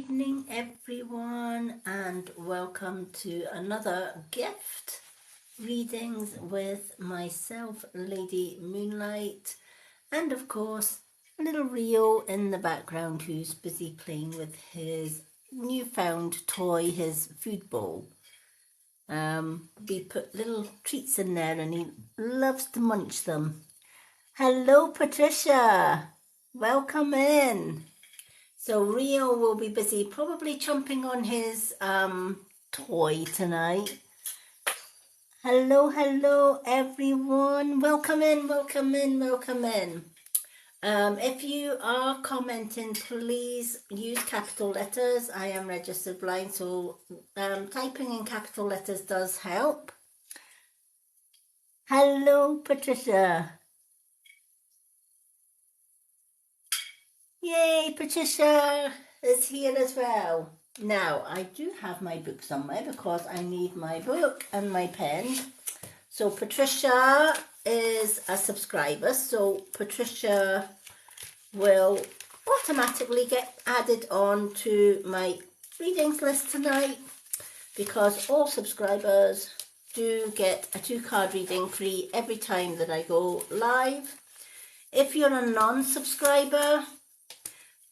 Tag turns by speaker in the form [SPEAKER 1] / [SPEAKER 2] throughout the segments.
[SPEAKER 1] evening, everyone, and welcome to another gift readings with myself, Lady Moonlight, and of course, little Rio in the background who's busy playing with his newfound toy, his food bowl. We put little treats in there and he loves to munch them. Hello, Patricia. Welcome in. So Rio will be busy probably chomping on his toy tonight. Hello everyone. Welcome in. If you are commenting, please use capital letters. I am registered blind, so typing in capital letters does help. Hello, Patricia. Yay, Patricia is here as well. Now, I do have my book somewhere because I need my book and my pen. So Patricia is a subscriber, so Patricia will automatically get added on to my readings list tonight because all subscribers do get a 2-card reading free every time that I go live. If you're a non-subscriber,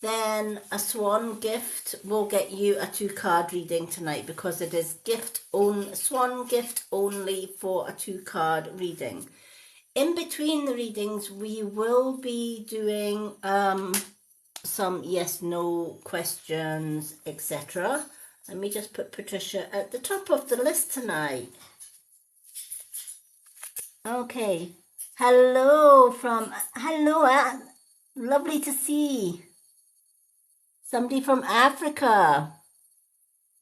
[SPEAKER 1] then a Swan gift will get you a 2-card reading tonight because it is Swan gift only for a 2-card reading. In between the readings, we will be doing some yes/no questions, etc. Let me just put Patricia at the top of the list tonight. Okay. Hello, lovely to see. Somebody from Africa.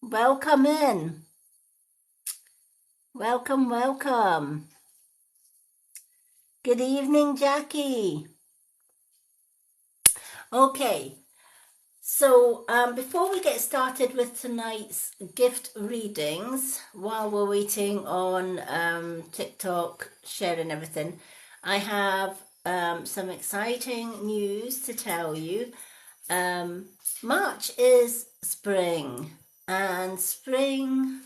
[SPEAKER 1] Welcome in. Welcome. Good evening, Jackie. Okay, so before we get started with tonight's gift readings, while we're waiting on TikTok sharing everything, I have some exciting news to tell you. March is spring, and spring,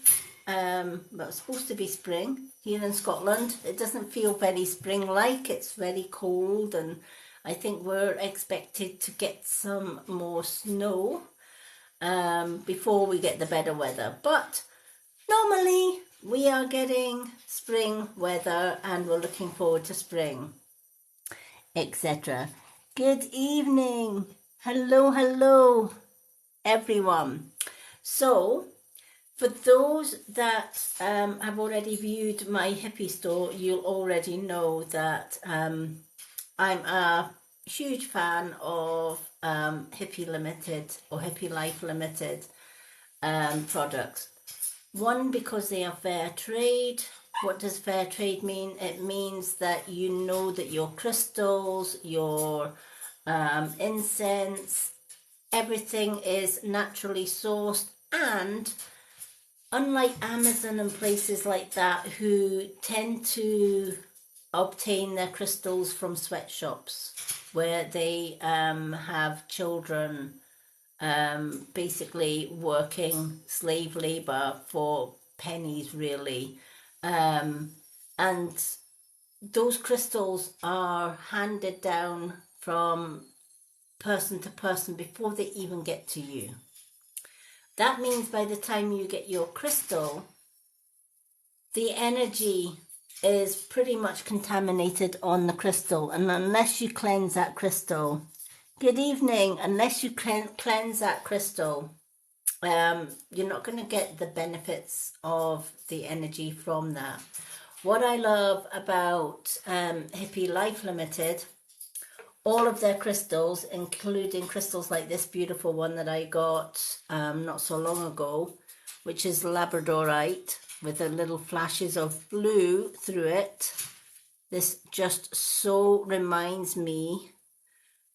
[SPEAKER 1] well, it's supposed to be spring here in Scotland. It doesn't feel very spring-like. It's very cold, and I think we're expected to get some more snow before we get the better weather. But normally we are getting spring weather, and we're looking forward to spring, etc. Good evening. Hello, everyone. So, for those that have already viewed my hippie store, you'll already know that I'm a huge fan of Hippie Limited or Hippie Life Limited products. One, because they are fair trade. What does fair trade mean? It means that you know that your crystals, your incense, everything is naturally sourced, and unlike Amazon and places like that who tend to obtain their crystals from sweatshops where they have children basically working slave labor for pennies, really, and those crystals are handed down from person to person before they even get to you. That means by the time you get your crystal, the energy is pretty much contaminated on the crystal, and unless you cleanse that crystal, good evening, unless you cleanse that crystal, you're not going to get the benefits of the energy from that. What I love about Hippie Life Limited, all of their crystals, including crystals like this beautiful one that I got not so long ago, which is Labradorite with the little flashes of blue through it. This just so reminds me,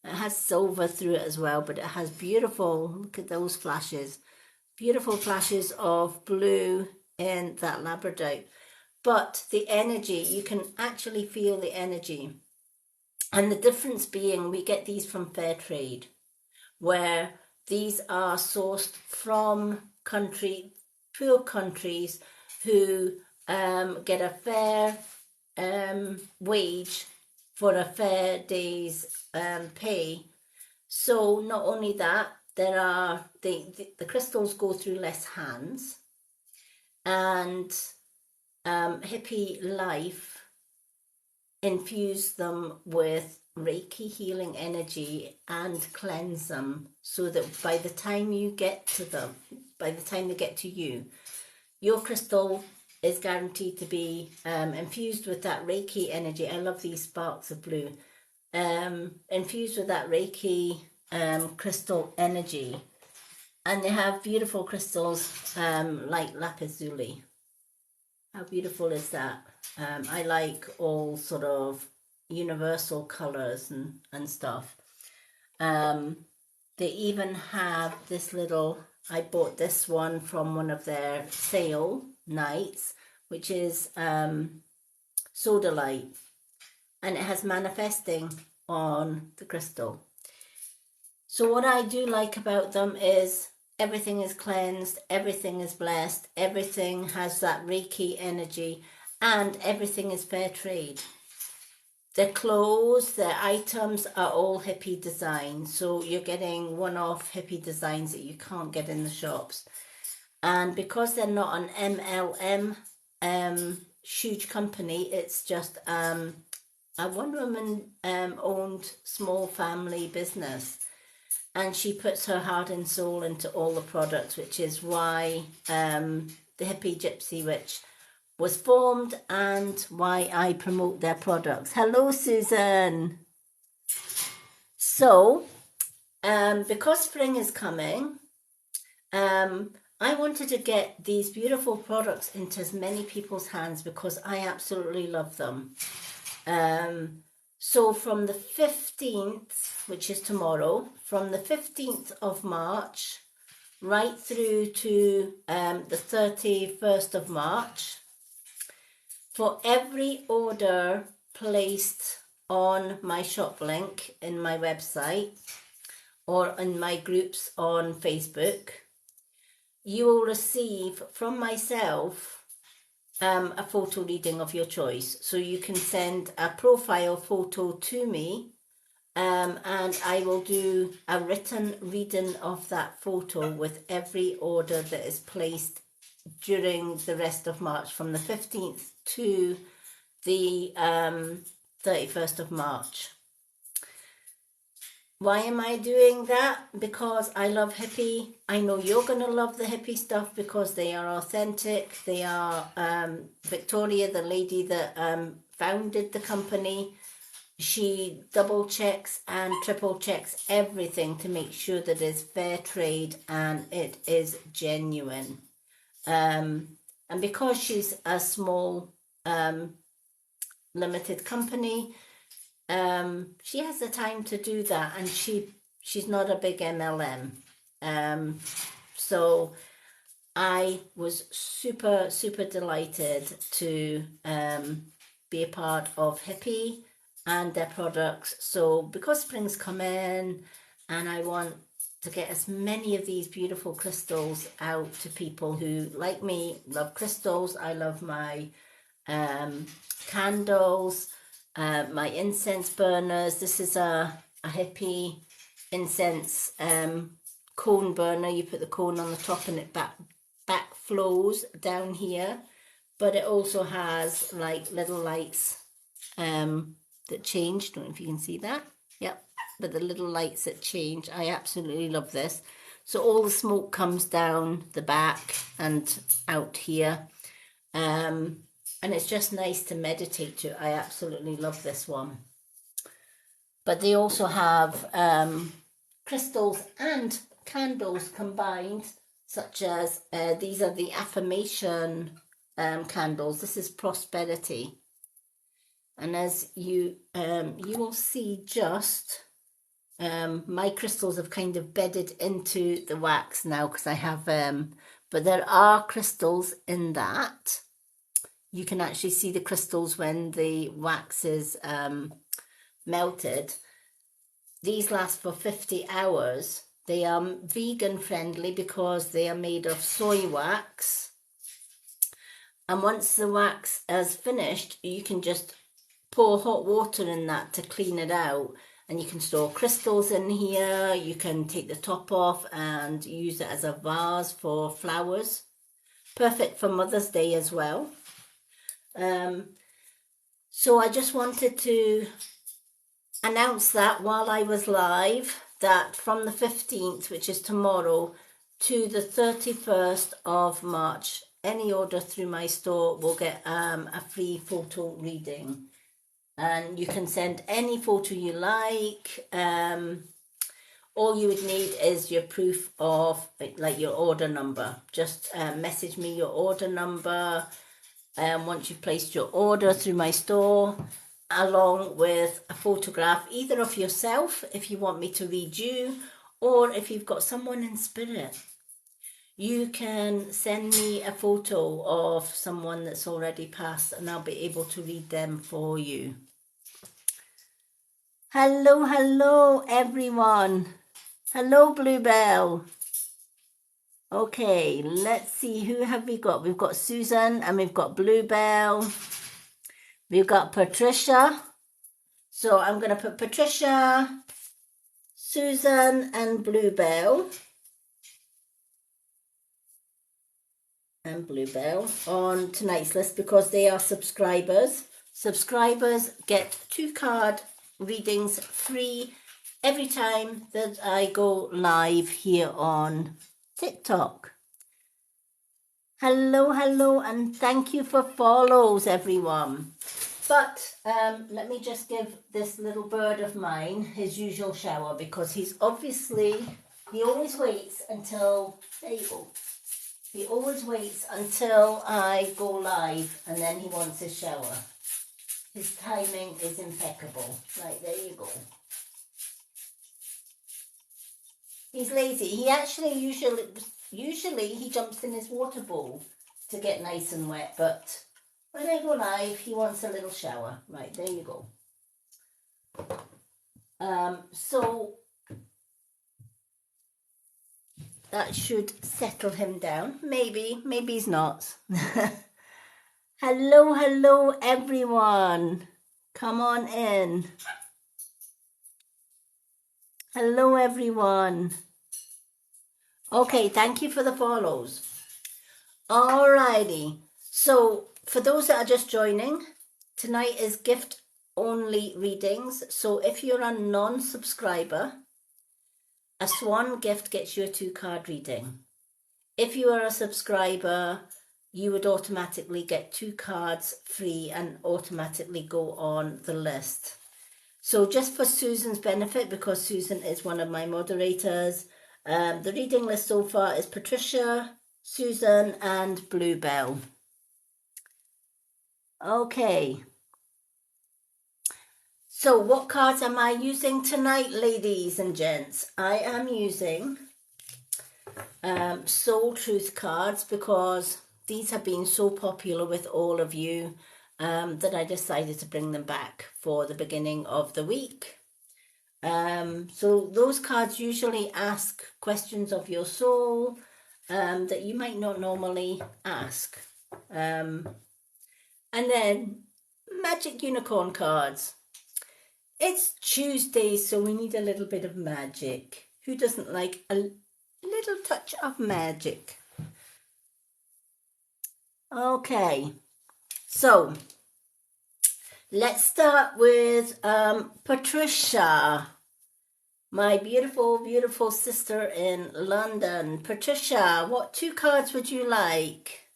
[SPEAKER 1] it has silver through it as well, but it has beautiful, look at those flashes, beautiful flashes of blue in that Labradorite. But the energy, you can actually feel the energy. And the difference being, we get these from fair trade, where these are sourced from poor countries who get a fair wage for a fair day's pay. So not only that, there are the crystals go through less hands, and Hippie Life infuse them with Reiki healing energy and cleanse them, so that by the time you get to them, by the time they get to you, your crystal is guaranteed to be infused with that Reiki energy. I love these sparks of blue. Infused with that Reiki crystal energy. And they have beautiful crystals like lapis lazuli. How beautiful is that? I like all sort of universal colours and stuff. They even have this little, I bought this one from one of their sale nights, which is sodalite, and it has manifesting on the crystal. So what I do like about them is everything is cleansed, everything is blessed, everything has that Reiki energy, and everything is fair trade. Their clothes, their items are all hippie designs. So you're getting one-off hippie designs that you can't get in the shops. And because they're not an MLM huge company, it's just a one-woman owned small family business. And she puts her heart and soul into all the products, which is why the Hippie Gypsy Witch was formed and why I promote their products. Hello, Susan. So, because spring is coming, I wanted to get these beautiful products into as many people's hands because I absolutely love them. So from the 15th, which is tomorrow, from the 15th of March right through to the 31st of March, for every order placed on my shop link in my website or in my groups on Facebook, you will receive from myself a photo reading of your choice. So you can send a profile photo to me and I will do a written reading of that photo with every order that is placed during the rest of March, from the 15th to the 31st of March. Why am I doing that? Because I love hippie. I know you're going to love the hippie stuff because they are authentic. They are Victoria, the lady that founded the company. She double checks and triple checks everything to make sure that it's fair trade and it is genuine. And because she's a small limited company, she has the time to do that, and she's not a big MLM. So I was super delighted to be a part of Hippie and their products. So because spring's come in and I want to get as many of these beautiful crystals out to people who, like me, love crystals. I love my candles, my incense burners. This is a hippie incense cone burner. You put the cone on the top and it back flows down here, but it also has like little lights that change. Don't know if you can see that. Yep, but the little lights that change. I absolutely love this. So all the smoke comes down the back and out here. And it's just nice to meditate to. I absolutely love this one. But they also have crystals and candles combined, such as these are the affirmation candles. This is prosperity. And as you will see, just my crystals have kind of bedded into the wax now because I have but there are crystals in that. You can actually see the crystals when the wax is melted. These last for 50 hours. They are vegan friendly because they are made of soy wax. And once the wax is finished, you can just pour hot water in that to clean it out. And you can store crystals in here. You can take the top off and use it as a vase for flowers. Perfect for Mother's Day as well. So I just wanted to announce that while I was live, that from the 15th, which is tomorrow, to the 31st of March, any order through my store will get a free photo reading. And you can send any photo you like. All you would need is your proof of, like your order number. Just message me your order number once you've placed your order through my store, along with a photograph either of yourself if you want me to read you, or if you've got someone in spirit, you can send me a photo of someone that's already passed and I'll be able to read them for you. Hello everyone. Hello Bluebell. Okay, let's see, who have we got? We've got Susan and we've got Bluebell. We've got Patricia. So I'm going to put Patricia, Susan and Bluebell on tonight's list because they are subscribers. Subscribers get 2 card readings free every time that I go live here on TikTok. Hello, and thank you for follows, everyone. But let me just give this little bird of mine his usual shower because he always waits until, there you go. He always waits until I go live and then he wants his shower. His timing is impeccable. Right, there you go. He's lazy. He actually usually he jumps in his water bowl to get nice and wet, but when I go live, he wants a little shower. Right, there you go. So that should settle him down. Maybe he's not. Hello, everyone. Come on in. Hello, everyone. Okay, thank you for the follows. Alrighty. So for those that are just joining, tonight is gift only readings. So if you're a non-subscriber, a Swan gift gets you a 2 card reading. If you are a subscriber, you would automatically get 2 cards free and automatically go on the list. So just for Susan's benefit, because Susan is one of my moderators, the reading list so far is Patricia, Susan and Bluebell. Okay. So what cards am I using tonight, ladies and gents? I am using Soul Truth cards because these have been so popular with all of you that I decided to bring them back for the beginning of the week. So those cards usually ask questions of your soul that you might not normally ask. And then Magic Unicorn cards. It's Tuesday, so we need a little bit of magic. Who doesn't like a little touch of magic? Okay, so let's start with Patricia, my beautiful sister in London. Patricia, what 2 cards would you like?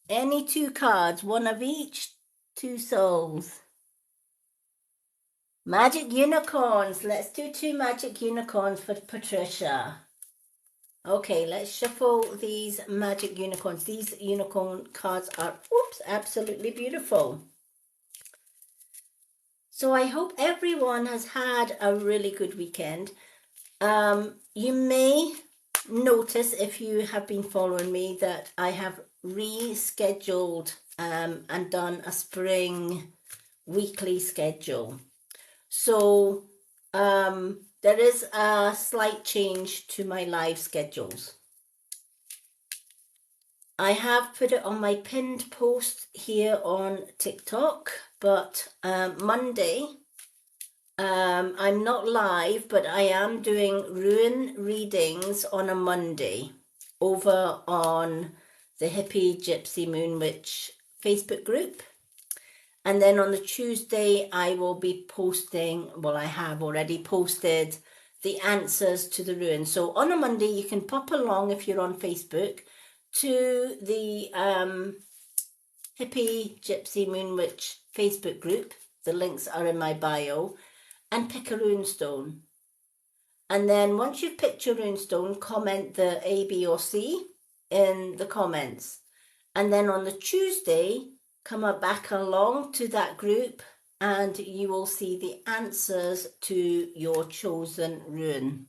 [SPEAKER 1] Any 2 cards, one of each, 2 souls. Magic Unicorns. Let's do 2 Magic Unicorns for Patricia. Okay, let's shuffle these Magic Unicorns. These unicorn cards are, absolutely beautiful. So I hope everyone has had a really good weekend. You may notice, if you have been following me, that I have rescheduled and done a spring weekly schedule. So there is a slight change to my live schedules. I have put it on my pinned post here on TikTok, but Monday, I'm not live, but I am doing rune readings on a Monday over on the Hippie Gypsy Moon Witch Facebook group. And then on the Tuesday, I will be posting, well, I have already posted the answers to the runes. So on a Monday, you can pop along if you're on Facebook to the Hippie Gypsy Moon Witch Facebook group. The links are in my bio, and pick a rune stone. And then once you've picked your rune stone, comment the A, B, or C in the comments. And then on the Tuesday, come back along to that group and you will see the answers to your chosen rune.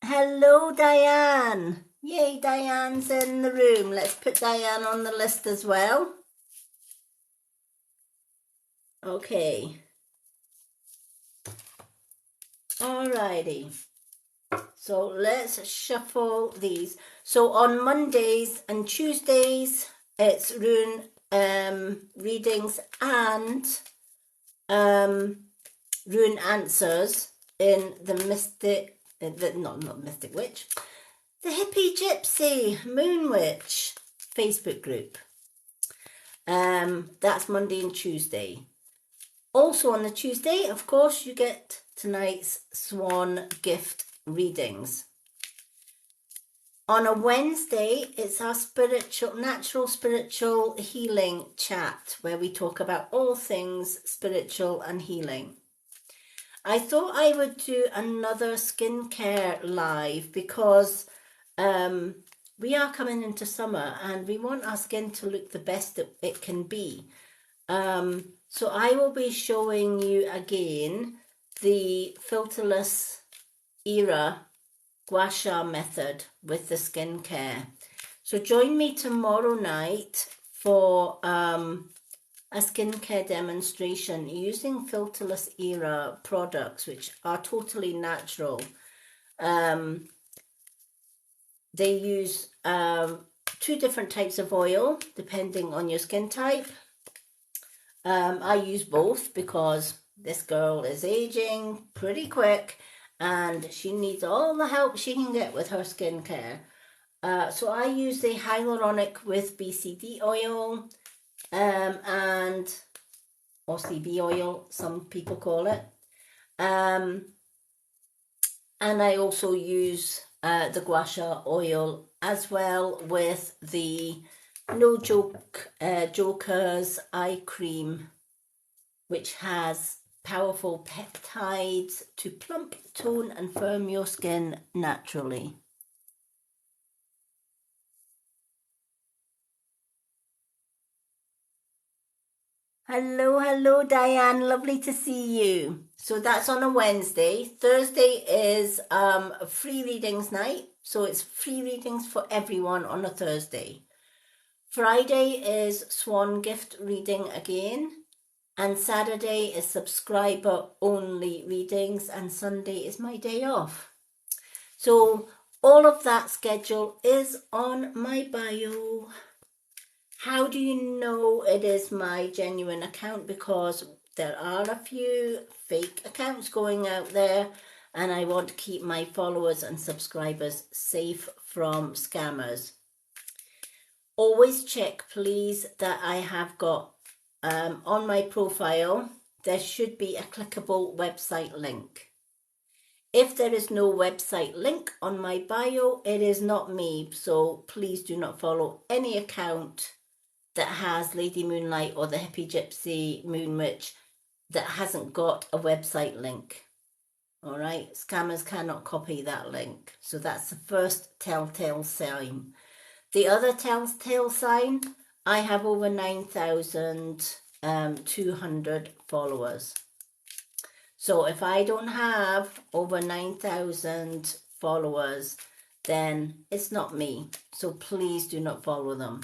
[SPEAKER 1] Hello, Diane. Yay, Diane's in the room. Let's put Diane on the list as well. Okay. Alrighty. So let's shuffle these. So on Mondays and Tuesdays, it's rune readings and rune answers in the Mystic, not Mystic Witch, the Hippie Gypsy Moon Witch Facebook group. That's Monday and Tuesday. Also on the Tuesday, of course, you get tonight's Swan gift readings. On a Wednesday, it's our natural spiritual healing chat where we talk about all things spiritual and healing. I thought I would do another skincare live because we are coming into summer and we want our skin to look the best that it can be. So I will be showing you again the filterless era gua sha method with the skincare. So join me tomorrow night for a skincare demonstration using filterless era products, which are totally natural. They use 2 different types of oil depending on your skin type. I use both because this girl is aging pretty quick and she needs all the help she can get with her skincare. So I use the hyaluronic with BCD oil and or CB oil, some people call it. And I also use the gua sha oil as well with the No Joke Joker's eye cream, which has powerful peptides to plump, tone and firm your skin naturally. Hello, Diane. Lovely to see you. So that's on a Wednesday. Thursday is free readings night. So it's free readings for everyone on a Thursday. Friday is Swan gift reading again. And Saturday is subscriber only readings. And Sunday is my day off. So all of that schedule is on my bio. How do you know it is my genuine account? Because there are a few fake accounts going out there and I want to keep my followers and subscribers safe from scammers. Always check, please, that I have got on my profile, there should be a clickable website link. If there is no website link on my bio, it is not me. So please do not follow any account that has Lady Moonlight or the Hippie Gypsy Moon Witch that hasn't got a website link. All right, scammers cannot copy that link. So that's the first telltale sign. The other telltale sign, I have over 9,200 followers. So if I don't have over 9,000 followers, then it's not me. So please do not follow them.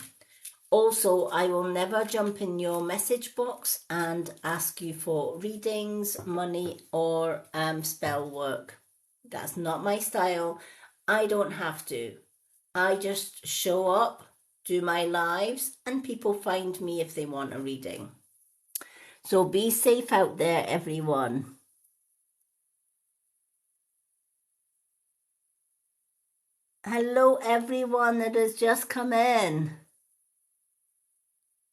[SPEAKER 1] Also, I will never jump in your message box and ask you for readings, money, or spell work. That's not my style. I don't have to. I just show up, do my lives, and people find me if they want a reading. So be safe out there, everyone. Hello, everyone that has just come in.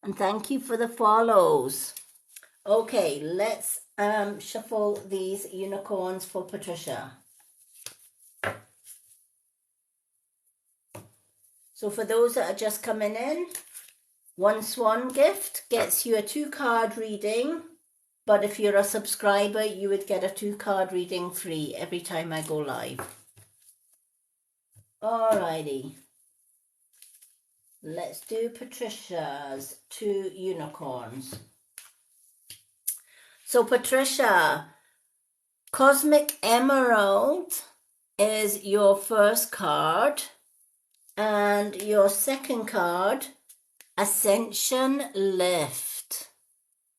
[SPEAKER 1] And thank you for the follows. Okay, let's shuffle these unicorns for Patricia. So for those that are just coming in, One Swan gift gets you a 2-card reading, but if you're a subscriber, you would get a 2-card reading free every time I go live. Alrighty. Let's do Patricia's 2 unicorns. So Patricia, Cosmic Emerald is your first card, and your second card, Ascension Lift.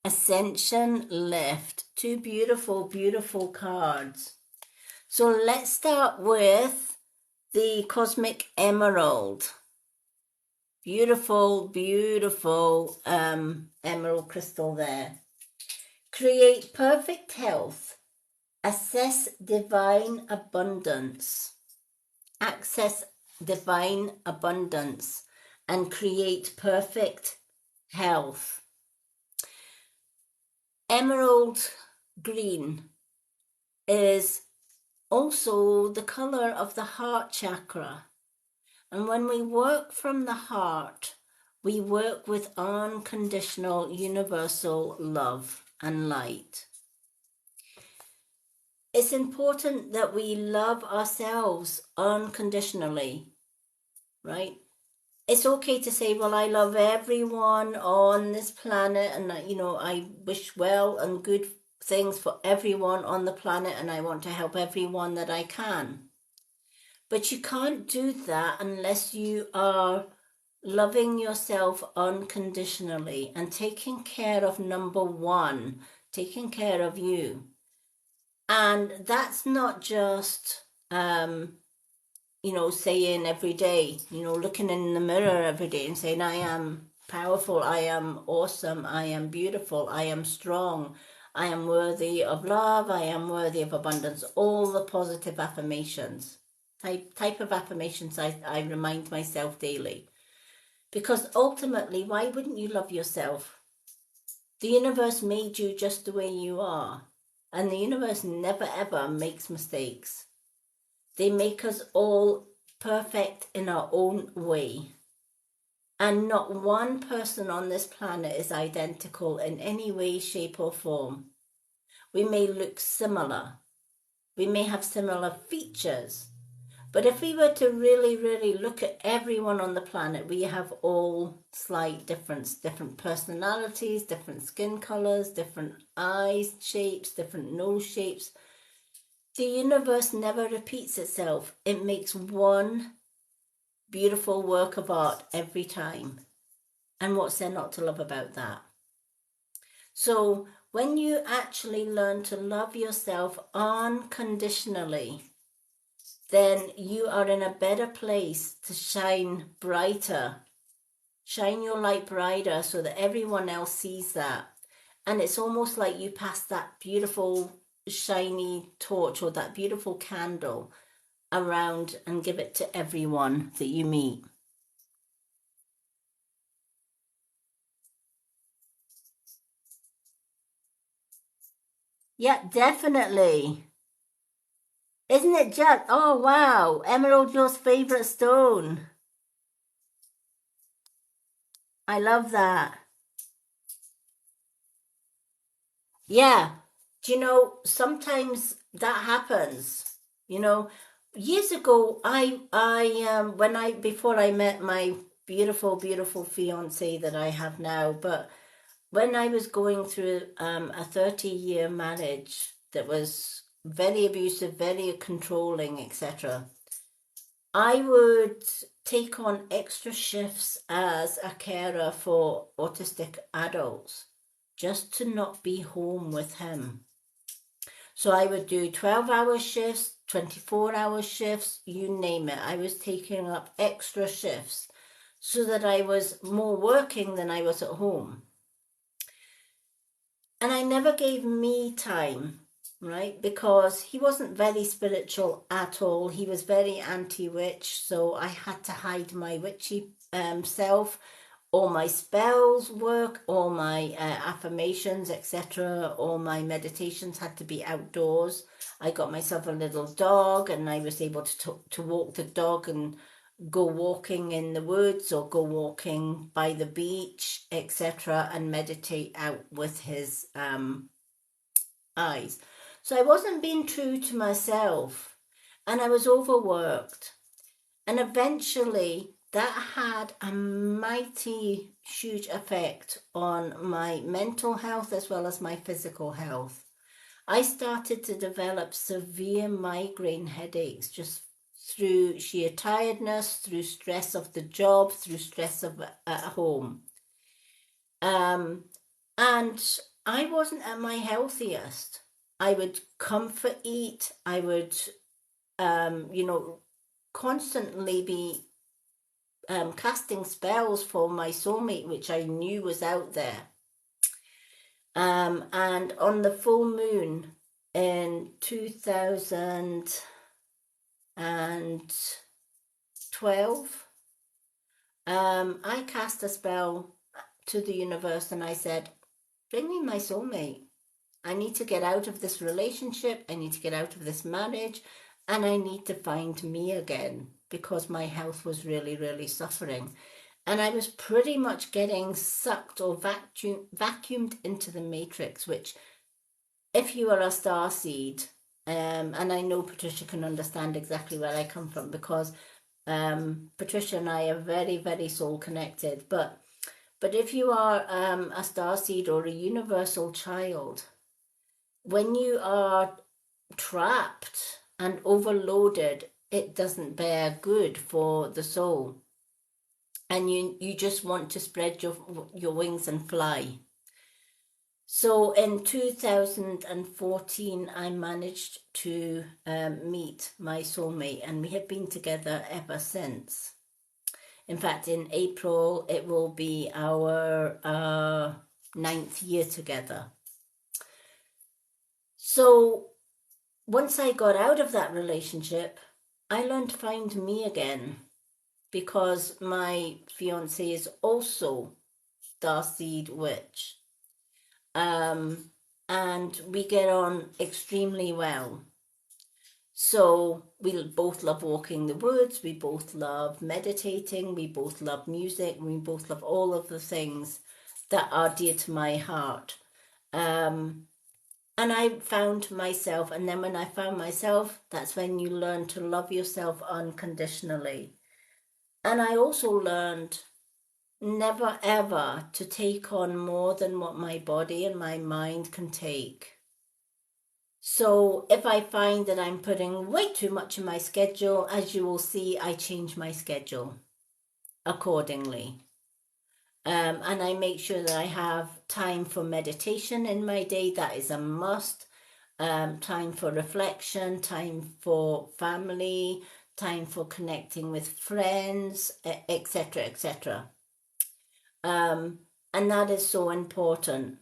[SPEAKER 1] Ascension Lift. 2 beautiful, beautiful cards. So let's start with the Cosmic Emerald. Beautiful, beautiful emerald crystal there. Create perfect health. Access divine abundance. Access divine abundance and create perfect health. Emerald green is also the color of the heart chakra. And when we work from the heart, we work with unconditional universal love and light. It's important that we love ourselves unconditionally, right? It's okay to say, well, I love everyone on this planet, and I wish well and good things for everyone on the planet, and I want to help everyone that I can. But you can't do that unless you are loving yourself unconditionally and taking care of number one, taking care of you. And that's not just, saying every day, looking in the mirror every day and saying, I am powerful, I am awesome, I am beautiful, I am strong, I am worthy of love, I am worthy of abundance, all the positive affirmations, type of affirmations I remind myself daily. Because ultimately, why wouldn't you love yourself? The universe made you just the way you are. And the universe never ever makes mistakes. They make us all perfect in our own way. And not one person on this planet is identical in any way, shape, or form. We may look similar. We may have similar features. But if we were to really, really look at everyone on the planet, we have all slight difference, different personalities, different skin colors, different eyes shapes, different nose shapes. The universe never repeats itself. It makes one beautiful work of art every time. And what's there not to love about that? So when you actually learn to love yourself unconditionally, then you are in a better place to shine brighter. Shine your light brighter so that everyone else sees that. And it's almost like you pass that beautiful shiny torch or that beautiful candle around and give it to everyone that you meet. Yeah, definitely. Isn't it just, oh wow, emerald, your favorite stone. I love that. Yeah. Do you know, sometimes that happens. Years ago, before I met my beautiful, beautiful fiance that I have now, but when I was going through a 30-year marriage that was very abusive, very controlling, etc., I would take on extra shifts as a carer for autistic adults just to not be home with him. So I would do 12-hour shifts, 24-hour shifts, you name it. I was taking up extra shifts so that I was more working than I was at home. And I never gave me time, right? Because he wasn't very spiritual at all. He was very anti-witch, so I had to hide my witchy self. All my spells work, all my affirmations, etc., all my meditations had to be outdoors. I got myself a little dog, and I was able to walk the dog and go walking in the woods or go walking by the beach, etc., and meditate out with his eyes. So I wasn't being true to myself, and I was overworked. And eventually that had a mighty huge effect on my mental health as well as my physical health. I started to develop severe migraine headaches just through sheer tiredness, through stress of the job, through stress of at home. And I wasn't at my healthiest. I would comfort eat. I would, constantly be casting spells for my soulmate, which I knew was out there. And on the full moon in 2012, I cast a spell to the universe and I said, bring me my soulmate. I need to get out of this relationship. I need to get out of this marriage. And I need to find me again because my health was really, really suffering. And I was pretty much getting sucked or vacuumed into the matrix, which if you are a starseed, and I know Patricia can understand exactly where I come from because Patricia and I are very, very soul connected. But if you are a starseed or a universal child, when you are trapped and overloaded, it doesn't bear good for the soul. And you just want to spread your wings and fly. So in 2014, I managed to meet my soulmate, and we have been together ever since. In fact, in April, it will be our 9th year together. So once I got out of that relationship, I learned to find me again because my fiance is also Starseed Witch. And we get on extremely well. So we both love walking the woods, we both love meditating, we both love music, we both love all of the things that are dear to my heart. And I found myself, and then when I found myself, that's when you learn to love yourself unconditionally. And I also learned never ever to take on more than what my body and my mind can take. So if I find that I'm putting way too much in my schedule, as you will see, I change my schedule accordingly. And I make sure that I have time for meditation in my day. That is a must. Time for reflection, time for family, time for connecting with friends, etc., etc. And that is so important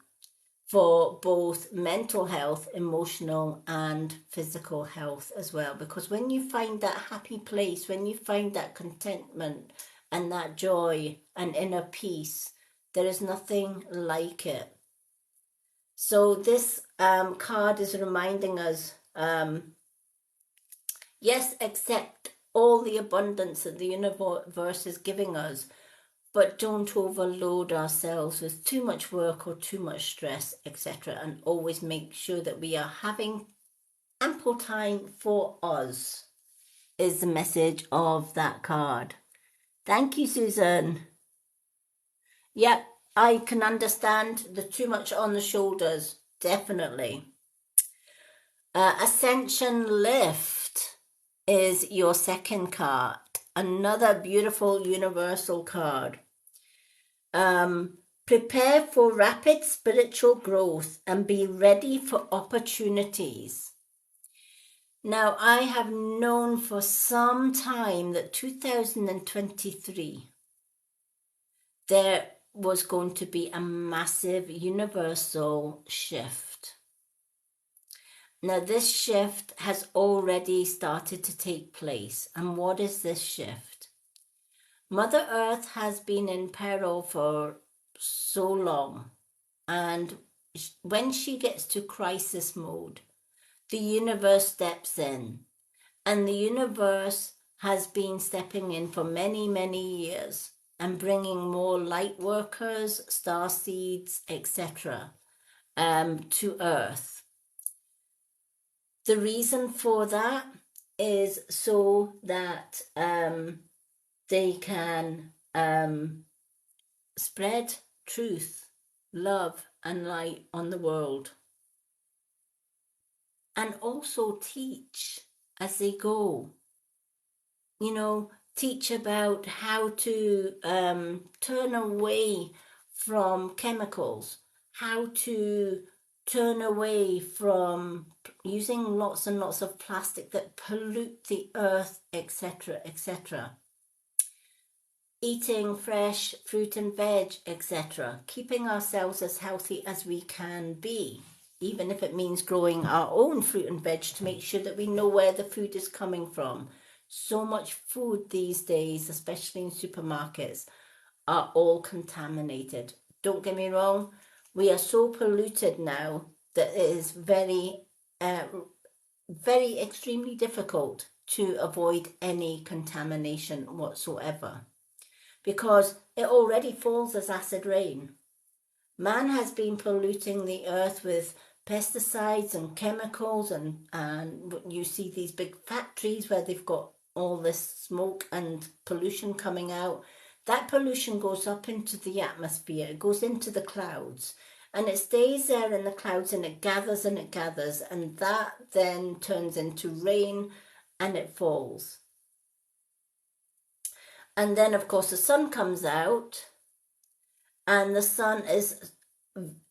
[SPEAKER 1] for both mental health, emotional and physical health as well. Because when you find that happy place, when you find that contentment and that joy and inner peace, there is nothing like it. So this card is reminding us, yes, accept all the abundance that the universe is giving us, but don't overload ourselves with too much work or too much stress, etc. And always make sure that we are having ample time for us, is the message of that card. Thank you, Susan. Yep, I can understand the too much on the shoulders, definitely. Ascension Lift is your second card. Another beautiful universal card. Prepare for rapid spiritual growth and be ready for opportunities. Now, I have known for some time that 2023, there was going to be a massive universal shift. Now, this shift has already started to take place. And what is this shift? Mother Earth has been in peril for so long. And when she gets to crisis mode, the universe steps in. And the universe has been stepping in for many, many years and bringing more light workers, star seeds, etc. To Earth. The reason for that is so that they can spread truth, love, and light on the world. And also teach as they go. You know, teach about how to turn away from chemicals, how to turn away from using lots and lots of plastic that pollute the earth, etc., etc. Eating fresh fruit and veg, etc. Keeping ourselves as healthy as we can be, even if it means growing our own fruit and veg to make sure that we know where the food is coming from. So much food these days, especially in supermarkets, are all contaminated. Don't get me wrong, we are so polluted now that it is very extremely difficult to avoid any contamination whatsoever, because it already falls as acid rain. Man has been polluting the earth with pesticides and chemicals, and you see these big factories where they've got all this smoke and pollution coming out. That pollution goes up into the atmosphere, it goes into the clouds, and it stays there in the clouds, and it gathers and it gathers, and that then turns into rain and it falls. And then, of course, the sun comes out, and the sun is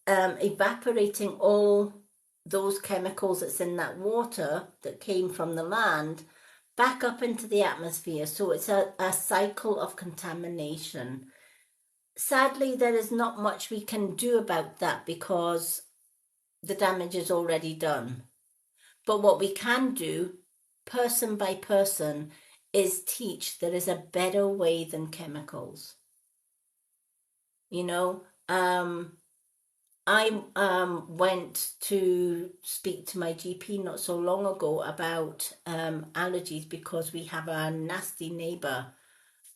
[SPEAKER 1] evaporating all those chemicals that's in that water that came from the land back up into the atmosphere. So it's a cycle of contamination. Sadly, there is not much we can do about that because the damage is already done. But what we can do, person by person, is teach there is a better way than chemicals. You know, I went to speak to my GP not so long ago about allergies, because we have a nasty neighbour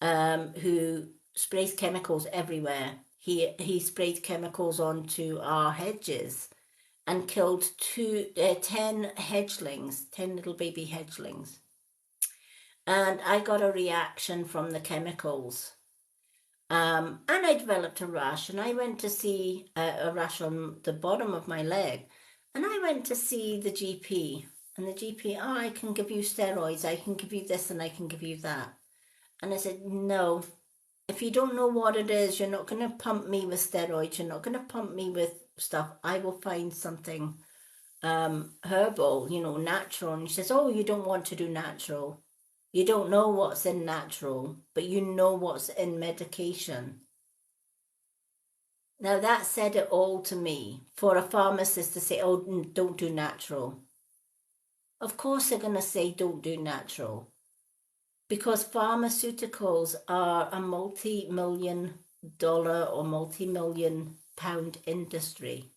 [SPEAKER 1] who sprays chemicals everywhere. He sprayed chemicals onto our hedges and killed 10 hedgelings, 10 little baby hedgelings. And I got a reaction from the chemicals. And I developed a rash, and I went to see a rash on the bottom of my leg. And I went to see the GP, and the GP, oh, I can give you steroids, I can give you this, and I can give you that. And I said, no, if you don't know what it is, you're not going to pump me with steroids, you're not going to pump me with stuff. I will find something herbal, you know, natural. And she says, oh, you don't want to do natural. You don't know what's in natural, but you know what's in medication. Now that said it all to me. For a pharmacist to say, oh, don't do natural. Of course they're going to say don't do natural. Because pharmaceuticals are a multi-million-dollar or multi-million-pound industry.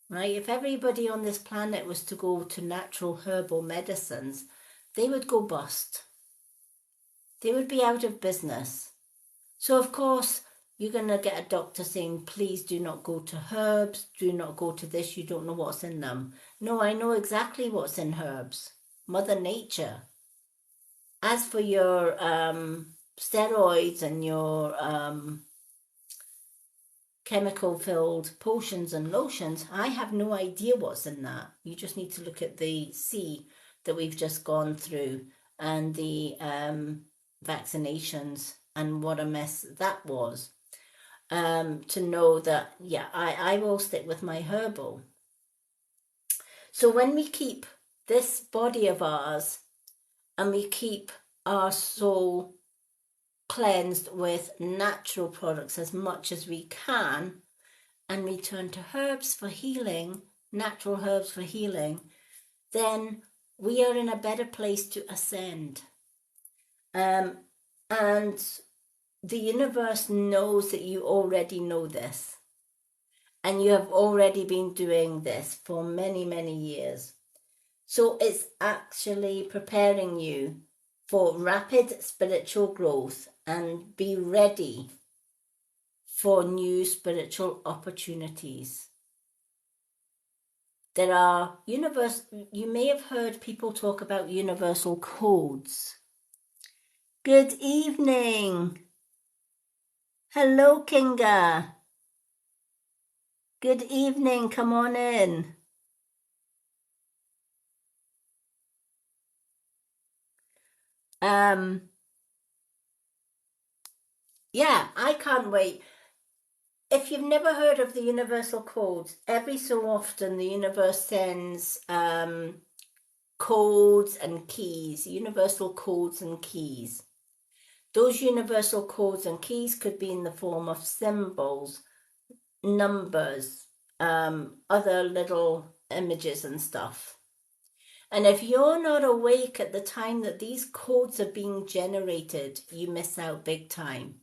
[SPEAKER 1] Right? If everybody on this planet was to go to natural herbal medicines, they would go bust. They would be out of business. So of course, you're going to get a doctor saying, please do not go to herbs, do not go to this, you don't know what's in them. No, I know exactly what's in herbs. Mother Nature. As for your steroids and your chemical-filled potions and lotions, I have no idea what's in that. You just need to look at the sea that we've just gone through and the vaccinations and what a mess that was. To know that, yeah, I will stick with my herbal. So when we keep this body of ours and we keep our soul cleansed with natural products as much as we can, and we turn to herbs for healing, natural herbs for healing, then we are in a better place to ascend. And the universe knows that you already know this. And you have already been doing this for many, many years. So it's actually preparing you for rapid spiritual growth and be ready for new spiritual opportunities. There are you may have heard people talk about universal codes. Good evening. Hello, Kinga. Good evening, come on in. Yeah, I can't wait. If you've never heard of the universal codes, every so often the universe sends codes and keys, universal codes and keys. Those universal codes and keys could be in the form of symbols, numbers, other little images and stuff. And if you're not awake at the time that these codes are being generated, you miss out big time.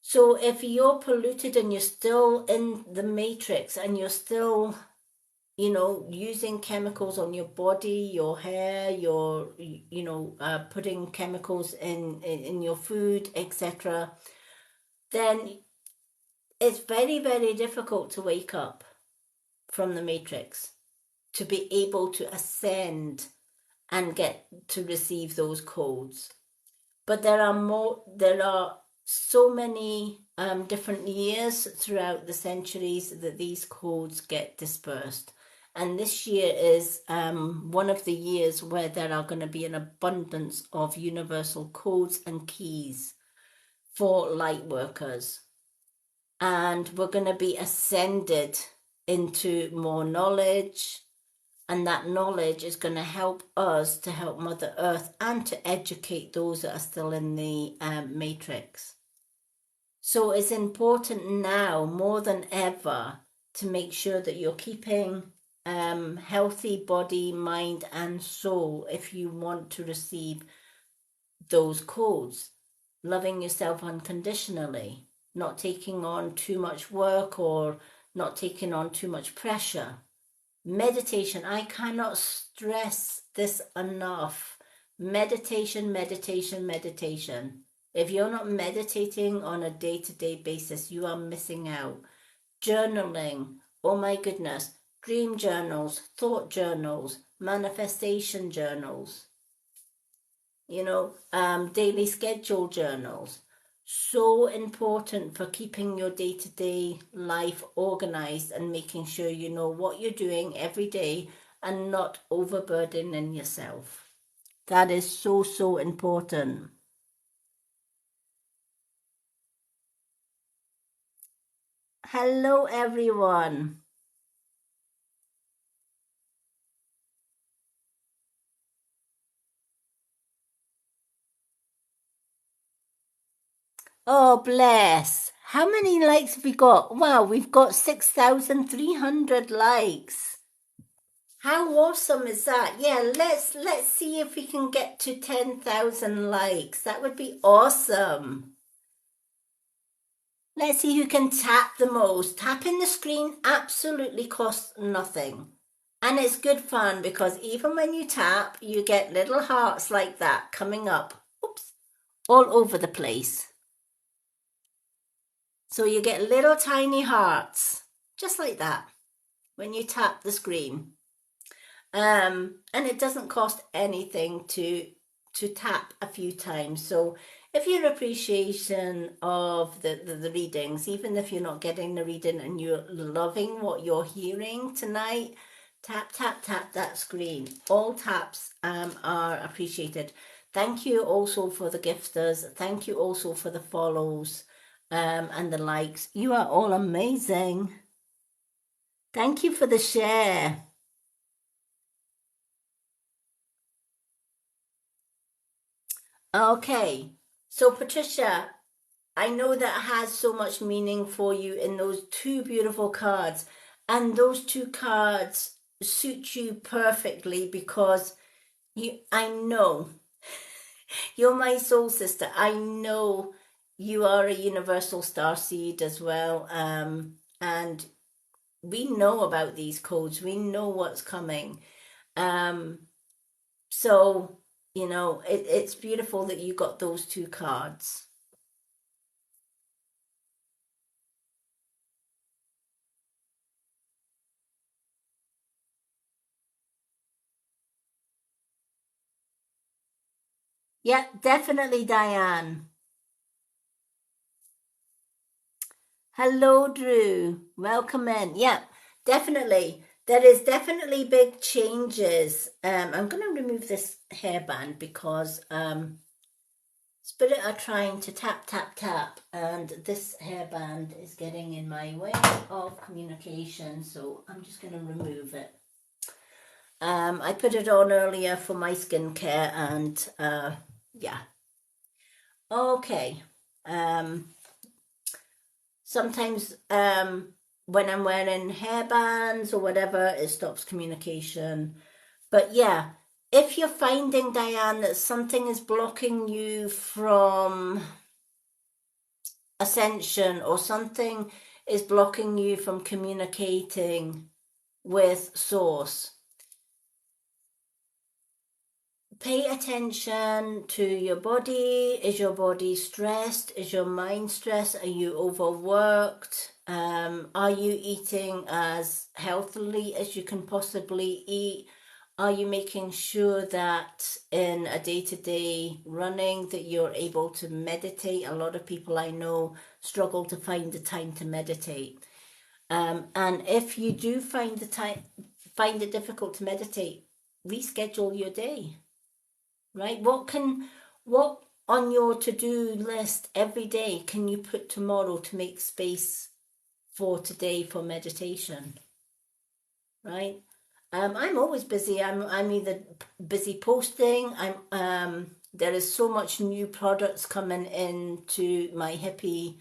[SPEAKER 1] So if you're polluted and you're still in the matrix and you're still, using chemicals on your body, your hair, putting chemicals in your food, etc., then it's very, very difficult to wake up from the matrix, to be able to ascend and get to receive those codes. But there are so many different years throughout the centuries that these codes get dispersed. And this year is one of the years where there are going to be an abundance of universal codes and keys for light workers. And we're going to be ascended into more knowledge, and that knowledge is going to help us to help Mother Earth and to educate those that are still in the matrix. So it's important now more than ever to make sure that you're keeping healthy body, mind and soul if you want to receive those codes. Loving yourself unconditionally, not taking on too much work or not taking on too much pressure. Meditation, I cannot stress this enough. Meditation, meditation, meditation. If you're not meditating on a day-to-day basis, you are missing out. Journaling, oh my goodness, dream journals, thought journals, manifestation journals, daily schedule journals. So important for keeping your day-to-day life organized and making sure you know what you're doing every day and not overburdening yourself. That is so, so important. Hello, everyone. Oh, bless. How many likes have we got? Wow, we've got 6,300 likes. How awesome is that? Yeah, let's see if we can get to 10,000 likes. That would be awesome. Let's see who can tap the most. Tapping the screen absolutely costs nothing. And it's good fun because even when you tap, you get little hearts like that coming up, oops, all over the place. So you get little tiny hearts, just like that, when you tap the screen. And it doesn't cost anything to tap a few times. So if your appreciation of the readings, even if you're not getting the reading and you're loving what you're hearing tonight, tap, tap, tap that screen. All taps are appreciated. Thank you also for the gifters. Thank you also for the follows and the likes. You are all amazing. Thank you for the share. Okay, so Patricia, I know that has so much meaning for you in those two beautiful cards. And those two cards suit you perfectly because I know you're my soul sister. I know you are a universal star seed as well. And we know about these codes. We know what's coming. Um, so, it's beautiful that you got those two cards. Yeah, definitely, Diane. Hello, Drew. Welcome in. Yeah, definitely. There is definitely big changes. I'm going to remove this hairband because Spirit are trying to tap, tap, tap, and this hairband is getting in my way of communication, so I'm just going to remove it. I put it on earlier for my skincare, and yeah. Okay. Sometimes when I'm wearing hairbands or whatever, it stops communication. But yeah, if you're finding, Diane, that something is blocking you from ascension or something is blocking you from communicating with source, pay attention to your body. Is your body stressed? Is your mind stressed? Are you overworked? Are you eating as healthily as you can possibly eat? Are you making sure that in a day-to-day running that you're able to meditate? A lot of people I know struggle to find the time to meditate. And if you do find find it difficult to meditate, reschedule your day. Right? What on your to-do list every day can you put tomorrow to make space for today for meditation? Right? I'm always busy. I'm either busy posting. There is so much new products coming into my hippie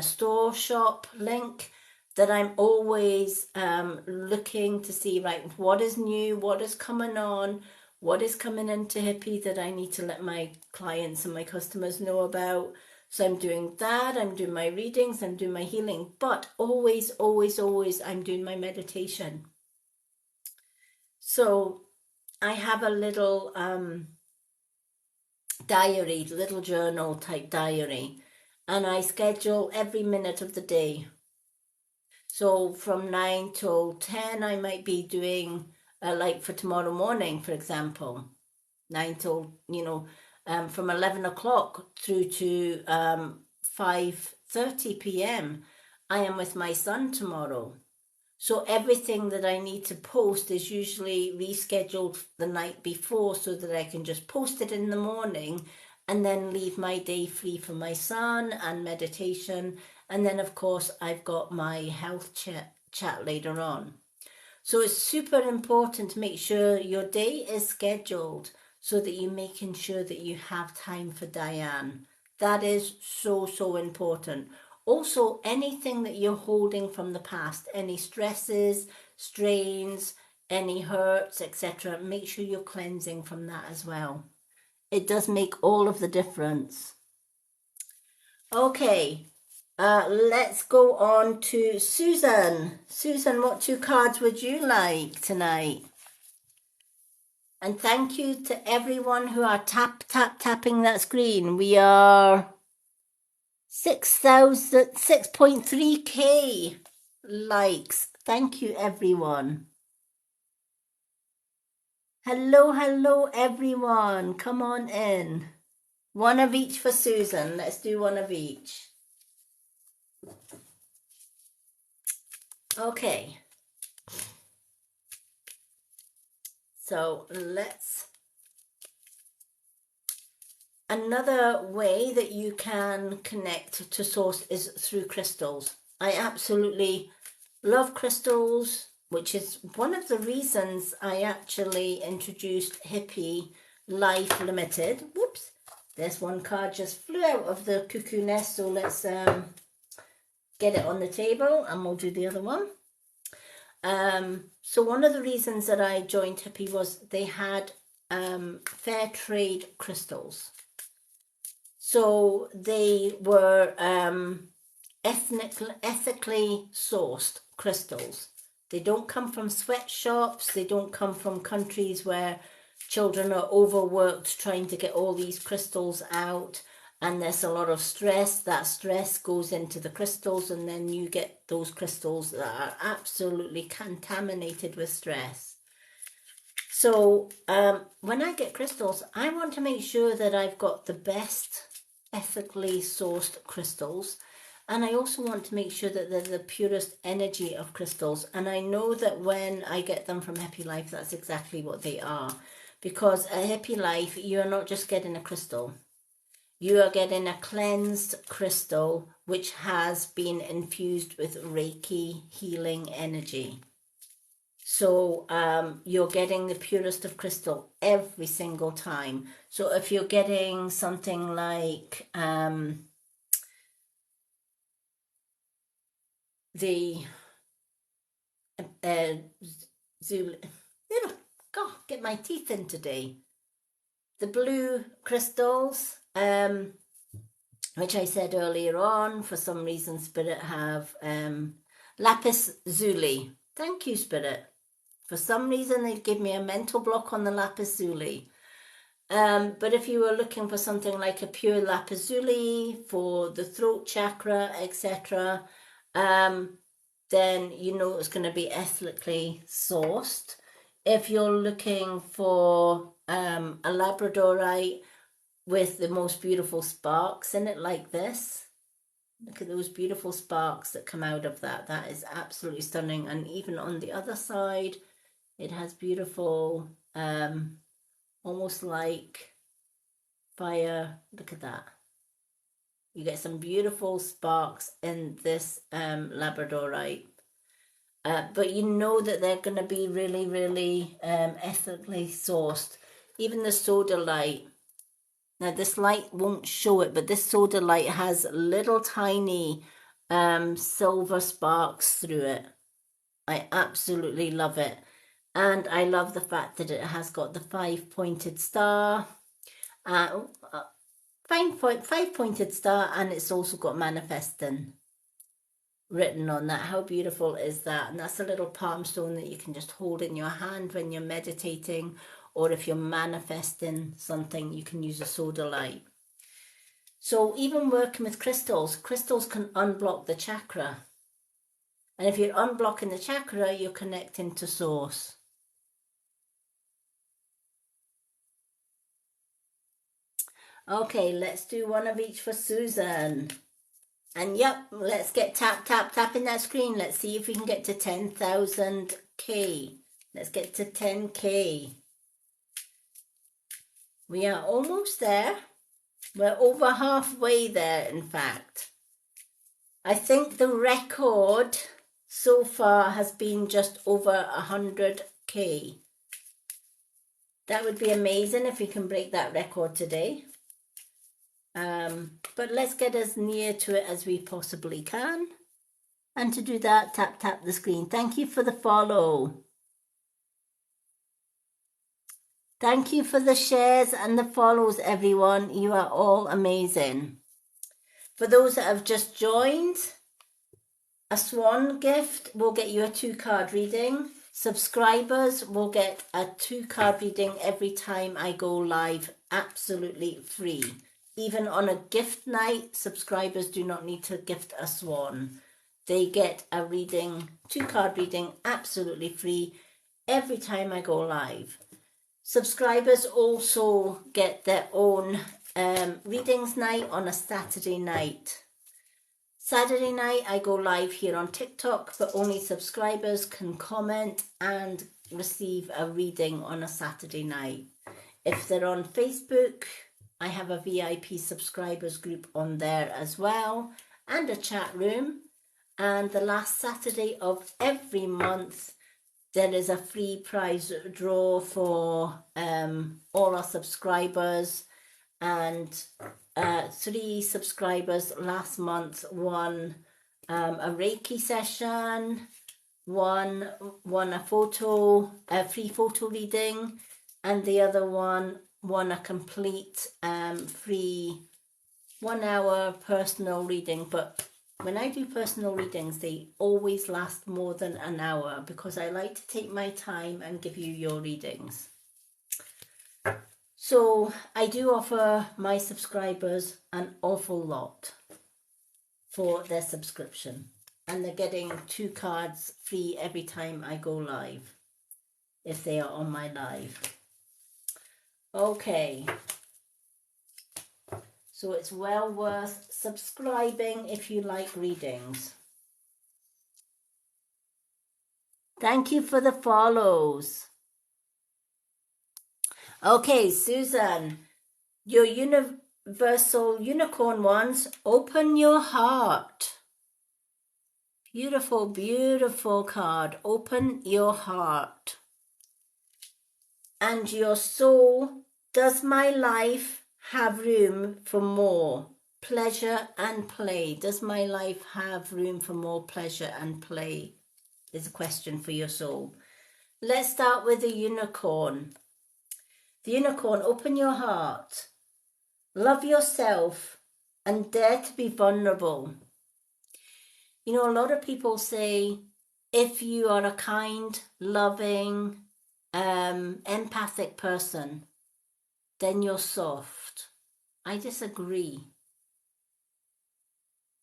[SPEAKER 1] store shop link that I'm always looking to see, right, what is new, what is coming on, what is coming into hippie that I need to let my clients and my customers know about. So I'm doing that, I'm doing my readings, I'm doing my healing, but always, always, always I'm doing my meditation. So I have a little diary, little journal type diary, and I schedule every minute of the day. So from 9 till 10, I might be doing, like for tomorrow morning, for example, 9 till, from 11 o'clock through to 5:30 p.m. I am with my son tomorrow. So everything that I need to post is usually rescheduled the night before so that I can just post it in the morning and then leave my day free for my son and meditation. And then, of course, I've got my health chat later on. So it's super important to make sure your day is scheduled so that you're making sure that you have time for Diane. That is so, so important. Also, anything that you're holding from the past, any stresses, strains, any hurts, etc., make sure you're cleansing from that as well. It does make all of the difference. Okay, let's go on to Susan. Susan, what two cards would you like tonight? And thank you to everyone who are tapping that screen. We are 6.3k likes. Thank you, everyone. Hello, hello, everyone. Come on in. One of each for Susan. Let's do one of each. Okay. So let's... Another way that you can connect to source is through crystals. I absolutely love crystals, which is one of the reasons I actually introduced Hippie Life Limited. Whoops, there's one card just flew out of the cuckoo nest, so let's get it on the table and we'll do the other one. So one of the reasons that I joined Hippie was they had fair trade crystals. So they were ethically sourced crystals. They don't come from sweatshops. They don't come from countries where children are overworked trying to get all these crystals out, and there's a lot of stress. That stress goes into the crystals, and then you get those crystals that are absolutely contaminated with stress. So when I get crystals, I want to make sure that I've got the best ethically sourced crystals, and I also want to make sure that they're the purest energy of crystals. And I know that when I get them from Hippie Life, that's exactly what they are, because at Hippie Life you are not just getting a crystal, you are getting a cleansed crystal which has been infused with Reiki healing energy. So you're getting the purest of crystal every single time. So if you're getting something like the Zulu, God, get my teeth in today. The blue crystals, which I said earlier on, for some reason Spirit have lapis lazuli. Thank you, Spirit. For some reason, they give me a mental block on the lapis lazuli. But if you were looking for something like a pure lapis lazuli for the throat chakra, etc., then you know it's going to be ethically sourced. If you're looking for a labradorite with the most beautiful sparks in it, like this, look at those beautiful sparks that come out of that. That is absolutely stunning. And even on the other side, it has beautiful, almost like fire. Look at that. You get some beautiful sparks in this labradorite. But you know that they're going to be really, really ethically sourced. Even the sodalite. Now this light won't show it, but this sodalite has little tiny silver sparks through it. I absolutely love it. And I love the fact that it has got the five-pointed star. Five-pointed star, and it's also got manifesting written on that. How beautiful is that? And that's a little palm stone that you can just hold in your hand when you're meditating, or if you're manifesting something, you can use a sodalite. So even working with crystals, crystals can unblock the chakra. And if you're unblocking the chakra, you're connecting to source. Okay, let's do one of each for Susan. And yep, let's get tapping that screen. Let's see if we can get to 10,000K. Let's get to 10K. We are almost there. We're over halfway there, in fact. I think the record so far has been just over 100K. That would be amazing if we can break that record today. But let's get as near to it as we possibly can. And to do that, tap the screen. Thank you for the follow. Thank you for the shares and the follows, everyone. You are all amazing. For those that have just joined, a swan gift will get you a 2-card reading. Subscribers will get a 2-card reading every time I go live, absolutely free. Even on a gift night, subscribers do not need to gift a swan. They get a reading, 2-card reading, absolutely free every time I go live. Subscribers also get their own readings night on a Saturday night. Saturday night I go live here on TikTok, but only subscribers can comment and receive a reading on a Saturday night. If they're on Facebook, I have a VIP subscribers group on there as well, and a chat room. And the last Saturday of every month, there is a free prize draw for all our subscribers. And 3 subscribers last month won a Reiki session, won a free photo reading, and the other one won a complete free 1 hour personal reading. But when I do personal readings, they always last more than an hour because I like to take my time and give you your readings. So I do offer my subscribers an awful lot for their subscription, and they're getting 2 cards free every time I go live if they are on my live. Okay, so it's well worth subscribing if you like readings. Thank you for the follows. Okay, Susan, your universal unicorn ones, open your heart. Beautiful, beautiful card. Open your heart. And your soul, does my life have room for more pleasure and play? Does my life have room for more pleasure and play? Is a question for your soul. Let's start with the unicorn. The unicorn, open your heart. Love yourself and dare to be vulnerable. You know, a lot of people say, if you are a kind, loving, empathic person, then you're soft. I disagree.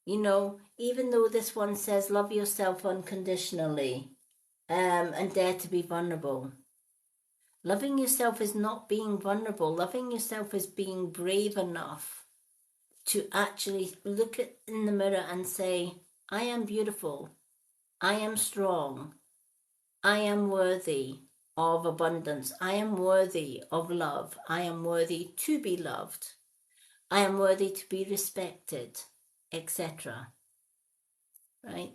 [SPEAKER 1] You know, even though this one says love yourself unconditionally, and dare to be vulnerable. Loving yourself is not being vulnerable. Loving yourself is being brave enough to actually look in the mirror and say, I am beautiful. I am strong. I am worthy of abundance. I am worthy of love. I am worthy to be loved. I am worthy to be respected, etc. Right?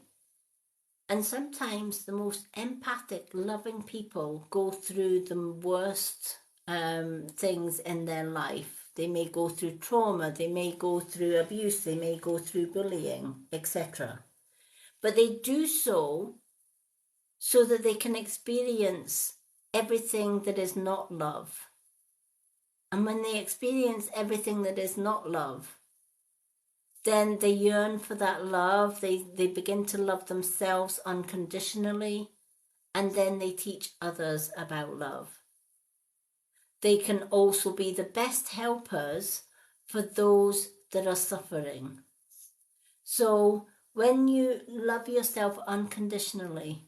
[SPEAKER 1] And sometimes the most empathic, loving people go through the worst things in their life. They may go through trauma, they may go through abuse, they may go through bullying, etc. But they do so that they can experience everything that is not love. And when they experience everything that is not love, then they yearn for that love. They begin to love themselves unconditionally, and then they teach others about love. They can also be the best helpers for those that are suffering. So when you love yourself unconditionally,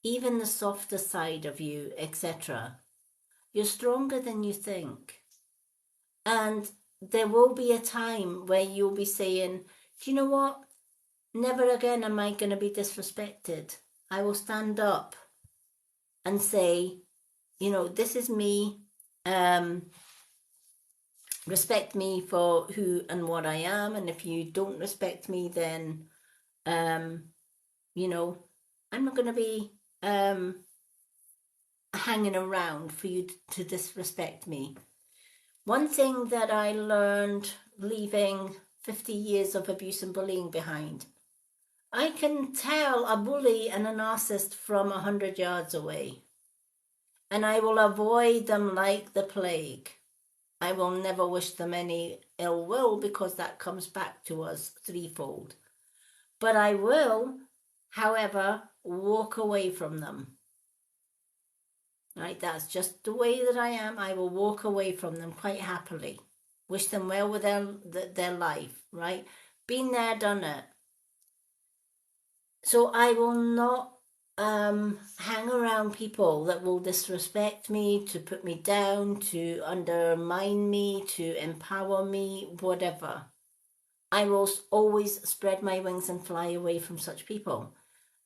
[SPEAKER 1] even the softer side of you, etc., you're stronger than you think. And there will be a time where you'll be saying, do you know what? Never again am I going to be disrespected. I will stand up and say, you know, this is me. Respect me for who and what I am. And if you don't respect me, then, you know, I'm not going to be hanging around for you to disrespect me. One thing that I learned leaving 50 years of abuse and bullying behind, I can tell a bully and a narcissist from 100 yards away, and I will avoid them like the plague. I will never wish them any ill will because that comes back to us threefold. But I will, however, walk away from them. Right, that's just the way that I am. I will walk away from them quite happily. Wish them well with their life, right? Been there, done it. So I will not hang around people that will disrespect me, to put me down, to undermine me, to empower me, whatever. I will always spread my wings and fly away from such people.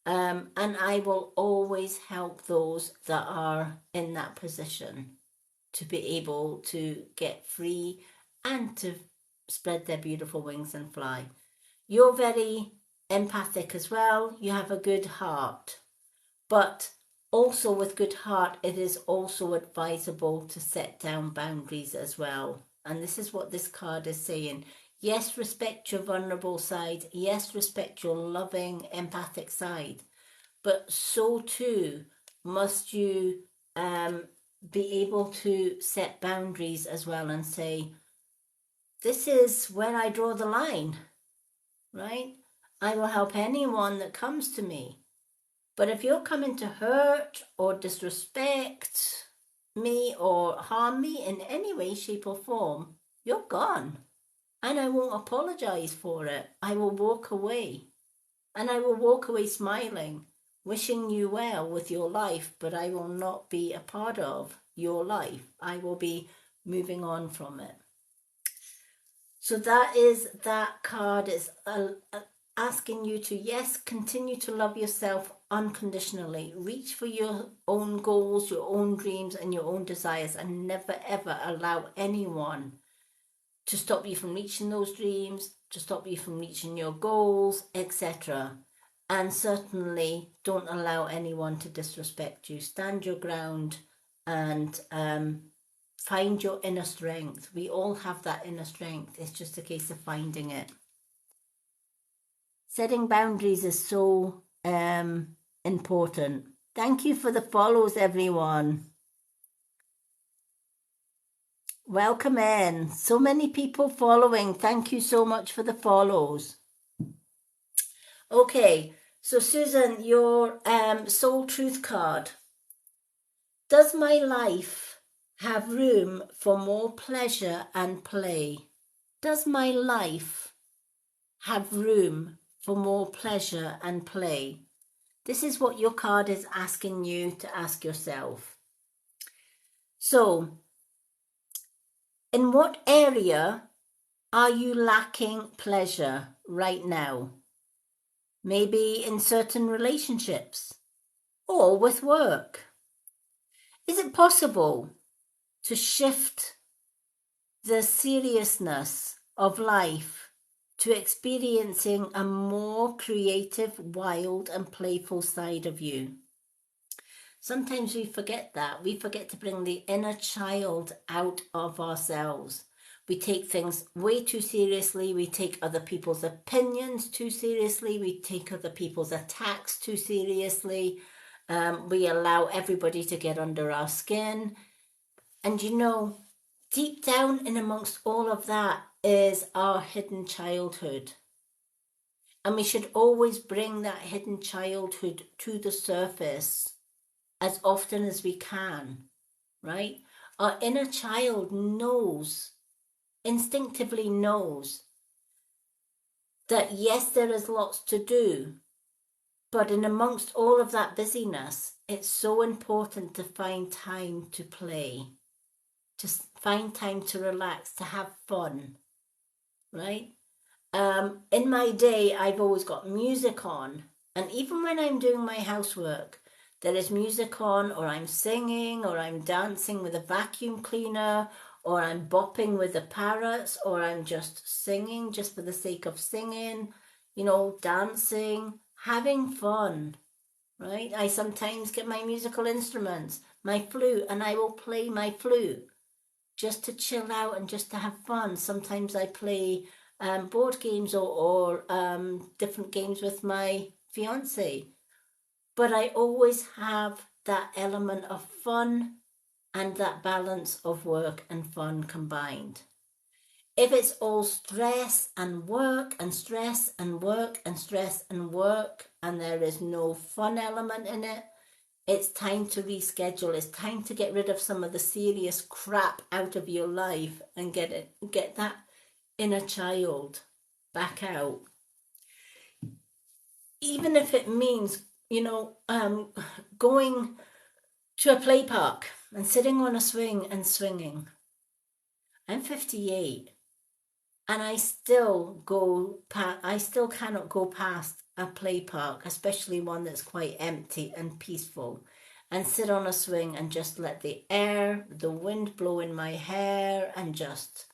[SPEAKER 1] And I will always help those that are in that position to be able to get free and to spread their beautiful wings and fly. You're very empathic as well. You have a good heart. But also with good heart, it is also advisable to set down boundaries as well. And this is what this card is saying. Yes, respect your vulnerable side. Yes, respect your loving, empathic side. But so too must you be able to set boundaries as well and say, this is where I draw the line, right? I will help anyone that comes to me. But if you're coming to hurt or disrespect me or harm me in any way, shape, or form, you're gone. And I won't apologize for it. I will walk away. And I will walk away smiling, wishing you well with your life, but I will not be a part of your life. I will be moving on from it. So that card is asking you to, yes, continue to love yourself unconditionally. Reach for your own goals, your own dreams, and your own desires, and never ever allow anyone to stop you from reaching those dreams, to stop you from reaching your goals, etc. And certainly don't allow anyone to disrespect you. Stand your ground and find your inner strength. We all have that inner strength. It's just a case of finding it. Setting boundaries is so important. Thank you for the follows, everyone. Welcome in. So many people following. Thank you so much for the follows. Okay, so Susan, your soul truth card. Does my life have room for more pleasure and play? Does my life have room for more pleasure and play? This is what your card is asking you to ask yourself. So, in what area are you lacking pleasure right now? Maybe in certain relationships or with work. Is it possible to shift the seriousness of life to experiencing a more creative, wild, and playful side of you? Sometimes we forget that. We forget to bring the inner child out of ourselves. We take things way too seriously. We take other people's opinions too seriously. We take other people's attacks too seriously. We allow everybody to get under our skin. And you know, deep down in amongst all of that is our hidden childhood. And we should always bring that hidden childhood to the surface as often as we can, right? Our inner child knows, instinctively knows, that yes, there is lots to do, but in amongst all of that busyness, it's so important to find time to play, to find time to relax, to have fun, right? In my day, I've always got music on, and even when I'm doing my housework, there is music on, or I'm singing, or I'm dancing with a vacuum cleaner, or I'm bopping with the parrots, or I'm just singing just for the sake of singing, you know, dancing, having fun, right? I sometimes get my musical instruments, my flute, and I will play my flute just to chill out and just to have fun. Sometimes I play board games or different games with my fiance. But I always have that element of fun and that balance of work and fun combined. If it's all stress and work and stress and work and stress and work, and there is no fun element in it, it's time to reschedule. It's time to get rid of some of the serious crap out of your life and get that inner child back out. Even if it means you know, going to a play park and sitting on a swing and swinging. I'm 58 and I still cannot go past a play park, especially one that's quite empty and peaceful, and sit on a swing and just let the wind blow in my hair and just,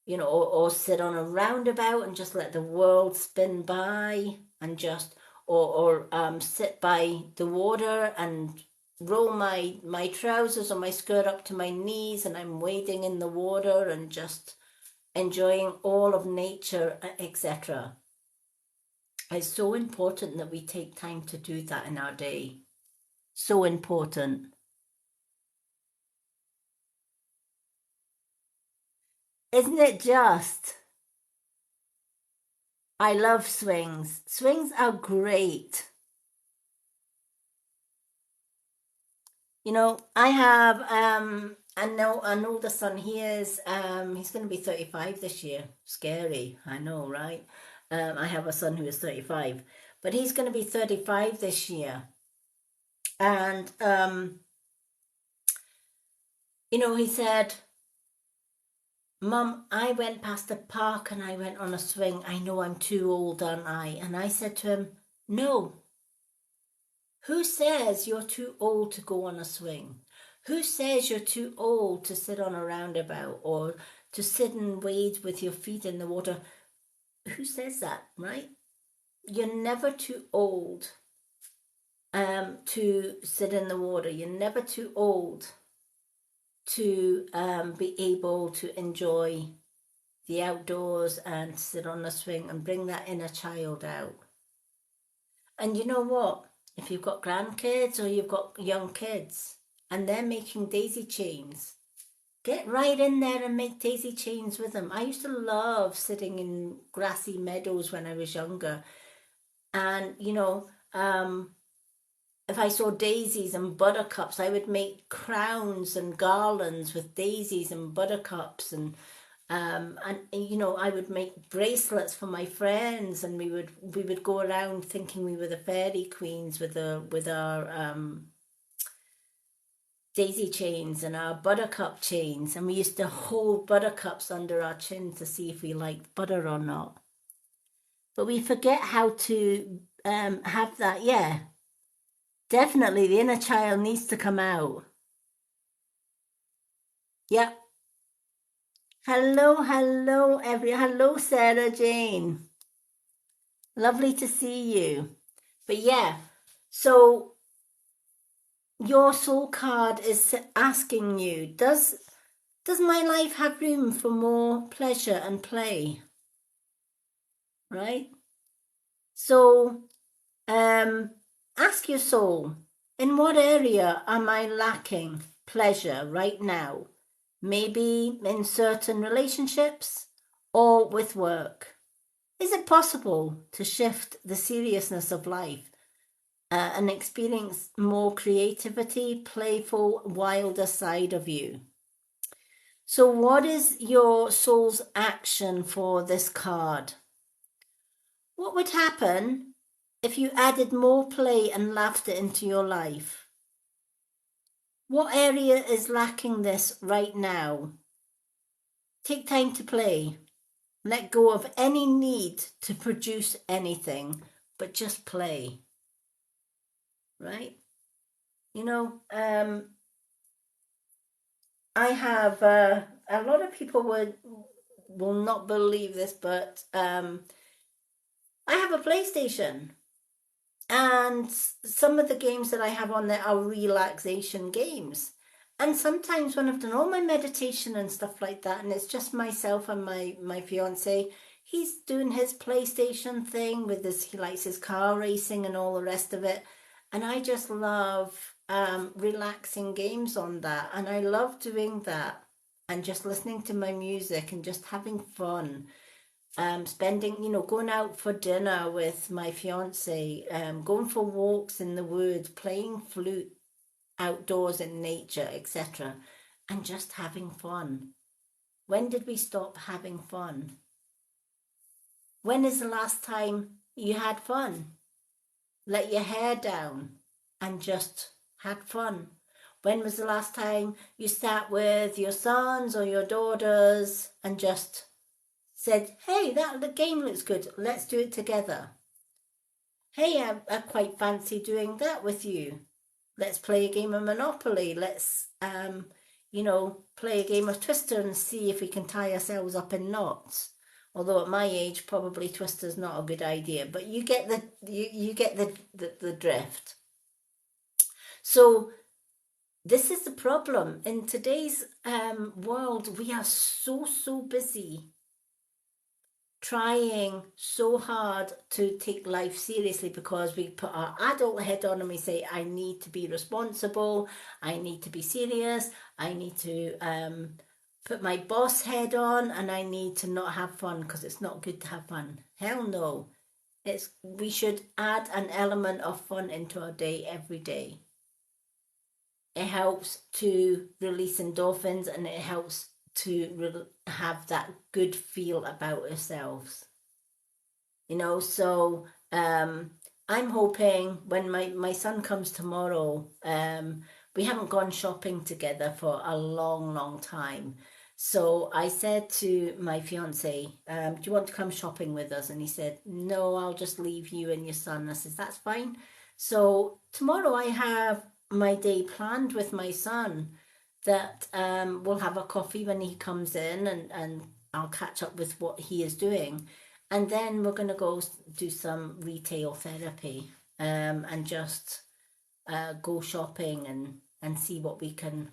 [SPEAKER 1] or sit on a roundabout and just let the world spin by and just, or sit by the water and roll my trousers or my skirt up to my knees and I'm wading in the water and just enjoying all of nature, etc. It's so important that we take time to do that in our day. So important. Isn't it just? I love swings. Swings are great. I have an older son. He's going to be 35 this year. Scary, I know, right? I have a son who is 35, but he's going to be 35 this year. And he said, Mum, I went past the park and I went on a swing. I know I'm too old, aren't I? And I said to him, no. Who says you're too old to go on a swing? Who says you're too old to sit on a roundabout or to sit and wade with your feet in the water? Who says that, right? You're never too old to sit in the water. You're never too old to be able to enjoy the outdoors and sit on a swing and bring that inner child out. And you know what? If you've got grandkids or you've got young kids and they're making daisy chains, get right in there and make daisy chains with them. I used to love sitting in grassy meadows when I was younger. And, if I saw daisies and buttercups, I would make crowns and garlands with daisies and buttercups and I would make bracelets for my friends, and we would go around thinking we were the fairy queens with our daisy chains and our buttercup chains, and we used to hold buttercups under our chin to see if we liked butter or not. But we forget how to have that. Yeah, definitely, the inner child needs to come out. Yep. Hello, Sarah Jane. Lovely to see you. But yeah, so your soul card is asking you, does my life have room for more pleasure and play? Right? So ask your soul, in what area am I lacking pleasure right now? Maybe in certain relationships or with work. Is it possible to shift the seriousness of life and experience more creativity, playful, wilder side of you? So, what is your soul's action for this card? What would happen if you added more play and laughter into your life? What area is lacking this right now? Take time to play. Let go of any need to produce anything, but just play. Right? I have a lot of people will not believe this, but I have a PlayStation, and some of the games that I have on there are relaxation games. And sometimes when I've done all my meditation and stuff like that, and it's just myself and my fiance, he's doing his PlayStation thing with he likes his car racing and all the rest of it. And I just love relaxing games on that. And I love doing that and just listening to my music and just having fun. Spending, going out for dinner with my fiance, going for walks in the woods, playing flute outdoors in nature, etc., and just having fun. When did we stop having fun? When is the last time you had fun? let your hair down, and just had fun. When was the last time you sat with your sons or your daughters and just said, hey, that the game looks good, let's do it together? Hey, I quite fancy doing that with you. Let's play a game of Monopoly. Let's, play a game of Twister and see if we can tie ourselves up in knots. Although at my age, probably Twister's not a good idea, but you get you get the drift. So this is the problem in today's world. We are so busy, trying so hard to take life seriously because we put our adult head on and we say, I need to be responsible, I need to be serious, I need to put my boss head on, and I need to not have fun because it's not good to have fun. Hell no. We should add an element of fun into our day every day. It helps to release endorphins, and it helps to have that good feel about ourselves. So I'm hoping when my son comes tomorrow, we haven't gone shopping together for a long time. So I said to my fiance, do you want to come shopping with us? And he said, no, I'll just leave you and your son. I said, that's fine. So tomorrow I have my day planned with my son, that we'll have a coffee when he comes in, and I'll catch up with what he is doing. And then we're going to go do some retail therapy, and just go shopping and see what we can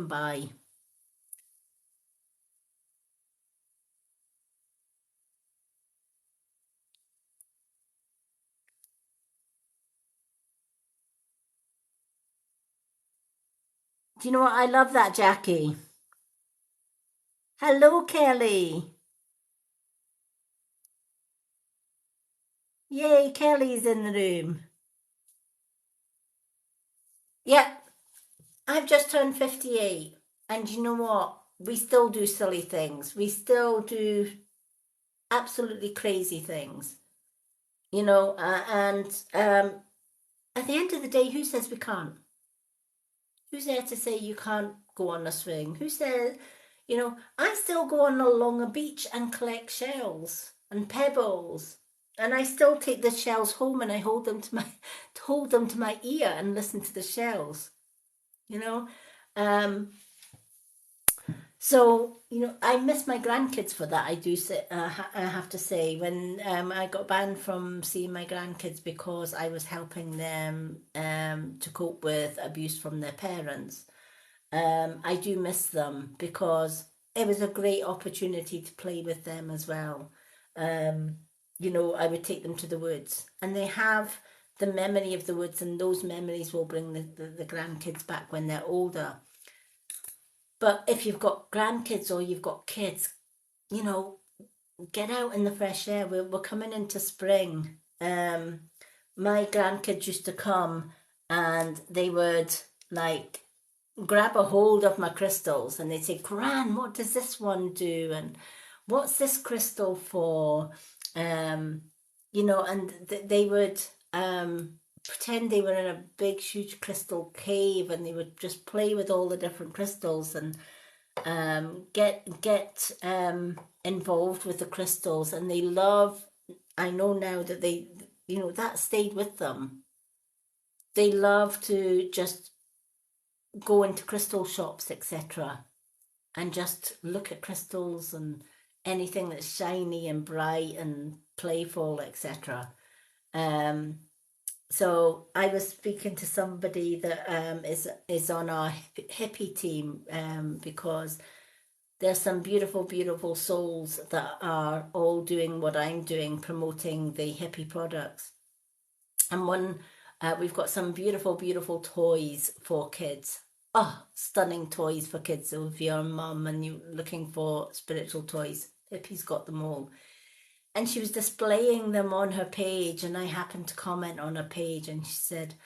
[SPEAKER 1] buy. Do you know what? I love that, Jackie. Hello, Kelly. Yay, Kelly's in the room. Yep, I've just turned 58. And you know what? We still do silly things. We still do absolutely crazy things. And at the end of the day, who says we can't? Who's there to say you can't go on a swing? Who says, I still go on along a beach and collect shells and pebbles. And I still take the shells home and I hold them to my ear and listen to the shells. You know, um, so, I miss my grandkids for that. I do say, I have to say, when I got banned from seeing my grandkids because I was helping them to cope with abuse from their parents. I do miss them because it was a great opportunity to play with them as well. Um, I would take them to the woods, and they have the memory of the woods, and those memories will bring the grandkids back when they're older. But if you've got grandkids or you've got kids, you know, get out in the fresh air. We're coming into spring. My grandkids used to come and they would like grab a hold of my crystals and they'd say, Gran, what does this one do? And what's this crystal for? Um, and they would pretend they were in a big, huge crystal cave, and they would just play with all the different crystals and get involved with the crystals. And they love. I know now that that stayed with them. They love to just go into crystal shops, etc., and just look at crystals and anything that's shiny and bright and playful, etc. Um, so I was speaking to somebody that is on our hippie team, because there's some beautiful souls that are all doing what I'm doing, promoting the hippie products. And we've got some beautiful toys for kids. Oh, stunning toys for kids. So if you're a mum and you're looking for spiritual toys, Hippie's got them all. And she was displaying them on her page, and I happened to comment on her page, and she said,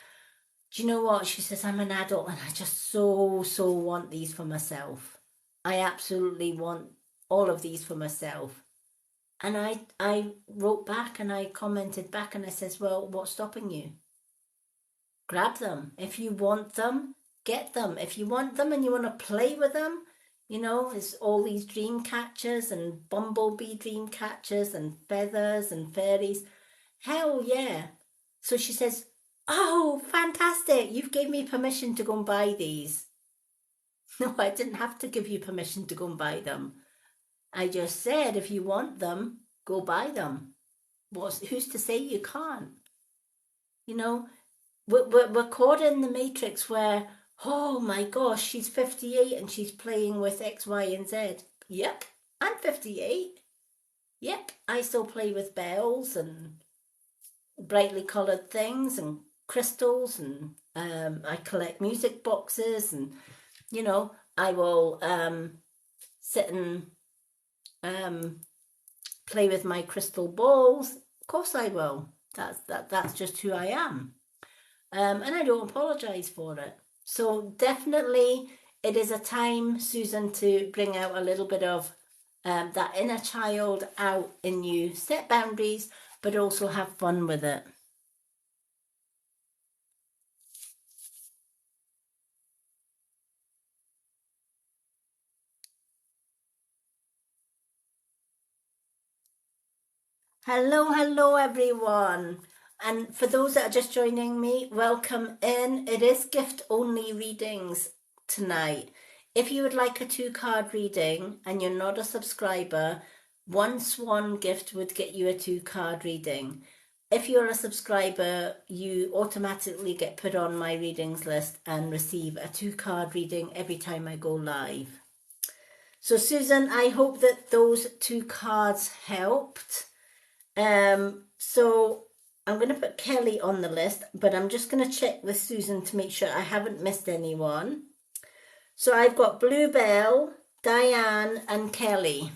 [SPEAKER 1] do you know what? She says, I'm an adult and I just so want these for myself. I absolutely want all of these for myself. And I wrote back and I commented back and I says, well, what's stopping you? Grab them. If you want them, get them. If you want them and you want to play with them, you know, it's all these dream catchers and bumblebee dream catchers and feathers and fairies. Hell yeah. So she says, oh, fantastic. You've gave me permission to go and buy these. No, I didn't have to give you permission to go and buy them. I just said, if you want them, go buy them. Who's to say you can't? You know, we're caught in the matrix where, oh my gosh, she's 58 and she's playing with X, Y, and Z. Yep, I'm 58. Yep, I still play with bells and brightly coloured things and crystals, and I collect music boxes, and you know, I will sit and play with my crystal balls. Of course I will. That's just who I am. And I don't apologise for it. So definitely it is a time, Susan, to bring out a little bit of that inner child out in you. Set boundaries, but also have fun with it. Hello everyone. And for those that are just joining me, welcome in. It is gift only readings tonight. If you would like a 2-card reading and you're not a subscriber, one Swan gift would get you a 2-card reading. If you're a subscriber, you automatically get put on my readings list and receive a 2-card reading every time I go live. So Susan, I hope that those 2 cards helped. So I'm going to put Kelly on the list, but I'm just going to check with Susan to make sure I haven't missed anyone. So I've got Bluebell, Diane, and Kelly.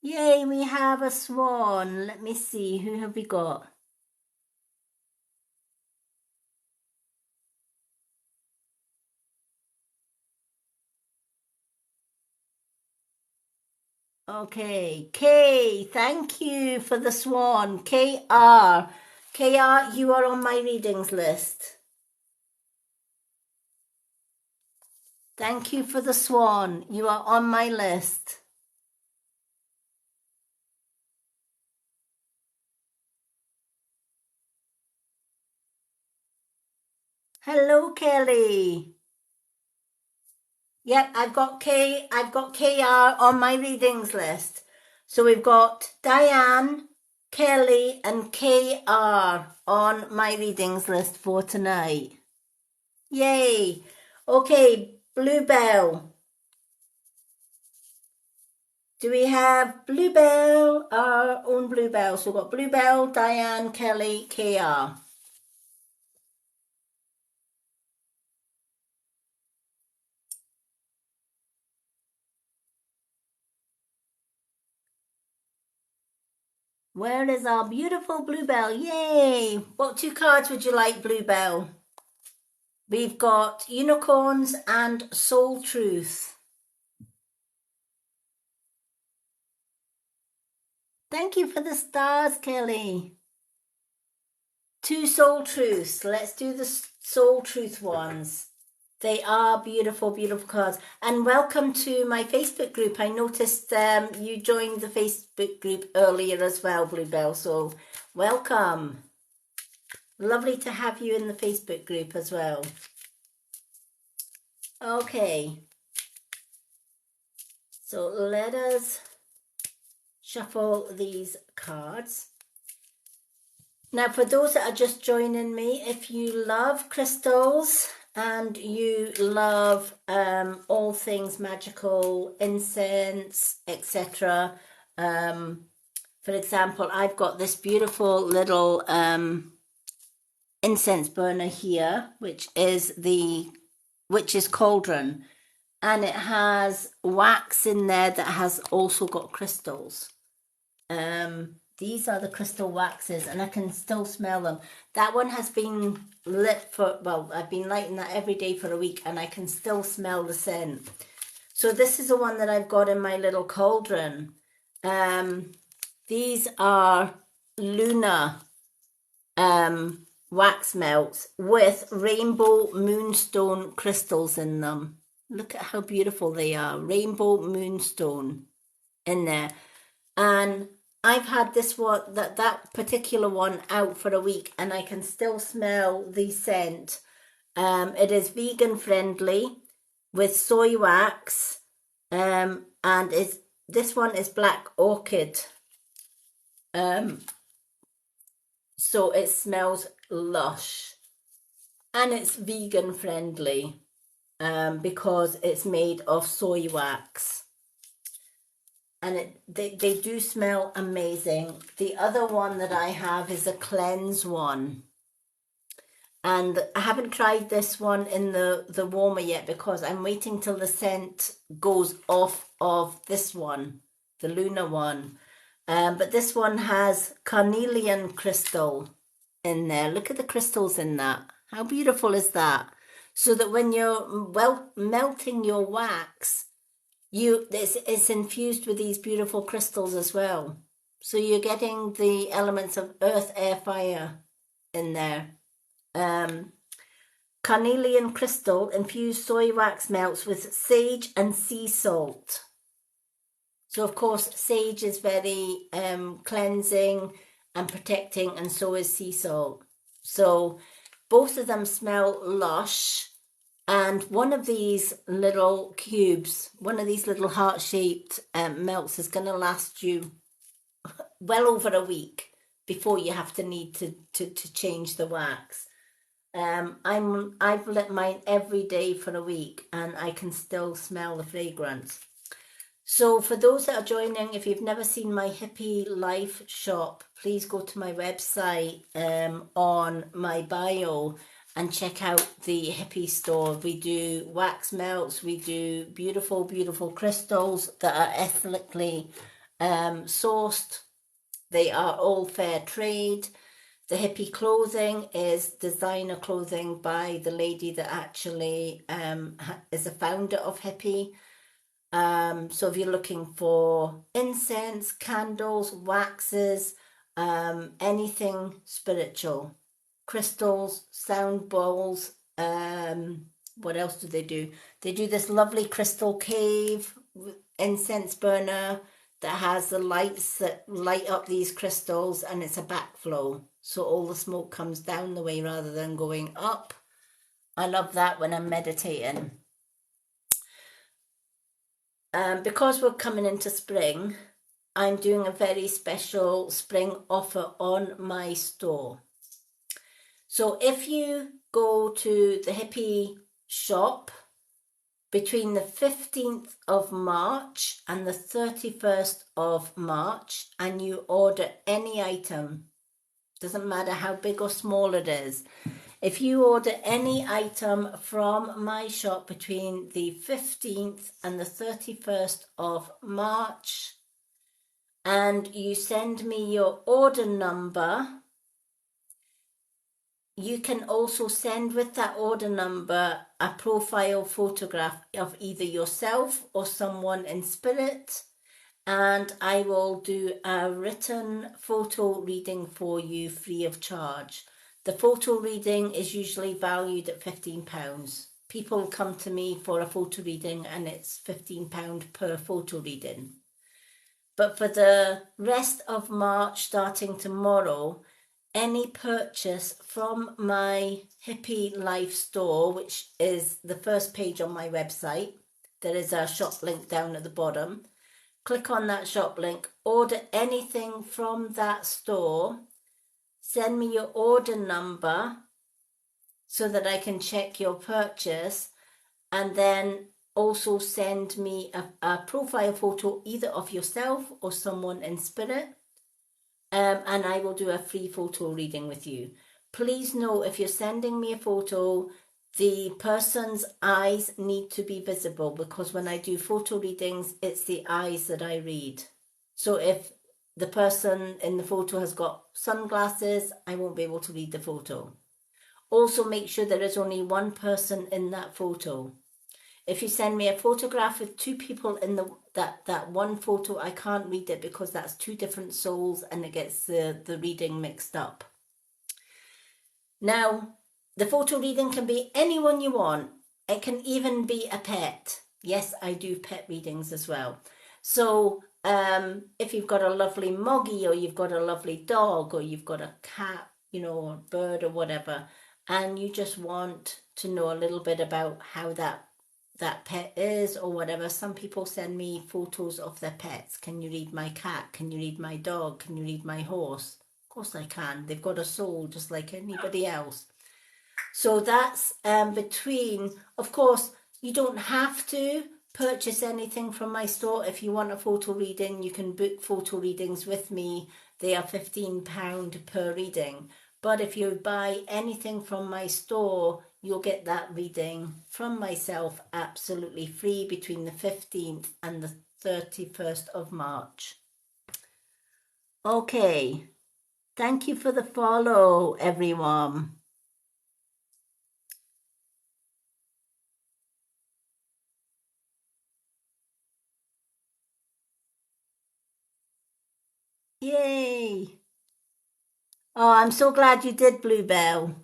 [SPEAKER 1] Yay, we have a swan. Let me see, who have we got? Okay, Kay, thank you for the swan. KR. KR, you are on my readings list. Thank you for the swan. You are on my list. Hello, Kelly. Yep, I've got KR on my readings list. So we've got Diane, Kelly, and KR on my readings list for tonight. Yay. Okay, Bluebell. Do we have Bluebell, our own Bluebell? So we've got Bluebell, Diane, Kelly, KR. Where is our beautiful Bluebell? Yay! What 2 cards would you like, Bluebell? We've got Unicorns and Soul Truth. Thank you for the stars, Kelly. 2 Soul Truths. Let's do the Soul Truth ones. They are beautiful, beautiful cards. And welcome to my Facebook group. I noticed you joined the Facebook group earlier as well, Bluebell. So welcome. Lovely to have you in the Facebook group as well. Okay. So let us shuffle these cards. Now, for those that are just joining me, if you love crystals and you love all things magical, incense, etc. For example, I've got this beautiful little incense burner here, which is the Witch's Cauldron, and it has wax in there that has also got crystals. These are the crystal waxes, and I can still smell them. That one has been lit for, well, I've been lighting that every day for a week, and I can still smell the scent. So this is the one that I've got in my little cauldron. These are Luna wax melts with rainbow moonstone crystals in them. Look at how beautiful they are. Rainbow moonstone in there. And I've had this one, that particular one out for a week, and I can still smell the scent. It is vegan friendly with soy wax, and this one is black orchid. So it smells lush, and it's vegan friendly because it's made of soy wax. And they do smell amazing. The other one that I have is a cleanse one. And I haven't tried this one in the warmer yet because I'm waiting till the scent goes off of this one, the Luna one. But this one has carnelian crystal in there. Look at the crystals in that. How beautiful is that? So that when you're melting your wax, it's infused with these beautiful crystals as well. So you're getting the elements of earth, air, fire in there. Carnelian crystal infused soy wax melts with sage and sea salt. So of course sage is very cleansing and protecting, and so is sea salt. So both of them smell lush. And one of these little cubes, one of these little heart-shaped melts is going to last you well over a week before you have to need to change the wax. I've lit mine every day for a week, and I can still smell the fragrance. So for those that are joining, if you've never seen my Hippie Life shop, please go to my website on my bio and check out the Hippie store. We do wax melts, we do beautiful, beautiful crystals that are ethically sourced. They are all fair trade. The Hippie clothing is designer clothing by the lady that actually is the founder of Hippie. So if you're looking for incense, candles, waxes, anything spiritual, crystals, sound bowls, what else do? They do this lovely crystal cave incense burner that has the lights that light up these crystals, and it's a backflow, so all the smoke comes down the way rather than going up. I love that when I'm meditating. Because we're coming into spring, I'm doing a very special spring offer on my store. So if you go to the Hippie shop between the 15th of March and the 31st of March, and you order any item, doesn't matter how big or small it is, if you order any item from my shop between the 15th and the 31st of March, and you send me your order number, you can also send with that order number a profile photograph of either yourself or someone in spirit, and I will do a written photo reading for you free of charge. The photo reading is usually valued at £15. People come to me for a photo reading and it's £15 per photo reading. But for the rest of March, starting tomorrow, any purchase from my Hippie Life store, which is the first page on my website, there is a shop link down at the bottom. Click on that shop link, order anything from that store, send me your order number so that I can check your purchase, and then also send me a profile photo either of yourself or someone in spirit, and I will do a free photo reading with you. Please know, if you're sending me a photo, the person's eyes need to be visible, because when I do photo readings, it's the eyes that I read. So if the person in the photo has got sunglasses, I won't be able to read the photo. Also, make sure there is only one person in that photo. If you send me a photograph with two people in that one photo, I can't read it because that's two different souls and it gets the reading mixed up. Now, the photo reading can be anyone you want. It can even be a pet. Yes, I do pet readings as well. So if you've got a lovely moggy, or you've got a lovely dog, or you've got a cat, you know, or bird or whatever, and you just want to know a little bit about how that pet is or whatever. Some people send me photos of their pets. Can you read my cat? Can you read my dog? Can you read my horse? Of course I can. They've got a soul just like anybody else. So that's between, of course, you don't have to purchase anything from my store. If you want a photo reading, you can book photo readings with me. They are £15 per reading. But if you buy anything from my store, you'll get that reading from myself absolutely free between the 15th and the 31st of March. Okay. Thank you for the follow, everyone. Yay. Oh, I'm so glad you did, Bluebell.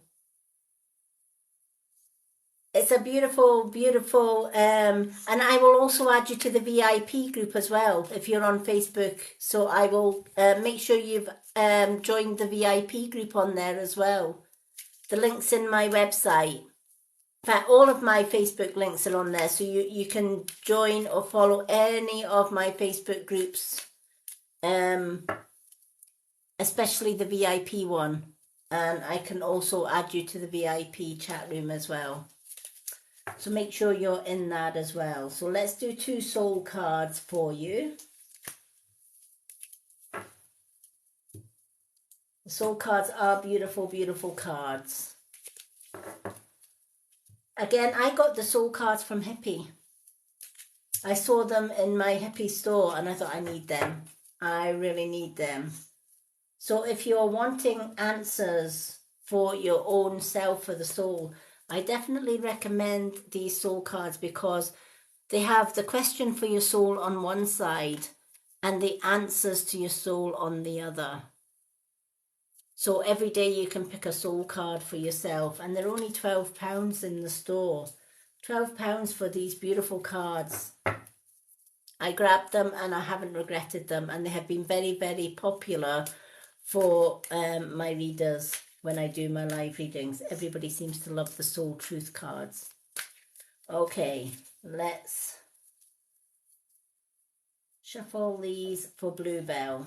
[SPEAKER 1] It's a beautiful, beautiful, and I will also add you to the VIP group as well if you're on Facebook. So I will make sure you've joined the VIP group on there as well. The link's in my website. In fact, all of my Facebook links are on there, so you can join or follow any of my Facebook groups, especially the VIP one. And I can also add you to the VIP chat room as well. So make sure you're in that as well. So let's do 2 soul cards for you. The soul cards are beautiful, beautiful cards. Again, I got the soul cards from Hippie. I saw them in my Hippie store and I thought I need them. I really need them. So if you're wanting answers for your own self, for the soul, I definitely recommend these soul cards because they have the question for your soul on one side and the answers to your soul on the other. So every day you can pick a soul card for yourself, and they're only £12 in the store. £12 for these beautiful cards. I grabbed them and I haven't regretted them, and they have been very, very popular for my readers when I do my live readings. Everybody seems to love the Soul Truth cards. Okay, let's shuffle these for Bluebell.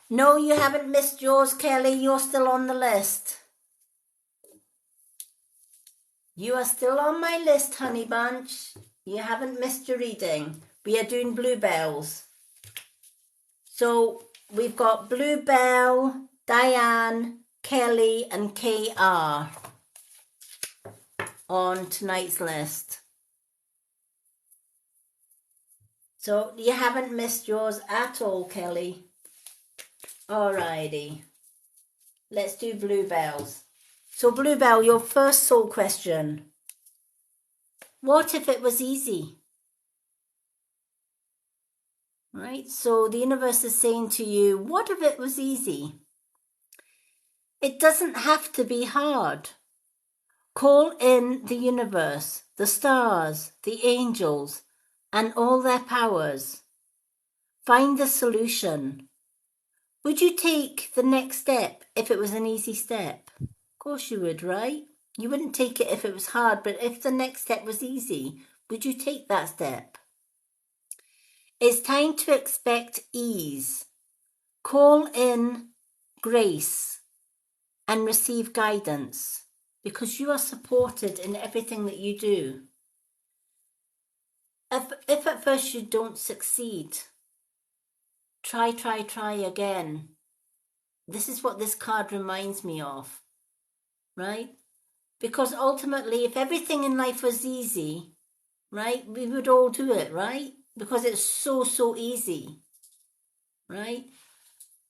[SPEAKER 1] No, you haven't missed yours, Kelly. You're still on the list. You are still on my list, honey bunch. You haven't missed your reading. We are doing Bluebells. So we've got Bluebell, Diane, Kelly and KR on tonight's list. So you haven't missed yours at all, Kelly. Alrighty. Let's do Bluebells. So Bluebell, your first soul question. What if it was easy? Right? So the universe is saying to you, what if it was easy? It doesn't have to be hard. Call in the universe, the stars, the angels, and all their powers. Find the solution. Would you take the next step if it was an easy step? Of course you would, right? You wouldn't take it if it was hard, but if the next step was easy, would you take that step? It's time to expect ease. Call in grace and receive guidance because you are supported in everything that you do. If at first you don't succeed, try again. This is what this card reminds me of, right? Because ultimately, if everything in life was easy, right? We would all do it, right? Because it's so easy, right?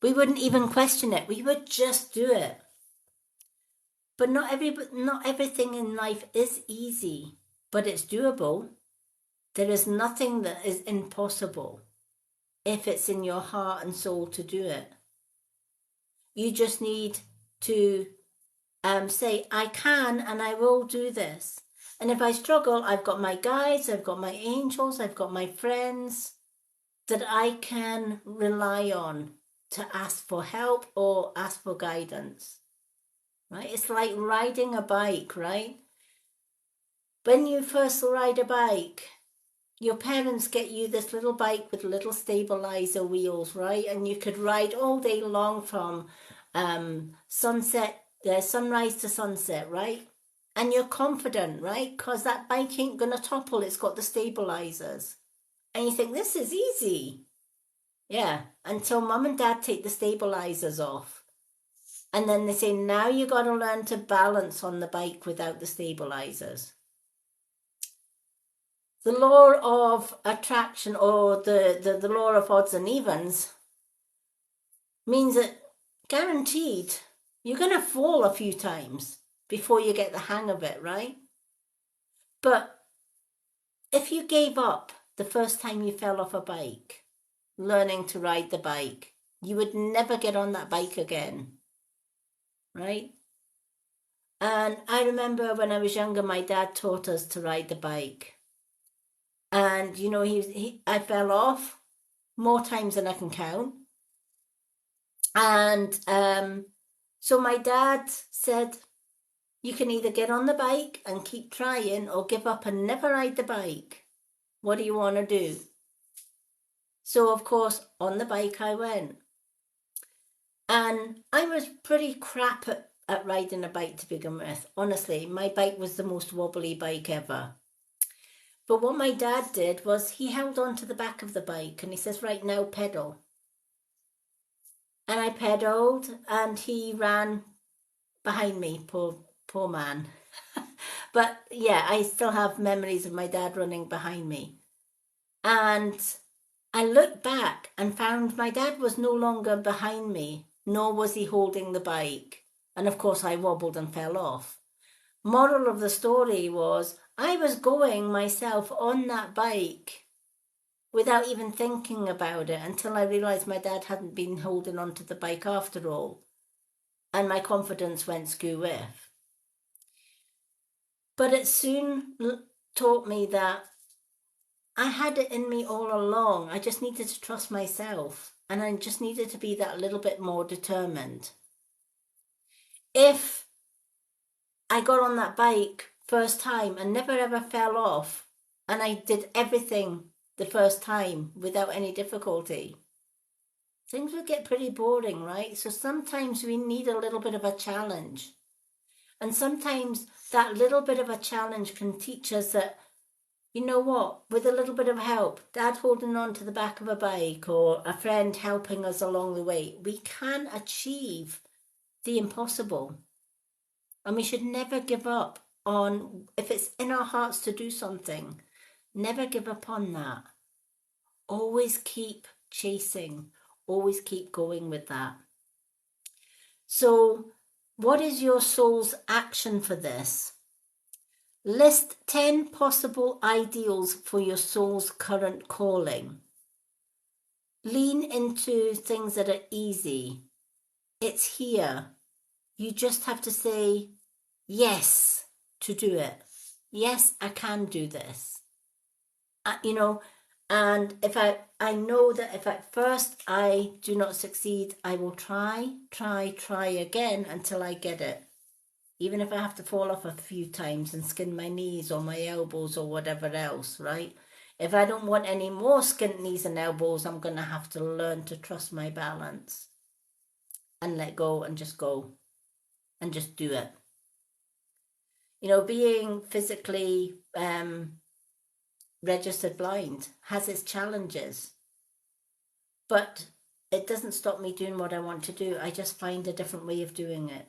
[SPEAKER 1] We wouldn't even question it. We would just do it. But not everything in life is easy, but it's doable. There is nothing that is impossible if it's in your heart and soul to do it. You just need to say, I can and I will do this. And if I struggle, I've got my guides, I've got my angels, I've got my friends that I can rely on to ask for help or ask for guidance, right? It's like riding a bike, right? When you first ride a bike, your parents get you this little bike with little stabilizer wheels, right? And you could ride all day long from sunrise to sunset, right? And you're confident, right? Because that bike ain't going to topple. It's got the stabilizers. And you think, this is easy. Yeah, until mum and dad take the stabilizers off. And then they say, now you got to learn to balance on the bike without the stabilizers. The law of attraction, or the law of odds and evens, means that guaranteed you're going to fall a few times before you get the hang of it, right? But if you gave up the first time you fell off a bike, learning to ride the bike, you would never get on that bike again, right? And I remember when I was younger, my dad taught us to ride the bike. And, you know, I fell off more times than I can count. And so my dad said, you can either get on the bike and keep trying or give up and never ride the bike. What do you want to do? So, of course, on the bike I went. And I was pretty crap at riding a bike to begin with. Honestly, my bike was the most wobbly bike ever. But what my dad did was he held on to the back of the bike and he says, right, now pedal. And I pedaled and he ran behind me, poor man. But yeah, I still have memories of my dad running behind me. And I looked back and found my dad was no longer behind me, nor was he holding the bike. And of course I wobbled and fell off. Moral of the story was I was going myself on that bike without even thinking about it until I realised my dad hadn't been holding onto the bike after all. And my confidence went skew with. But it soon taught me that I had it in me all along. I just needed to trust myself. And I just needed to be that little bit more determined. If I got on that bike first time and never ever fell off, and I did everything the first time without any difficulty, things would get pretty boring, right? So sometimes we need a little bit of a challenge. And sometimes that little bit of a challenge can teach us that, you know what, with a little bit of help, dad holding on to the back of a bike or a friend helping us along the way, we can achieve the impossible. And we should never give up on, if it's in our hearts to do something, never give up on that. Always keep chasing, always keep going with that. So, what is your soul's action for this? List 10 possible ideals for your soul's current calling. Lean into things that are easy. It's here. You just have to say yes to do it. Yes, I can do this. And if I know that if at first I do not succeed, I will try again until I get it. Even if I have to fall off a few times and skin my knees or my elbows or whatever else, right? If I don't want any more skinned knees and elbows, I'm going to have to learn to trust my balance and let go and just do it. Being physically registered blind has its challenges, but it doesn't stop me doing what I want to do. I just find a different way of doing it.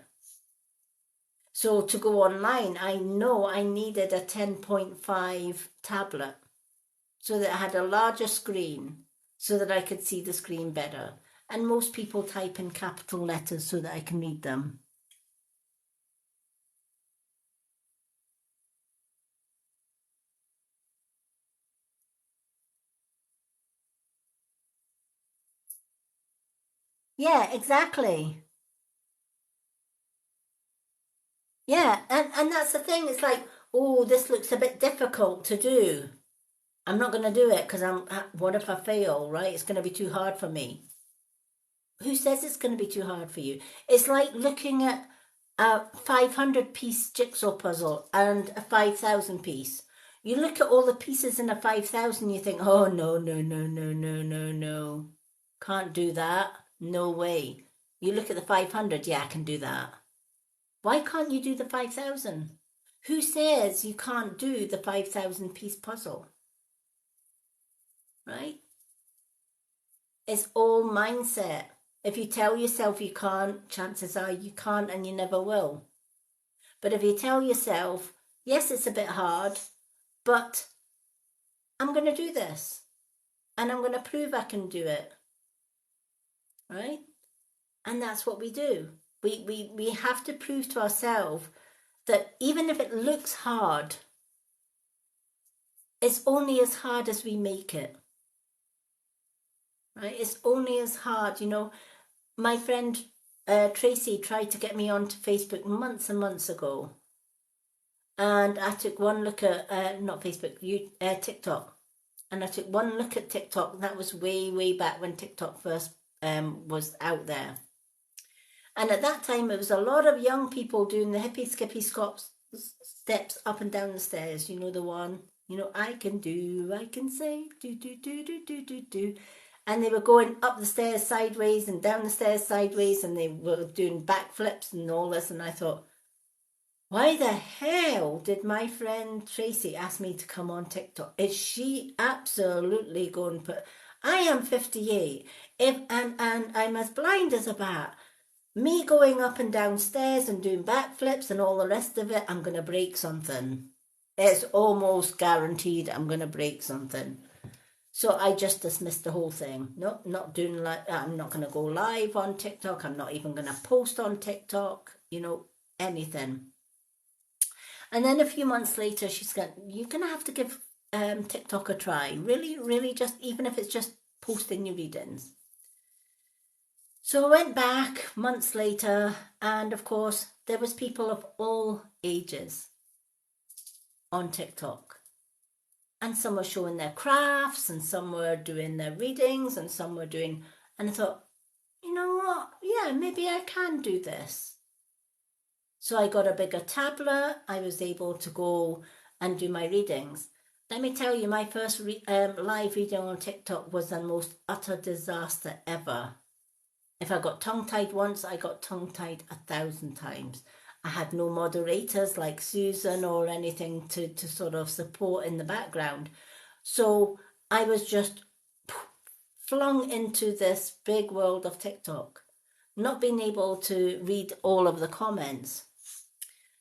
[SPEAKER 1] So to go online, I know I needed a 10.5 tablet so that I had a larger screen so that I could see the screen better. And most people type in capital letters so that I can read them. Yeah, exactly. Yeah, and that's the thing. It's like, oh, this looks a bit difficult to do. I'm not going to do it because what if I fail, right? It's going to be too hard for me. Who says it's going to be too hard for you? It's like looking at a 500-piece jigsaw puzzle and a 5,000-piece. You look at all the pieces in a 5,000, you think, oh, no, no, no, no, no, no, no. Can't do that. No way. You look at the 500, yeah, I can do that. Why can't you do the 5,000? Who says you can't do the 5,000-piece puzzle? Right? It's all mindset. If you tell yourself you can't, chances are you can't and you never will. But if you tell yourself, yes, it's a bit hard, but I'm going to do this and I'm going to prove I can do it, right? And that's what we do. We have to prove to ourselves that even if it looks hard, it's only as hard as we make it, right? It's only as hard. You know, my friend Tracy tried to get me onto Facebook months and months ago. And I took one look at, not Facebook, TikTok. And I took one look at TikTok. That was way, way back when TikTok first was out there. And at that time, it was a lot of young people doing the hippy skippy steps up and down the stairs. You know the one, you know, I can say, do, do, do, do, do, do, do. And they were going up the stairs sideways and down the stairs sideways, and they were doing backflips and all this. And I thought, why the hell did my friend Tracy ask me to come on TikTok? Is she absolutely going to put... I am 58 and I'm as blind as a bat. Me going up and down stairs and doing backflips and all the rest of it, I'm going to break something. It's almost guaranteed I'm going to break something. So I just dismissed the whole thing. No, not doing like that. I'm not going to go live on TikTok. I'm not even going to post on TikTok, you know, anything. And then a few months later, she's going, you're going to have to give TikTok a try. Really, really, just even if it's just posting your readings. So I went back months later, and of course, there was people of all ages on TikTok. And some were showing their crafts, and some were doing their readings, and some were doing... And I thought, you know what? Yeah, maybe I can do this. So I got a bigger tablet. I was able to go and do my readings. Let me tell you, my first live reading on TikTok was the most utter disaster ever. If I got tongue-tied once, I got tongue-tied 1,000 times. I had no moderators like Susan or anything to sort of support in the background. So I was just flung into this big world of TikTok, not being able to read all of the comments.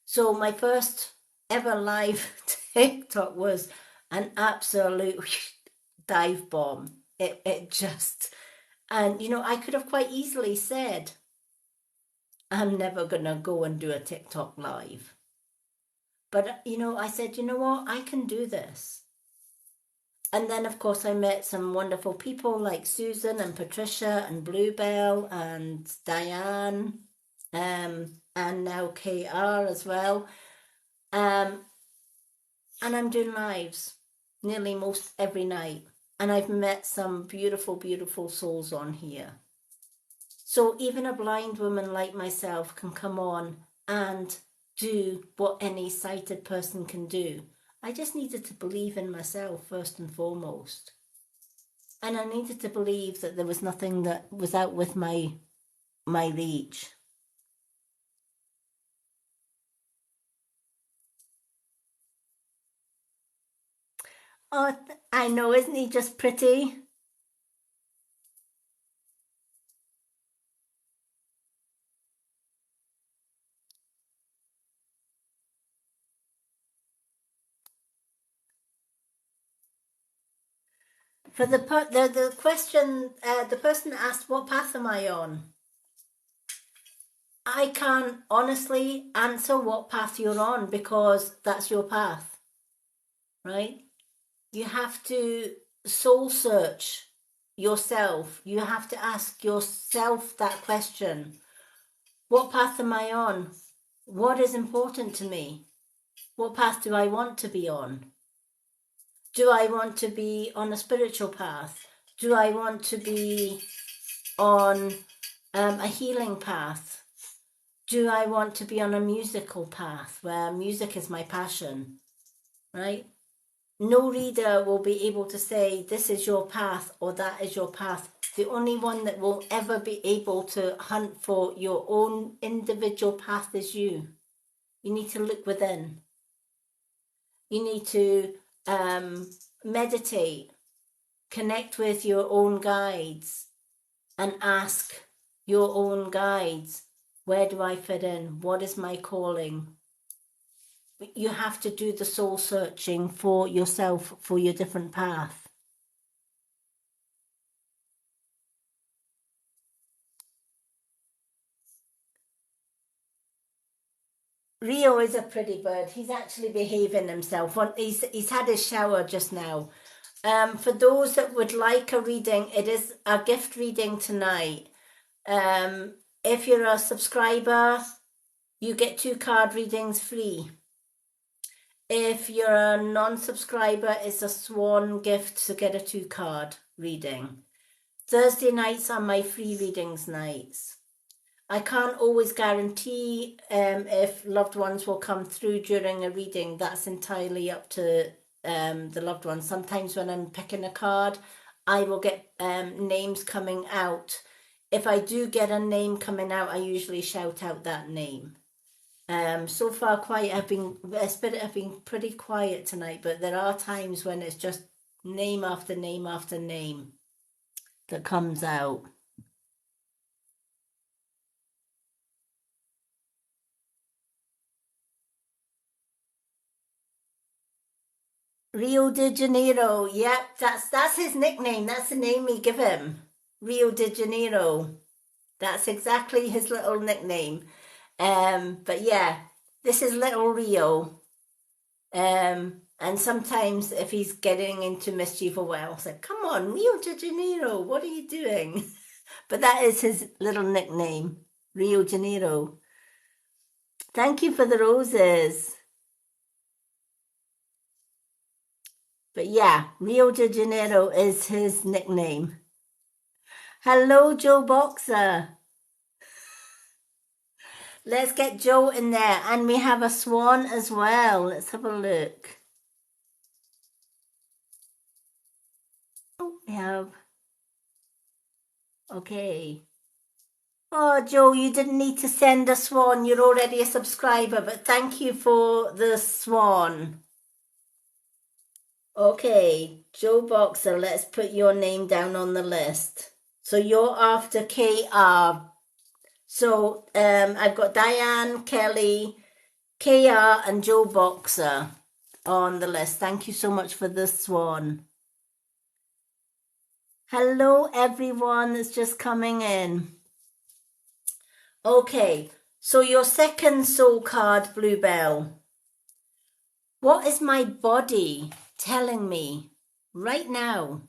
[SPEAKER 1] So my first ever live TikTok was an absolute dive bomb. It just... And, you know, I could have quite easily said, I'm never going to go and do a TikTok live. But, you know, I said, you know what? I can do this. And then, of course, I met some wonderful people like Susan and Patricia and Bluebell and Diane, and now KR as well. And I'm doing lives nearly most every night. And I've met some beautiful, beautiful souls on here. So even a blind woman like myself can come on and do what any sighted person can do. I just needed to believe in myself first and foremost. And I needed to believe that there was nothing that was out with my reach. Oh, I know, isn't he just pretty? For the question, the person asked, what path am I on? I can't honestly answer what path you're on because that's your path, right? You have to soul search yourself. You have to ask yourself that question. What path am I on? What is important to me? What path do I want to be on? Do I want to be on a spiritual path? Do I want to be on a healing path? Do I want to be on a musical path where music is my passion, right? No reader will be able to say this is your path or that is your path. The only one that will ever be able to hunt for your own individual path is you. You need to look within. You need to meditate, connect with your own guides and ask your own guides, where do I fit in? What is my calling? You have to do the soul searching for yourself, for your different path. Rio is a pretty bird. He's actually behaving himself. He's had his shower just now. For those that would like a reading, it is a gift reading tonight. If you're a subscriber, you get 2 card readings free. If you're a non-subscriber, it's a swan gift to get a 2 card reading. Thursday nights are my free readings nights. I can't always guarantee if loved ones will come through during a reading. That's entirely up to the loved ones. Sometimes when I'm picking a card, I will get names coming out. If I do get a name coming out, I usually shout out that name. So far, Spirit have been pretty quiet tonight, but there are times when it's just name after name after name that comes out. Rio de Janeiro, yep, that's his nickname. That's the name we give him. Rio de Janeiro. That's exactly his little nickname. But yeah, this is little Rio. And sometimes if he's getting into mischief or what else, like, come on, Rio de Janeiro, what are you doing? But that is his little nickname, Rio de Janeiro. Thank you for the roses. But yeah, Rio de Janeiro is his nickname. Hello, Joe Boxer. Let's get Joe in there. And we have a swan as well. Let's have a look. Oh, we have. Okay. Oh, Joe, you didn't need to send a swan. You're already a subscriber, but thank you for the swan. Okay, Joe Boxer, let's put your name down on the list. So you're after KR. So I've got Diane, Kelly, KR and Joe Boxer on the list. Thank you so much for the swan. Hello, everyone that's just coming in. Okay, so your second soul card, Bluebell. What is my body telling me right now?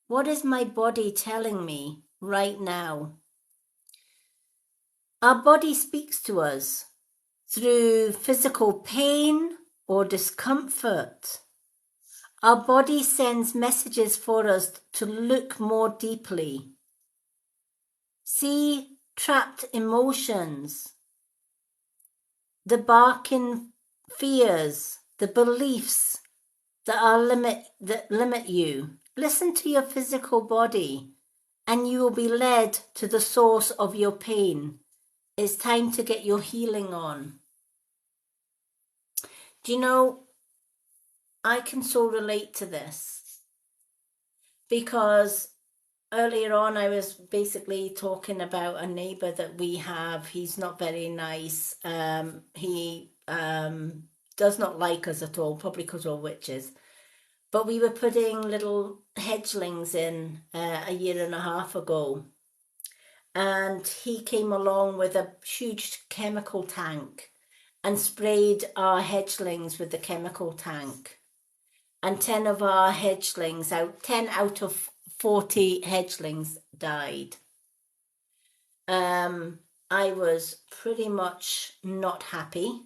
[SPEAKER 1] What is my body telling me right now? Our body speaks to us through physical pain or discomfort. Our body sends messages for us to look more deeply, see trapped emotions, the barking fears, the beliefs that limit you. Listen to your physical body and you will be led to the source of your pain. It's time to get your healing on. Do you know, I can so relate to this because earlier on I was basically talking about a neighbour that we have. He's not very nice. He does not like us at all, probably because we're witches. But we were putting little hedgelings in a year and a half ago. And he came along with a huge chemical tank and sprayed our hedgelings with the chemical tank. And 10 of our hedgelings, 10 out of 40 hedgelings died. I was pretty much not happy.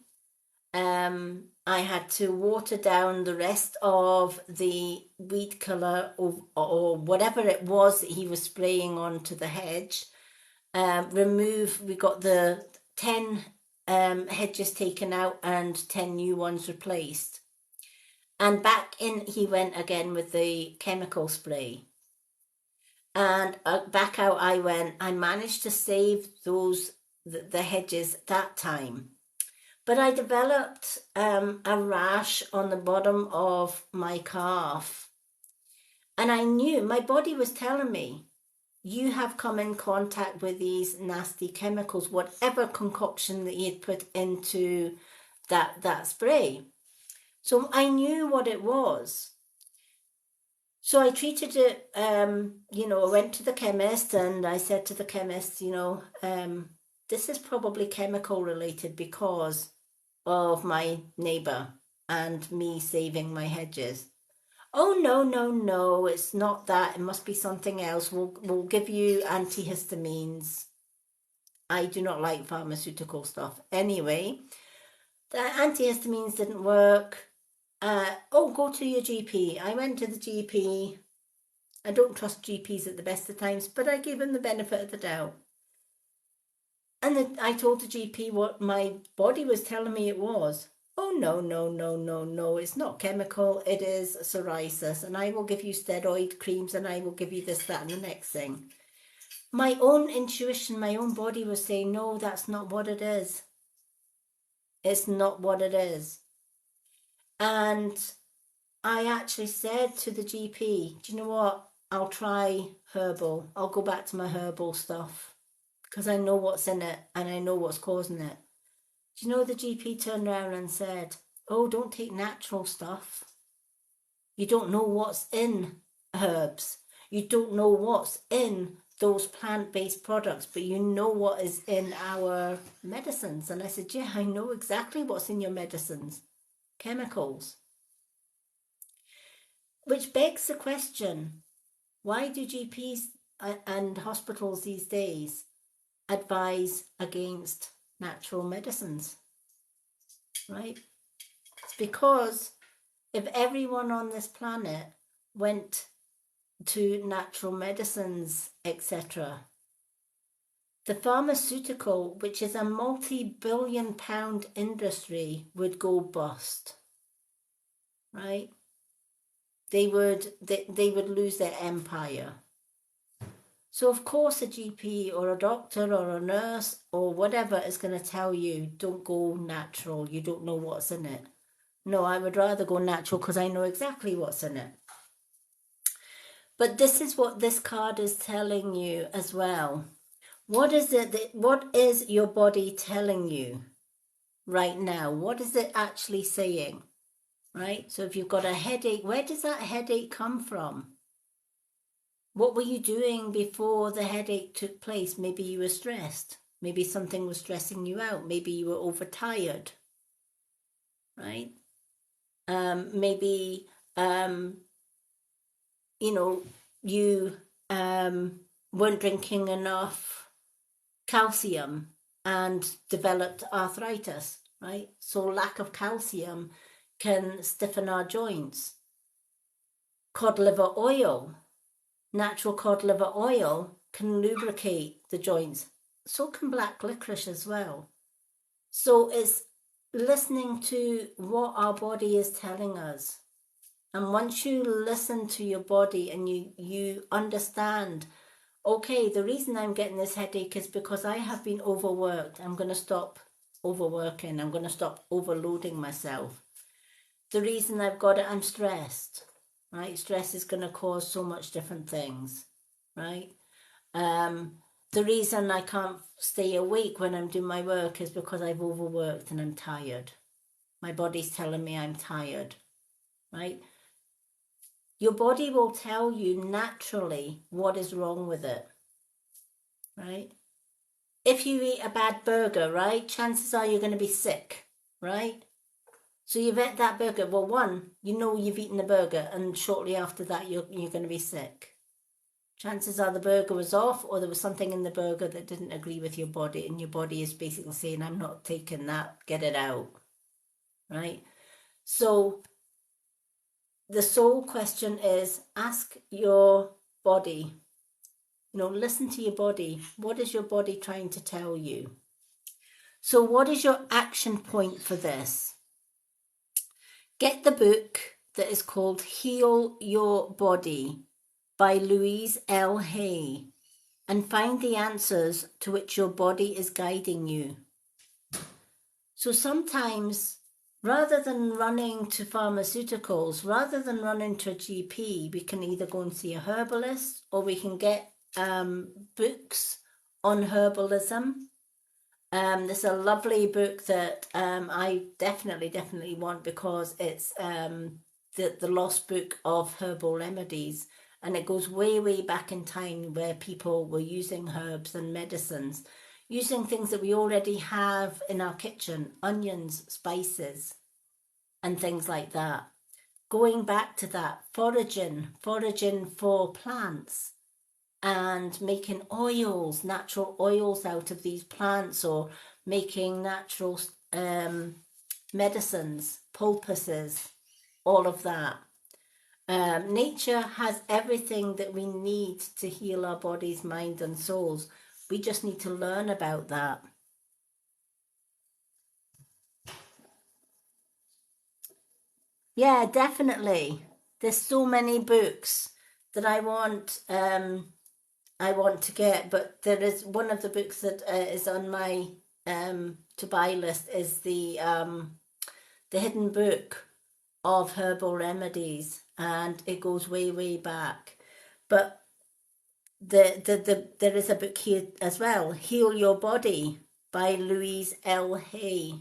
[SPEAKER 1] I had to water down the rest of the weed killer or whatever it was that he was spraying onto the hedge. We got the 10 hedges taken out and 10 new ones replaced. And back in he went again with the chemical spray. And back out I went. I managed to save the hedges that time. But I developed a rash on the bottom of my calf. And I knew, my body was telling me, you have come in contact with these nasty chemicals, whatever concoction that he had put into that spray. So I knew what it was. So I treated it, I went to the chemist and I said to the chemist, this is probably chemical related because of my neighbour and me saving my hedges. Oh, no, it's not that. It must be something else. We'll give you antihistamines. I do not like pharmaceutical stuff. Anyway, the antihistamines didn't work. Go to your GP. I went to the GP. I don't trust GPs at the best of times, but I gave him the benefit of the doubt. And I told the GP what my body was telling me it was. Oh, no, it's not chemical, it is psoriasis, and I will give you steroid creams, and I will give you this, that, and the next thing. My own intuition, my own body was saying, no, that's not what it is. It's not what it is. And I actually said to the GP, do you know what? I'll try herbal. I'll go back to my herbal stuff because I know what's in it and I know what's causing it. Do you know the GP turned around and said, oh, don't take natural stuff. You don't know what's in herbs. You don't know what's in those plant-based products, but you know what is in our medicines. And I said, yeah, I know exactly what's in your medicines. Chemicals. Which begs the question, why do GPs and hospitals these days advise against natural medicines? Right? It's because if everyone on this planet went to natural medicines, etc., the pharmaceutical, which is a multi-billion-pound industry, would go bust. Right? They would lose their empire. So of course a GP or a doctor or a nurse or whatever is going to tell you, don't go natural, you don't know what's in it. No, I would rather go natural because I know exactly what's in it. But this is what this card is telling you as well. What is your body telling you right now? What is it actually saying? Right? So if you've got a headache, where does that headache come from? What were you doing before the headache took place? Maybe you were stressed. Maybe something was stressing you out. Maybe you were overtired. Right? Maybe you weren't drinking enough calcium and developed arthritis, right? So lack of calcium can stiffen our joints. Cod liver oil, natural cod liver oil can lubricate the joints. So can black licorice as well. So it's listening to what our body is telling us. And once you listen to your body and you understand, okay, the reason I'm getting this headache is because I have been overworked. I'm going to stop overworking. I'm going to stop overloading myself. The reason I've got it, I'm stressed, right? Stress is going to cause so much different things, right? The reason I can't stay awake when I'm doing my work is because I've overworked and I'm tired. My body's telling me I'm tired, right? your body will tell you naturally what is wrong with it, right? If you eat a bad burger, right, chances are you're going to be sick, right? So you've ate that burger. Well, one, you know you've eaten the burger, and shortly after that, you're going to be sick. Chances are the burger was off, or there was something in the burger that didn't agree with your body, and your body is basically saying, I'm not taking that, get it out, right? So the sole question is, ask your body, listen to your body. What is your body trying to tell you? So what is your action point for this? Get the book that is called Heal Your Body by Louise L. Hay and find the answers to which your body is guiding you. So sometimes, rather than running to pharmaceuticals, rather than running to a GP, we can either go and see a herbalist, or we can get books on herbalism. There's a lovely book that I definitely want, because it's the Lost Book of Herbal Remedies, and it goes way back in time, where people were using herbs and medicines, using things that we already have in our kitchen, onions, spices, and things like that. Going back to that, foraging for plants, and making oils, natural oils out of these plants, or making natural medicines, poultices, all of that. Nature has everything that we need to heal our bodies, mind, and souls. We just need to learn about that. Yeah, definitely. There's so many books that I want to get, but there is one of the books that is on my to buy list is the Hidden Book of Herbal Remedies, and it goes way back. But there is a book here as well, Heal Your Body by Louise L. Hay.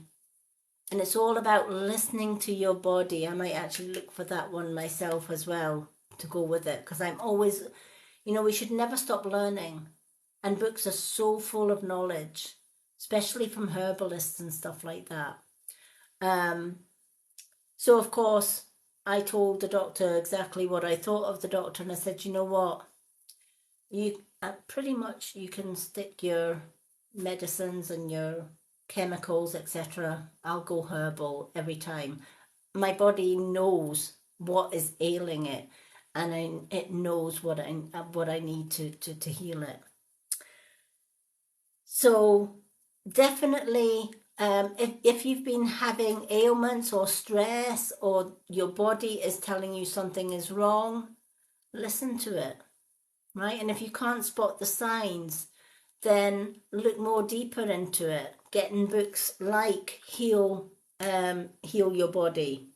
[SPEAKER 1] And it's all about listening to your body. I might actually look for that one myself as well to go with it, because I'm always, we should never stop learning. And books are so full of knowledge, especially from herbalists and stuff like that. So, of course, I told the doctor exactly what I thought of the doctor, and I said, you know what? You pretty much you can stick your medicines and your chemicals, etc. I'll go herbal every time. My body knows what is ailing it, and it knows what I need to heal it. So definitely, if you've been having ailments or stress, or your body is telling you something is wrong, listen to it, right? And if you can't spot the signs, then look more deeper into it. Getting books like Heal Your Body,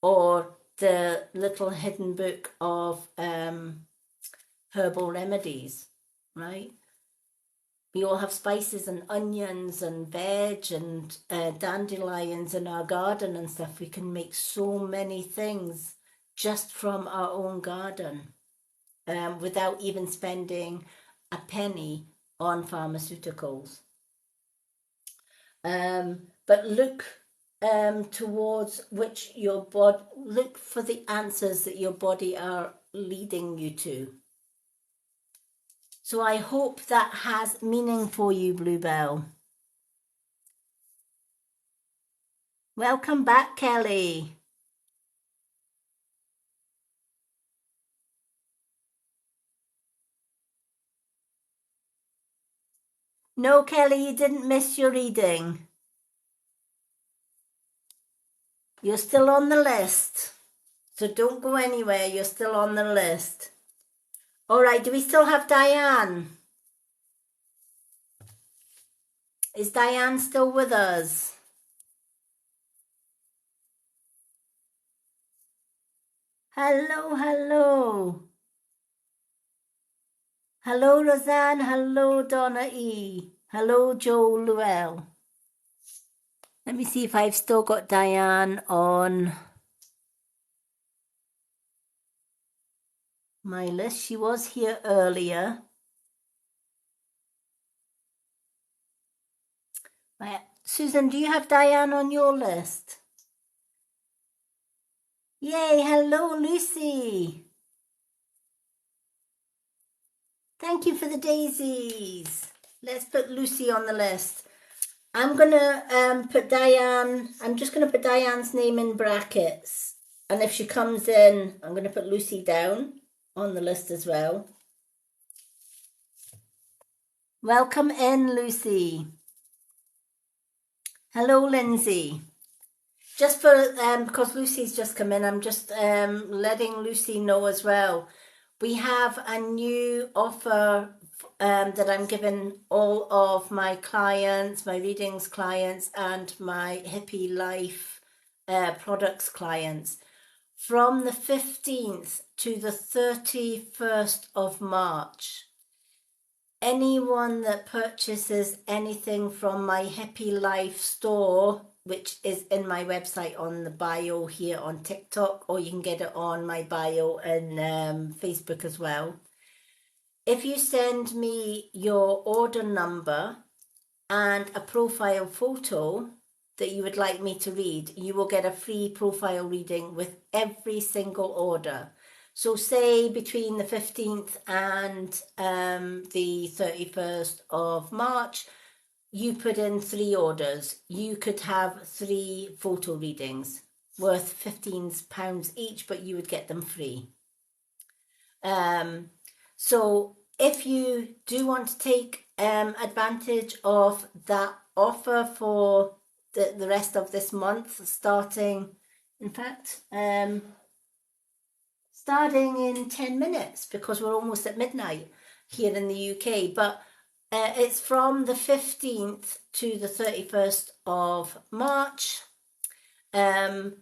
[SPEAKER 1] or the little hidden book of herbal remedies, right? We all have spices and onions and veg and dandelions in our garden and stuff. We can make so many things just from our own garden, without even spending a penny on pharmaceuticals. But look towards which your body, look for the answers that your body are leading you to. So I hope that has meaning for you, Bluebell. Welcome back, Kelly. No, Kelly, you didn't miss your reading. You're still on the list. So don't go anywhere. You're still on the list. All right, do we still have Diane? Is Diane still with us? Hello, hello. Hello, Roseanne. Hello, Donna E. Hello, Joe Llewell. Let me see if I've still got Diane on. my list. She was here earlier. Susan, do you have Diane on your list? Yay, hello, Lucy. Thank you for the daisies. Let's put Lucy on the list. I'm gonna put Diane, I'm just gonna put Diane's name in brackets. And if she comes in, I'm gonna put Lucy down on the list as well. Welcome in, Lucy. Hello, Lindsay. Just for, because Lucy's just come in, I'm just letting Lucy know as well. We have a new offer that I'm giving all of my clients, my readings clients, and my Hippie Life products clients. From the 15th to the 31st of March, anyone that purchases anything from my Hippie Life store, which is in my website on the bio here on TikTok, or you can get it on my bio and Facebook as well. If you send me your order number and a profile photo that you would like me to read, you will get a free profile reading with every single order. So say between the 15th and the 31st of March, you put in 3 orders. You could have 3 photo readings worth £15 each, but you would get them free. So if you do want to take advantage of that offer for the rest of this month, starting, in fact, starting in 10 minutes, because we're almost at midnight here in the UK, but it's from the 15th to the 31st of March. I'm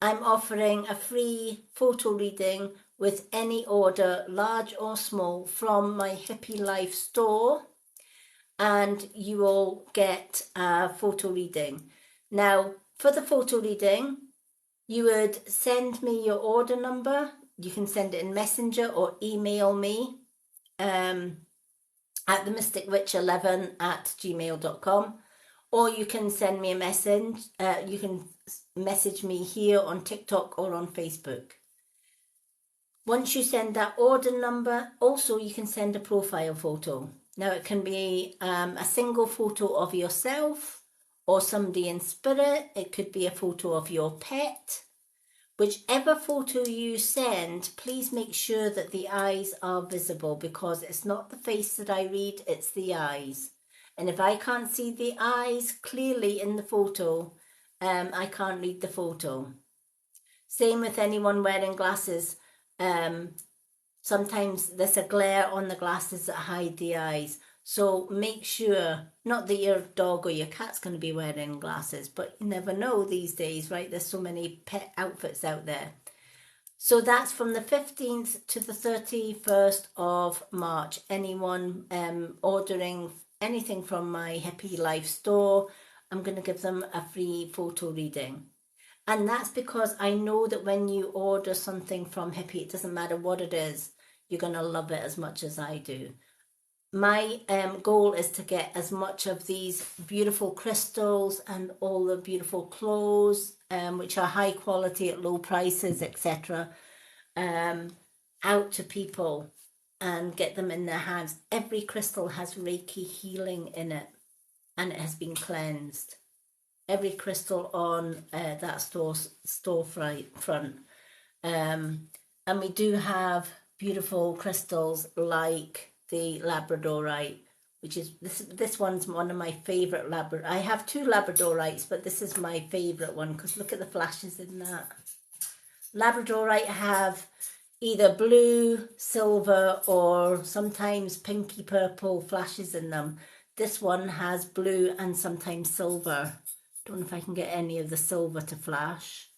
[SPEAKER 1] offering a free photo reading with any order, large or small, from my Hippie Life store, and you will get a photo reading. Now, for the photo reading, you would send me your order number. You can send it in Messenger or email me at themysticwitch11@gmail.com, or you can send me a message. You can message me here on TikTok or on Facebook. Once you send that order number, also you can send a profile photo. Now it can be a single photo of yourself or somebody in spirit. It could be a photo of your pet. Whichever photo you send, please make sure that the eyes are visible, because it's not the face that I read, it's the eyes. And if I can't see the eyes clearly in the photo, I can't read the photo. Same with anyone wearing glasses. Sometimes there's a glare on the glasses that hide the eyes. So make sure, not that your dog or your cat's going to be wearing glasses, but you never know these days, right? There's so many pet outfits out there. So that's from the 15th to the 31st of March. Anyone ordering anything from my Hippie Life store, I'm going to give them a free photo reading. And that's because I know that when you order something from Hippie, it doesn't matter what it is, you're going to love it as much as I do. My goal is to get as much of these beautiful crystals and all the beautiful clothes, which are high quality at low prices, etc., out to people and get them in their hands. Every crystal has Reiki healing in it, and it has been cleansed. Every crystal on that storefront. And we do have beautiful crystals like the Labradorite, which is this one's one of my favorite I have 2 Labradorites, but this is my favorite one because look at the flashes in that. Labradorite have either blue, silver, or sometimes pinky purple flashes in them. This one has blue and sometimes silver. Don't know if I can get any of the silver to flash,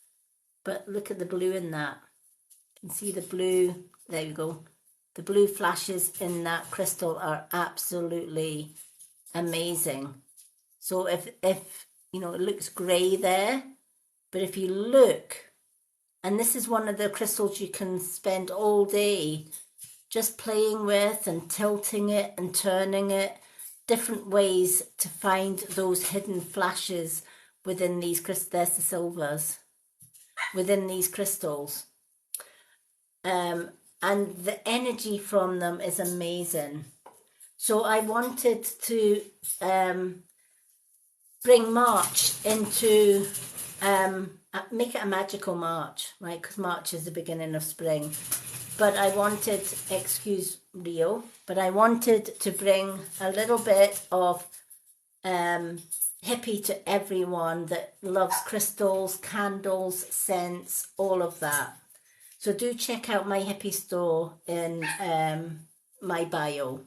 [SPEAKER 1] but look at the blue in that. You can see the blue. There you go. The blue flashes in that crystal are absolutely amazing. So if you know, it looks grey there, but if you look And this is one of the crystals you can spend all day just playing with and tilting it and turning it, different ways to find those hidden flashes within these crystals. There's the silvers within these crystals. And the energy from them is amazing. So I wanted to bring March into, make it a magical March, right? Because March is the beginning of spring. But I wanted, excuse Rio, but I wanted to bring a little bit of hippie to everyone that loves crystals, candles, scents, all of that. So do check out my hippie store in my bio.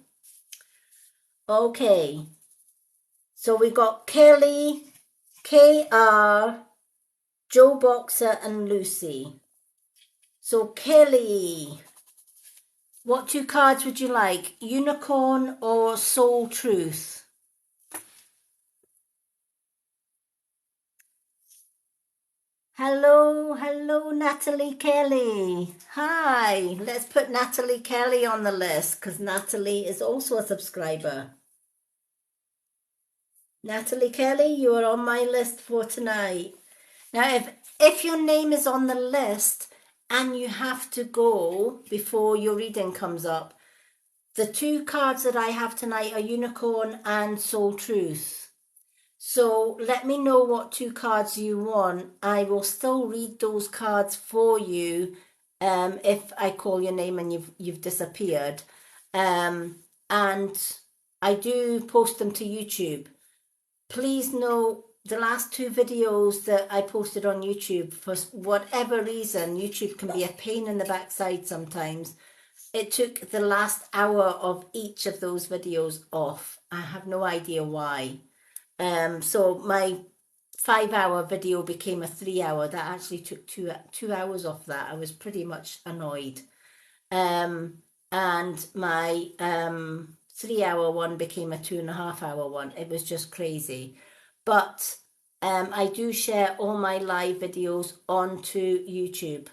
[SPEAKER 1] Okay, so we got Kelly, KR, Joe Boxer and Lucy. So Kelly, what 2 cards would you like? Unicorn or Soul Truth? Hello, hello, Natalie Kelly. Hi, let's put Natalie Kelly on the list because Natalie is also a subscriber. Natalie Kelly, you are on my list for tonight. Now, if your name is on the list and you have to go before your reading comes up, the 2 cards that I have tonight are Unicorn and Soul Truth. So let me know what 2 cards you want. I will still read those cards for you if I call your name and you've disappeared. And I do post them to YouTube. Please know the last 2 videos that I posted on YouTube, for whatever reason, YouTube can be a pain in the backside sometimes. It took the last hour of each of those videos off. I have no idea why. So my 5-hour video became a 3-hour. That actually took 2 hours off that. I was pretty much annoyed. And my 3-hour one became a 2.5-hour one. It was just crazy. But I do share all my live videos onto YouTube,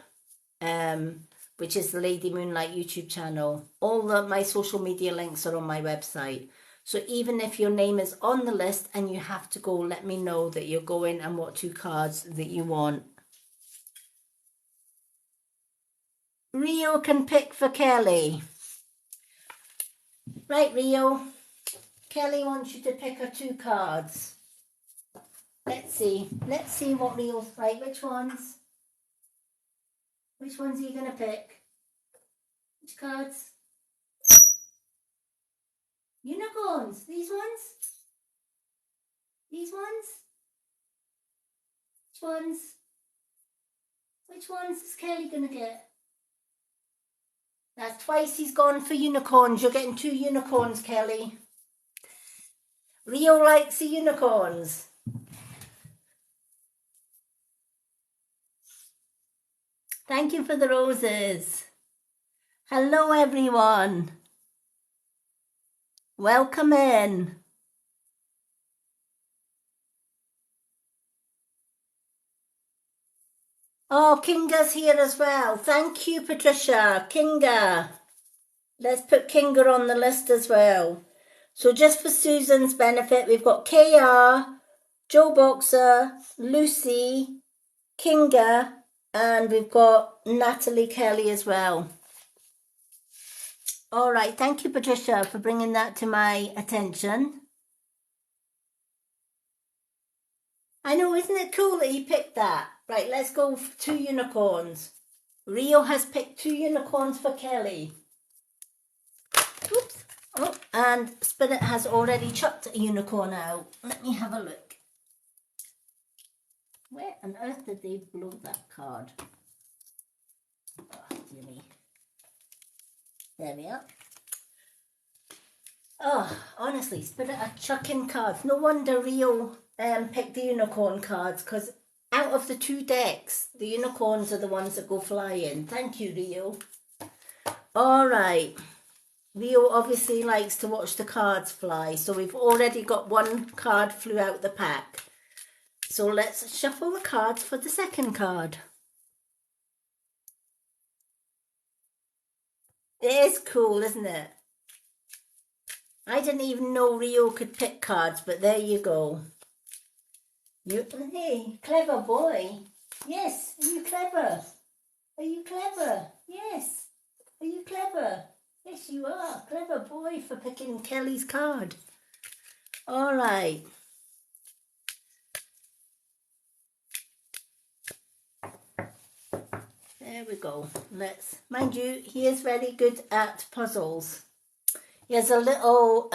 [SPEAKER 1] which is the Lady Moonlight YouTube channel. All my social media links are on my website. So even if your name is on the list and you have to go, let me know that you're going and what 2 cards that you want. Rio can pick for Kelly. Right, Rio. Kelly wants you to pick her 2 cards. Let's see. Let's see what Rio's like. Which ones? Which ones are you going to pick? Which cards? Unicorns. These ones? These ones? Which ones? Which ones is Kelly going to get? That's twice he's gone for unicorns. You're getting 2 unicorns, Kelly. Rio likes the unicorns. Thank you for the roses. Hello, everyone. Welcome in. Oh, Kinga's here as well. Thank you, Patricia. Kinga. Let's put Kinga on the list as well. So just for Susan's benefit, we've got KR, Joe Boxer, Lucy, Kinga, and we've got Natalie Kelly as well. All right. Thank you, Patricia, for bringing that to my attention. I know, isn't it cool that he picked that? Right, let's go for 2 unicorns. Rio has picked 2 unicorns for Kelly. Oops. Oh, and Spirit has already chucked a unicorn out. Let me have a look. Where on earth did they blow that card? Oh, dear me. There we are. Oh, honestly, Spirit are chucking cards. No wonder Rio picked the unicorn cards, because out of the 2 decks, the unicorns are the ones that go flying. Thank you, Rio. All right. Rio obviously likes to watch the cards fly, so we've already got 1 card flew out the pack. So let's shuffle the cards for the second card. It is cool, isn't it? I didn't even know Rio could pick cards, but there you go. Hey, clever boy. Yes, are you clever? Are you clever? Yes. Are you clever? Yes, you are. Clever boy for picking Kelly's card. All right. There we go. Mind you, he is very good at puzzles. He has a little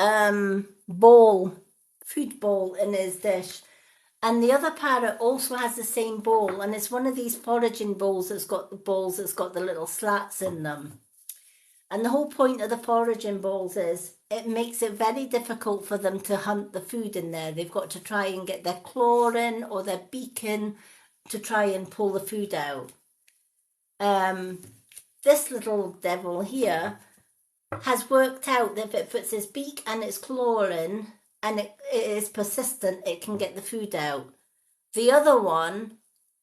[SPEAKER 1] bowl, food bowl in his dish. And the other parrot also has the same bowl, and it's one of these foraging bowls that's got the little slats in them. And the whole point of the foraging bowls is it makes it very difficult for them to hunt the food in there. They've got to try and get their claw in or their beak in to try and pull the food out. This little devil here has worked out that if it puts its beak and its claw in and it is persistent, it can get the food out. The other one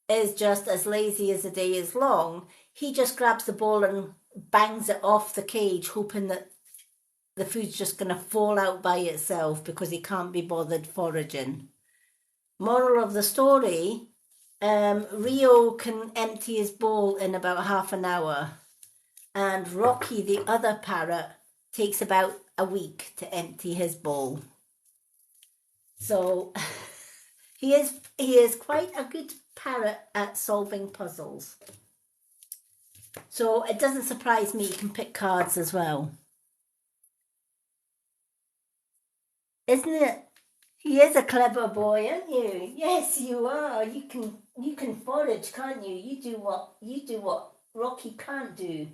[SPEAKER 1] is just as lazy as the day is long. He just grabs the ball and bangs it off the cage, hoping that the food's just going to fall out by itself because he can't be bothered foraging. Moral of the story, Rio can empty his bowl in about half an hour, and Rocky, the other parrot, takes about a week to empty his bowl. So he is quite a good parrot at solving puzzles. So it doesn't surprise me he can pick cards as well. Isn't it? He is a clever boy, aren't you? Yes, you are. You can forage, can't you? You do what Rocky can't do.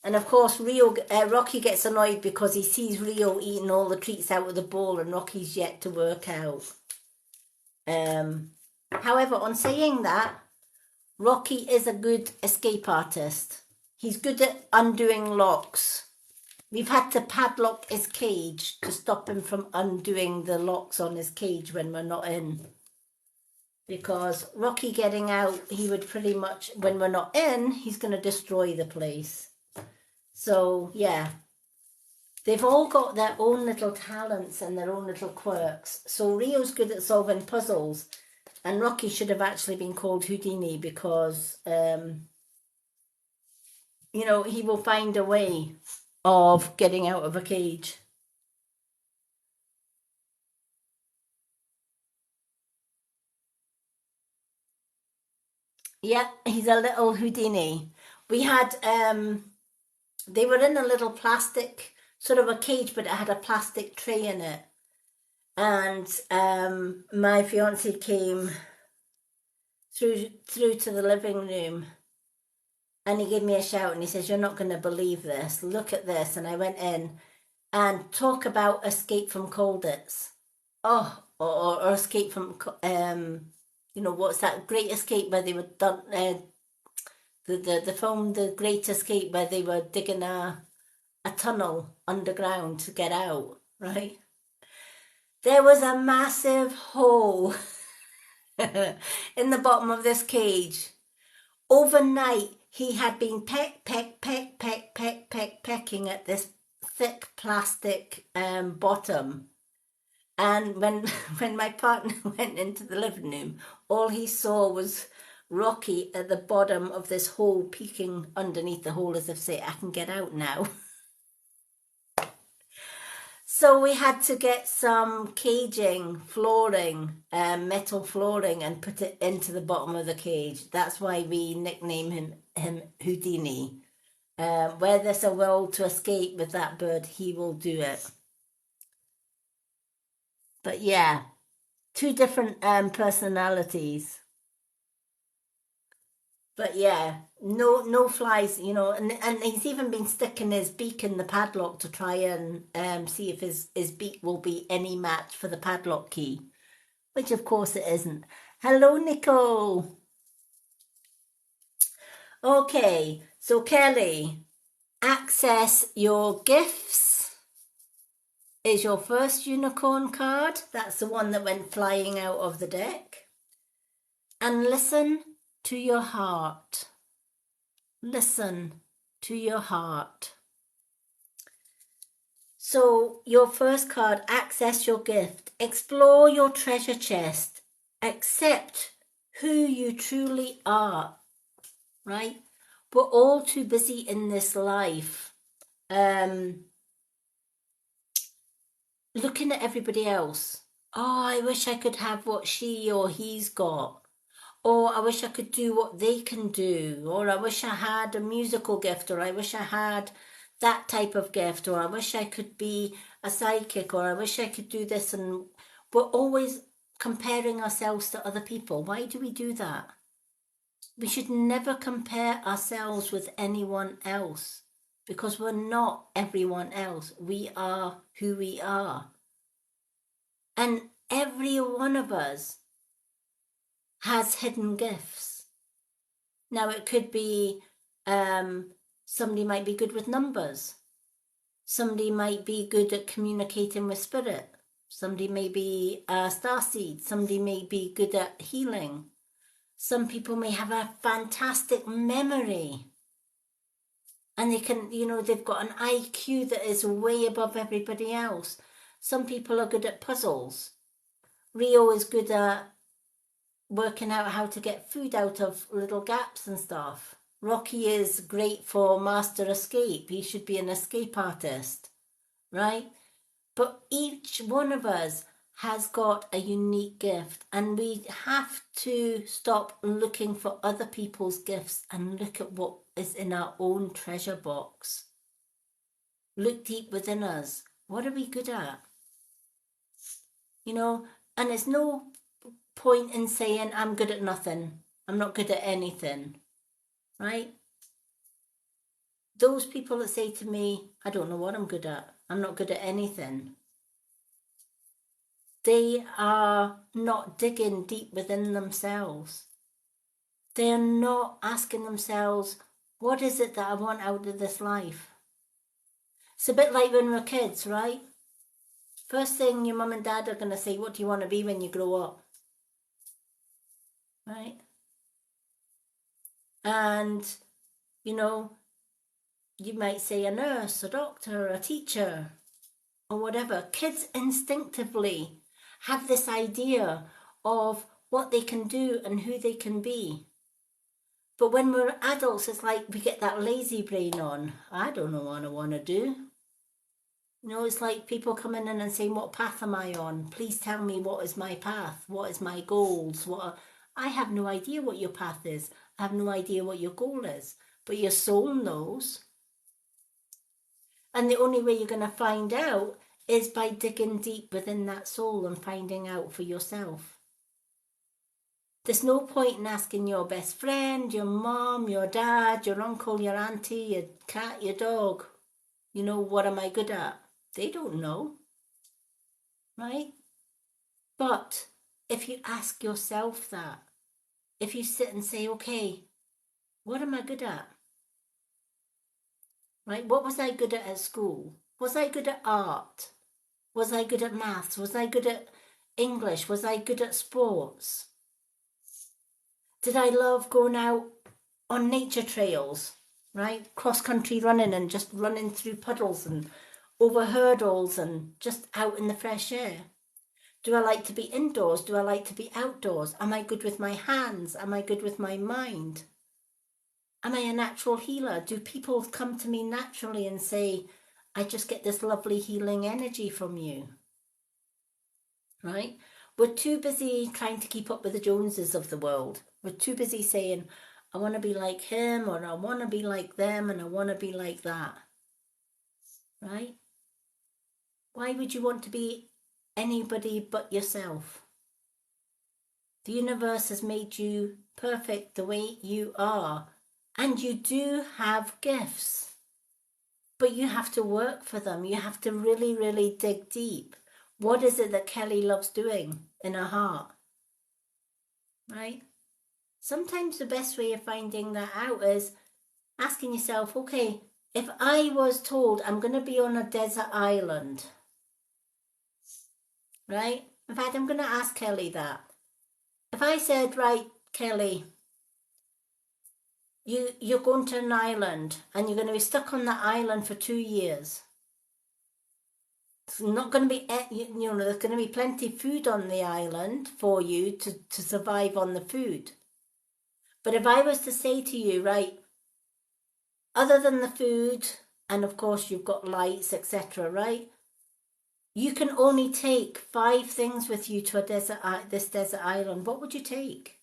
[SPEAKER 1] And of course, Rocky gets annoyed because he sees Rio eating all the treats out of the bowl, and Rocky's yet to work out. However, on saying that, Rocky is a good escape artist. He's good at undoing locks. We've had to padlock his cage to stop him from undoing the locks on his cage when we're not in. Because Rocky getting out, he would pretty much, when we're not in, he's going to destroy the place. So, yeah. They've all got their own little talents and their own little quirks. So Rio's good at solving puzzles. And Rocky should have actually been called Houdini because, he will find a way of getting out of a cage. Yeah, he's a little Houdini. We had, they were in a little plastic, sort of a cage, but it had a plastic tray in it. And my fiance came through to the living room, and he gave me a shout and he says, "You're not going to believe this. Look at this." And I went in, and talk about Escape from Colditz. Oh, or Escape from, what's that Great Escape where they were done, the film The Great Escape where they were digging a tunnel underground to get out, right? There was a massive hole in the bottom of this cage. Overnight, he had been pecking at this thick plastic bottom. And when my partner went into the living room, all he saw was Rocky at the bottom of this hole, peeking underneath the hole as if say, "I can get out now." So we had to get some caging, flooring, metal flooring, and put it into the bottom of the cage. That's why we nickname him Houdini. Where there's a will to escape with that bird, he will do it. But yeah, two different personalities. But yeah, no flies, and he's even been sticking his beak in the padlock to try and see if his beak will be any match for the padlock key, which of course it isn't. Hello, Nicole. Okay, so Kelly, access your gifts is your first unicorn card. That's the one that went flying out of the deck. And listen to your heart. Listen to your heart. So your first card, access your gift, explore your treasure chest, accept who you truly are, right? We're all too busy in this life looking at everybody else. Oh, I wish I could have what she or he's got. Or I wish I could do what they can do. Or I wish I had a musical gift. Or I wish I had that type of gift. Or I wish I could be a psychic. Or I wish I could do this. And we're always comparing ourselves to other people. Why do we do that? We should never compare ourselves with anyone else, because we're not everyone else. We are who we are. And every one of us has hidden gifts. Now, it could be somebody might be good with numbers. Somebody might be good at communicating with spirit. Somebody may be a starseed. Somebody may be good at healing. Some people may have a fantastic memory. And they can, they've got an IQ that is way above everybody else. Some people are good at puzzles. Rio is good at working out how to get food out of little gaps and stuff. Rocky is great for master escape. He should be an escape artist, right? But each one of us has got a unique gift, and we have to stop looking for other people's gifts and look at what is in our own treasure box. Look deep within us. What are we good at? And there's no point in saying I'm good at nothing. I'm not good at anything, right? Those people that say to me, I don't know what I'm good at. I'm not good at anything. They are not digging deep within themselves. They are not asking themselves, what is it that I want out of this life? It's a bit like when we're kids, right? First thing your mum and dad are going to say, what do you want to be when you grow up? Right? And, you might say a nurse, a doctor, a teacher, or whatever. Kids instinctively have this idea of what they can do and who they can be. But when we're adults, it's like we get that lazy brain on. I don't know what I want to do. It's like people coming in and saying, what path am I on? Please tell me, what is my path? What is my goals? I have no idea what your path is. I have no idea what your goal is. But your soul knows. And the only way you're going to find out is by digging deep within that soul and finding out for yourself. There's no point in asking your best friend, your mom, your dad, your uncle, your auntie, your cat, your dog, what am I good at? They don't know, right? But if you ask yourself that, if you sit and say, okay, what am I good at? Right? What was I good at school? Was I good at art? Was I good at maths? Was I good at English? Was I good at sports? Did I love going out on nature trails, right? Cross-country running and just running through puddles and over hurdles and just out in the fresh air? Do I like to be indoors? Do I like to be outdoors? Am I good with my hands? Am I good with my mind? Am I a natural healer? Do people come to me naturally and say, I just get this lovely healing energy from you? Right? We're too busy trying to keep up with the Joneses of the world. We're too busy saying, I want to be like him, or I want to be like them, and I want to be like that. Right? Why would you want to be anybody but yourself? The universe has made you perfect the way you are. And you do have gifts. But you have to work for them. You have to really, really dig deep. What is it that Kelly loves doing in her heart? Right? Sometimes the best way of finding that out is asking yourself, okay, if I was told I'm going to be on a desert island, right? In fact, I'm going to ask Kelly that. If I said, right, Kelly, You're going to an island and you're going to be stuck on that island for 2 years. It's not going to be, you know, there's going to be plenty of food on the island for you to survive on the food. But if I was to say to you, right, other than the food, and of course you've got lights, etc., right? You can only take 5 things with you to this desert island. What would you take?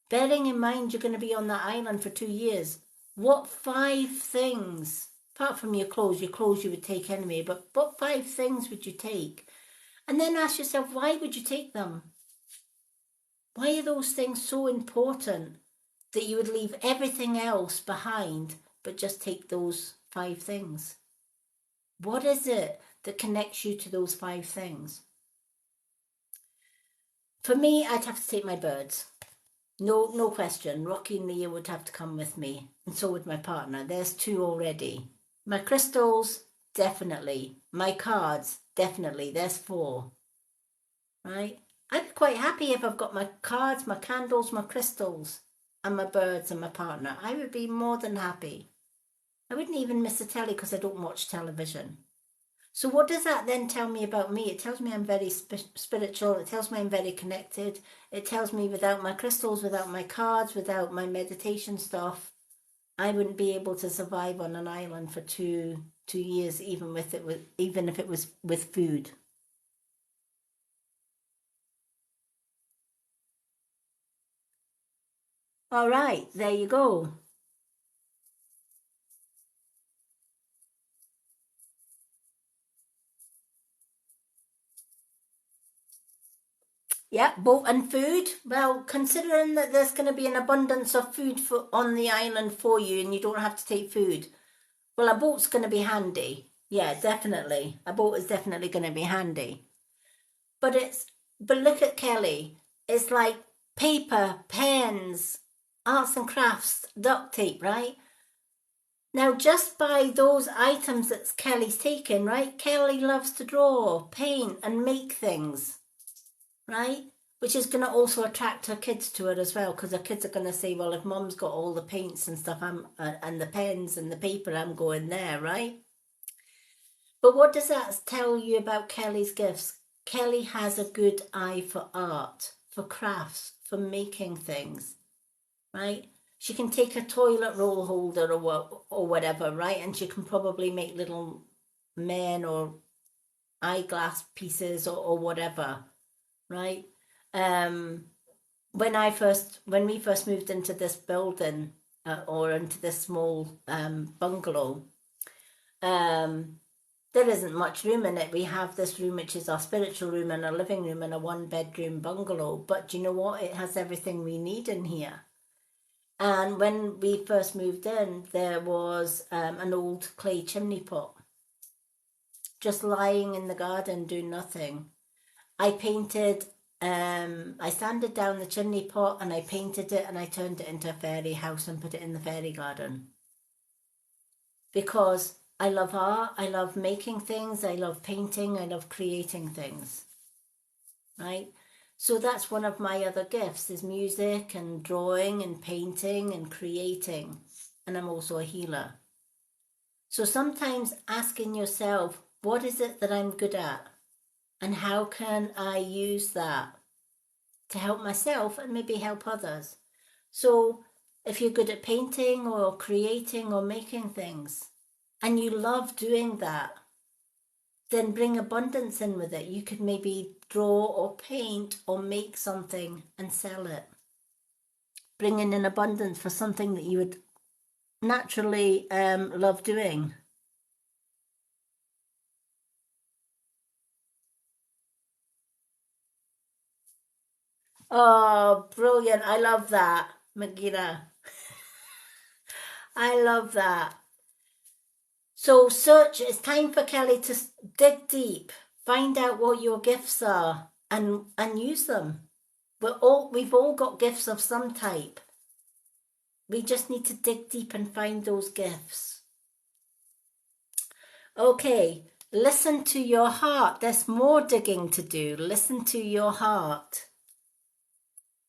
[SPEAKER 1] Bearing in mind you're going to be on that island for 2 years, what 5 things, apart from your clothes you would take anyway, but what 5 things would you take? And then ask yourself, why would you take them? Why are those things so important that you would leave everything else behind but just take those 5 things? What is it that connects you to those 5 things? For me, I'd have to take my birds. No question. Rocky and Leah would have to come with me, and so would my partner. There's 2 already. My crystals, definitely. My cards, definitely. There's 4. Right? I'd be quite happy if I've got my cards, my candles, my crystals, and my birds and my partner. I would be more than happy. I wouldn't even miss the telly because I don't watch television. So what does that then tell me about me? It tells me I'm very spiritual. It tells me I'm very connected. It tells me without my crystals, without my cards, without my meditation stuff, I wouldn't be able to survive on an island for 2 years, even if it was with food. All right, there you go. Yeah, boat and food. Well, considering that there's going to be an abundance of food on the island for you and you don't have to take food, well, a boat's going to be handy. Yeah, definitely. A boat is definitely going to be handy. But look at Kelly. It's like paper, pens, arts and crafts, duct tape, right? Now, just by those items that Kelly's taken, right? Kelly loves to draw, paint, and make things, right? Which is going to also attract her kids to it as well, because her kids are going to say, well, if Mum's got all the paints and stuff, and the pens and the paper, I'm going there, right? But what does that tell you about Kelly's gifts? Kelly has a good eye for art, for crafts, for making things, right? She can take a toilet roll holder or whatever, right? And she can probably make little men or eyeglass pieces or whatever, right? Um, when we first moved into this building or into this small bungalow, there isn't much room in it. We have this room, which is our spiritual room, and a living room, and a 1-bedroom bungalow. But do you know what? It has everything we need in here. And when we first moved in, there was an old clay chimney pot just lying in the garden doing nothing. I painted, I sanded down the chimney pot and I painted it and I turned it into a fairy house and put it in the fairy garden. Because I love art, I love making things, I love painting, I love creating things, right? So that's one of my other gifts is music and drawing and painting and creating. And I'm also a healer. So sometimes asking yourself, what is it that I'm good at? And how can I use that to help myself and maybe help others? So if you're good at painting or creating or making things, and you love doing that, then bring abundance in with it. You could maybe draw or paint or make something and sell it. Bring in an abundance for something that you would naturally love doing. Oh, brilliant. I love that, Magina. I love that. So it's time for Kelly to dig deep, find out what your gifts are and use them. We've all got gifts of some type. We just need to dig deep and find those gifts. Okay, listen to your heart. There's more digging to do. Listen to your heart.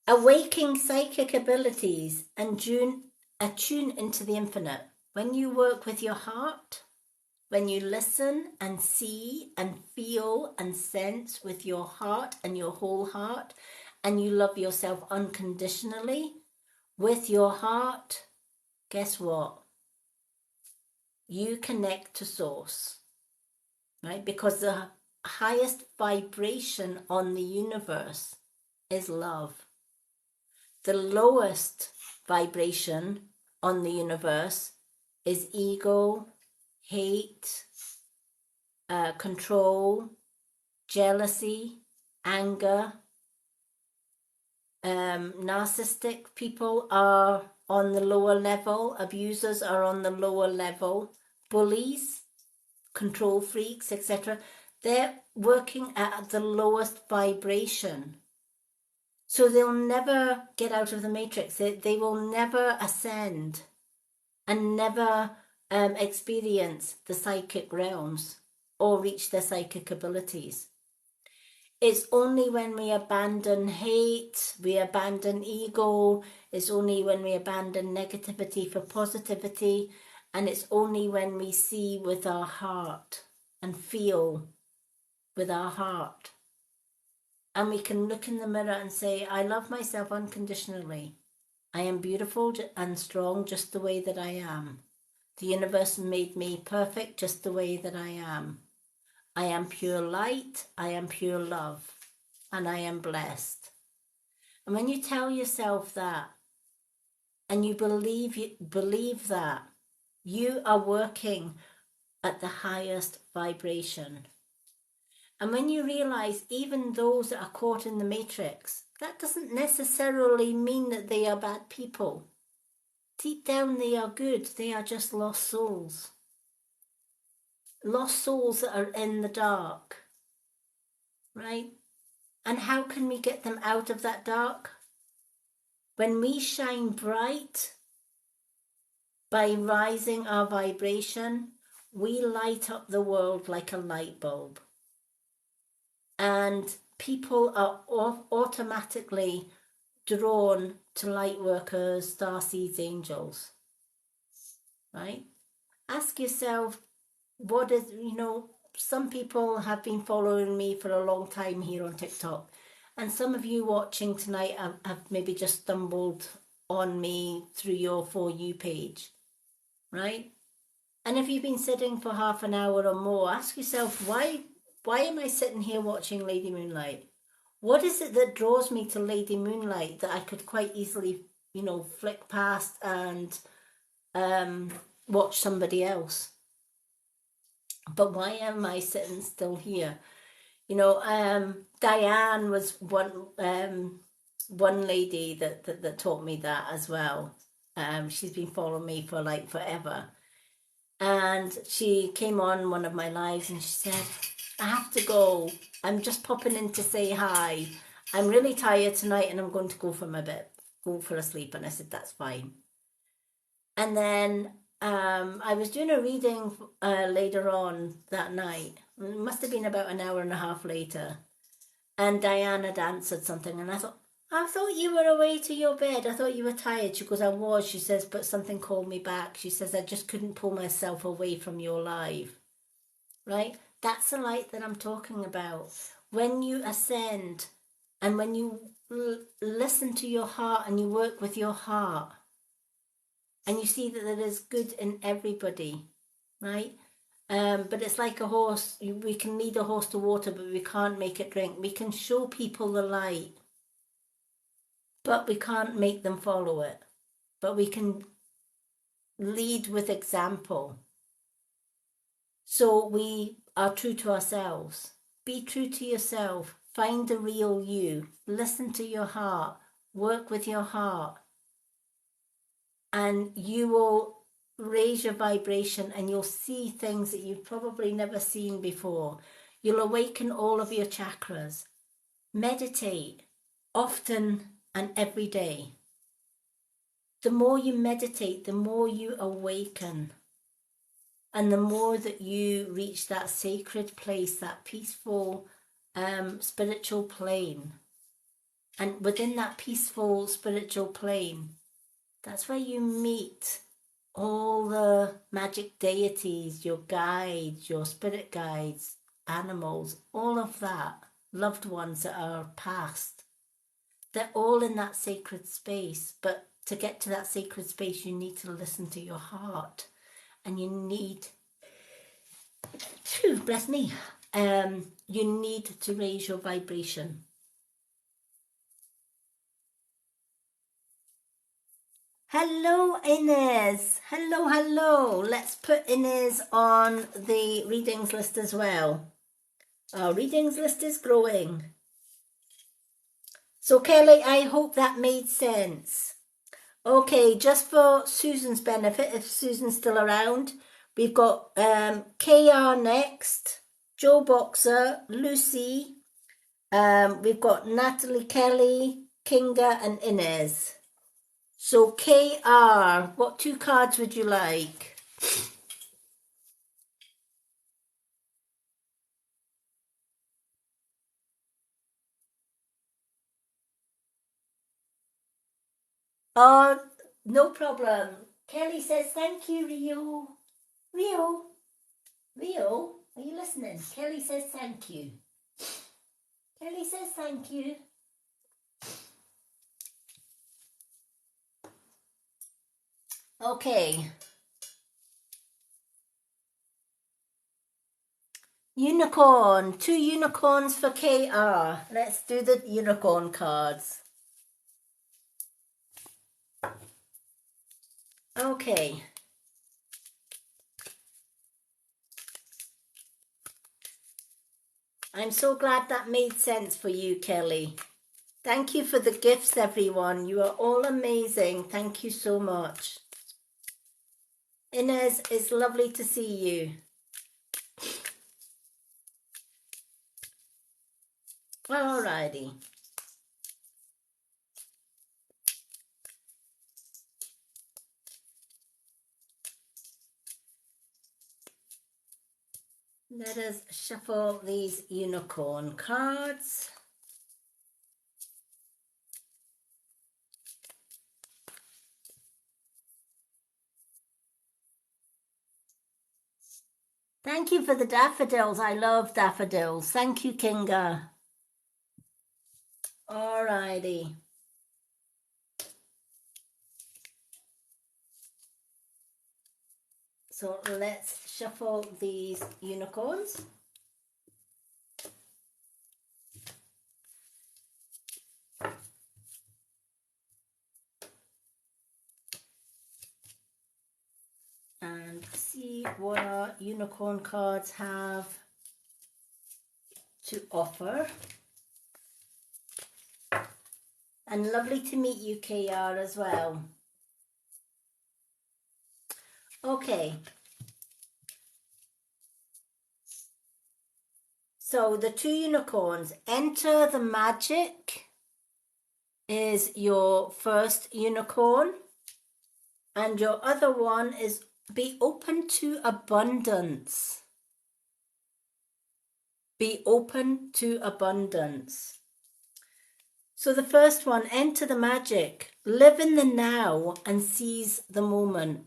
[SPEAKER 1] Awaking psychic abilities and attune into the infinite. When you work with your heart, when you listen and see and feel and sense with your heart and your whole heart, and you love yourself unconditionally with your heart, guess what? You connect to source, right? Because the highest vibration on the universe is love. The lowest vibration on the universe is ego, hate, control, jealousy, anger. Narcissistic people are on the lower level, abusers are on the lower level, bullies, control freaks, etc. They're working at the lowest vibration. So they'll never get out of the matrix. They will never ascend and never experience the psychic realms or reach their psychic abilities. It's only when we abandon hate, we abandon ego, it's only when we abandon negativity for positivity, and it's only when we see with our heart and feel with our heart. And we can look in the mirror and say, I love myself unconditionally. I am beautiful and strong just the way that I am. The universe made me perfect just the way that I am. I am pure light, I am pure love, and I am blessed. And when you tell yourself that, and you believe that, you are working at the highest vibration. And when you realize even those that are caught in the matrix, that doesn't necessarily mean that they are bad people. Deep down, they are good. They are just lost souls. Lost souls that are in the dark, right? And how can we get them out of that dark? When we shine bright by rising our vibration, we light up the world like a light bulb. And people are automatically drawn to light workers, starseeds, angels, right? Ask yourself, what is, some people have been following me for a long time here on TikTok, and some of you watching tonight have maybe just stumbled on me through your For You page, right? And if you've been sitting for half an hour or more, ask yourself, why am I sitting here watching Lady Moonlight? What is it that draws me to Lady Moonlight that I could quite easily, flick past and watch somebody else? But why am I sitting still here? Diane was one lady that taught me that as well. She's been following me for like forever. And she came on one of my lives and she said, I have to go. I'm just popping in to say hi. I'm really tired tonight and I'm going to go for a sleep. And I said, that's fine. And then I was doing a reading later on that night. It must have been about an hour and a half later. And Diane had answered something. And I thought you were away to your bed. I thought you were tired. She goes, I was. She says, but something called me back. She says, I just couldn't pull myself away from your live. Right? That's the light that I'm talking about. When you ascend and when you listen to your heart and you work with your heart and you see that there is good in everybody, right? But it's like a horse. We can lead a horse to water, but we can't make it drink. We can show people the light, but we can't make them follow it. But we can lead with example. So we are true to ourselves. Be true to yourself. Find the real you. Listen to your heart. Work with your heart. And you will raise your vibration and you'll see things that you've probably never seen before. You'll awaken all of your chakras. Meditate often and every day. The more you meditate, the more you awaken. And the more that you reach that sacred place, that peaceful spiritual plane, And within that peaceful spiritual plane, that's where you meet all the magic deities, your guides, your spirit guides, animals, all of that, loved ones that are past. They're all in that sacred space. But to get to that sacred space, you need to listen to your heart. And you need, bless me, you need to raise your vibration. Hello, Inez. Hello, hello. Let's put Inez on the readings list as well. Our readings list is growing. So, Kelly, I hope that made sense. Okay, just for Susan's benefit, if Susan's still around, we've got KR next, Joe Boxer, Lucy, we've got Natalie Kelly, Kinga, and Inez. So KR, what 2 cards would you like? Oh, no problem. Kelly says thank you, Rio. Rio, are you listening? Kelly says thank you. Kelly says thank you. Okay. Unicorn. 2 unicorns for KR. Let's do the unicorn cards. Okay. I'm so glad that made sense for you, Kelly. Thank you for the gifts, everyone. You are all amazing. Thank you so much. Inez, it's lovely to see you. Alrighty. Let us shuffle these unicorn cards. Thank you for the daffodils. I love daffodils. Thank you, Kinga. Alrighty. So let's shuffle these unicorns. And see what our unicorn cards have to offer. And lovely to meet you, KR, as well. Okay. So the 2 unicorns, enter the magic is your first unicorn. And your other one is be open to abundance. Be open to abundance. So the first one, enter the magic. Live in the now and seize the moment.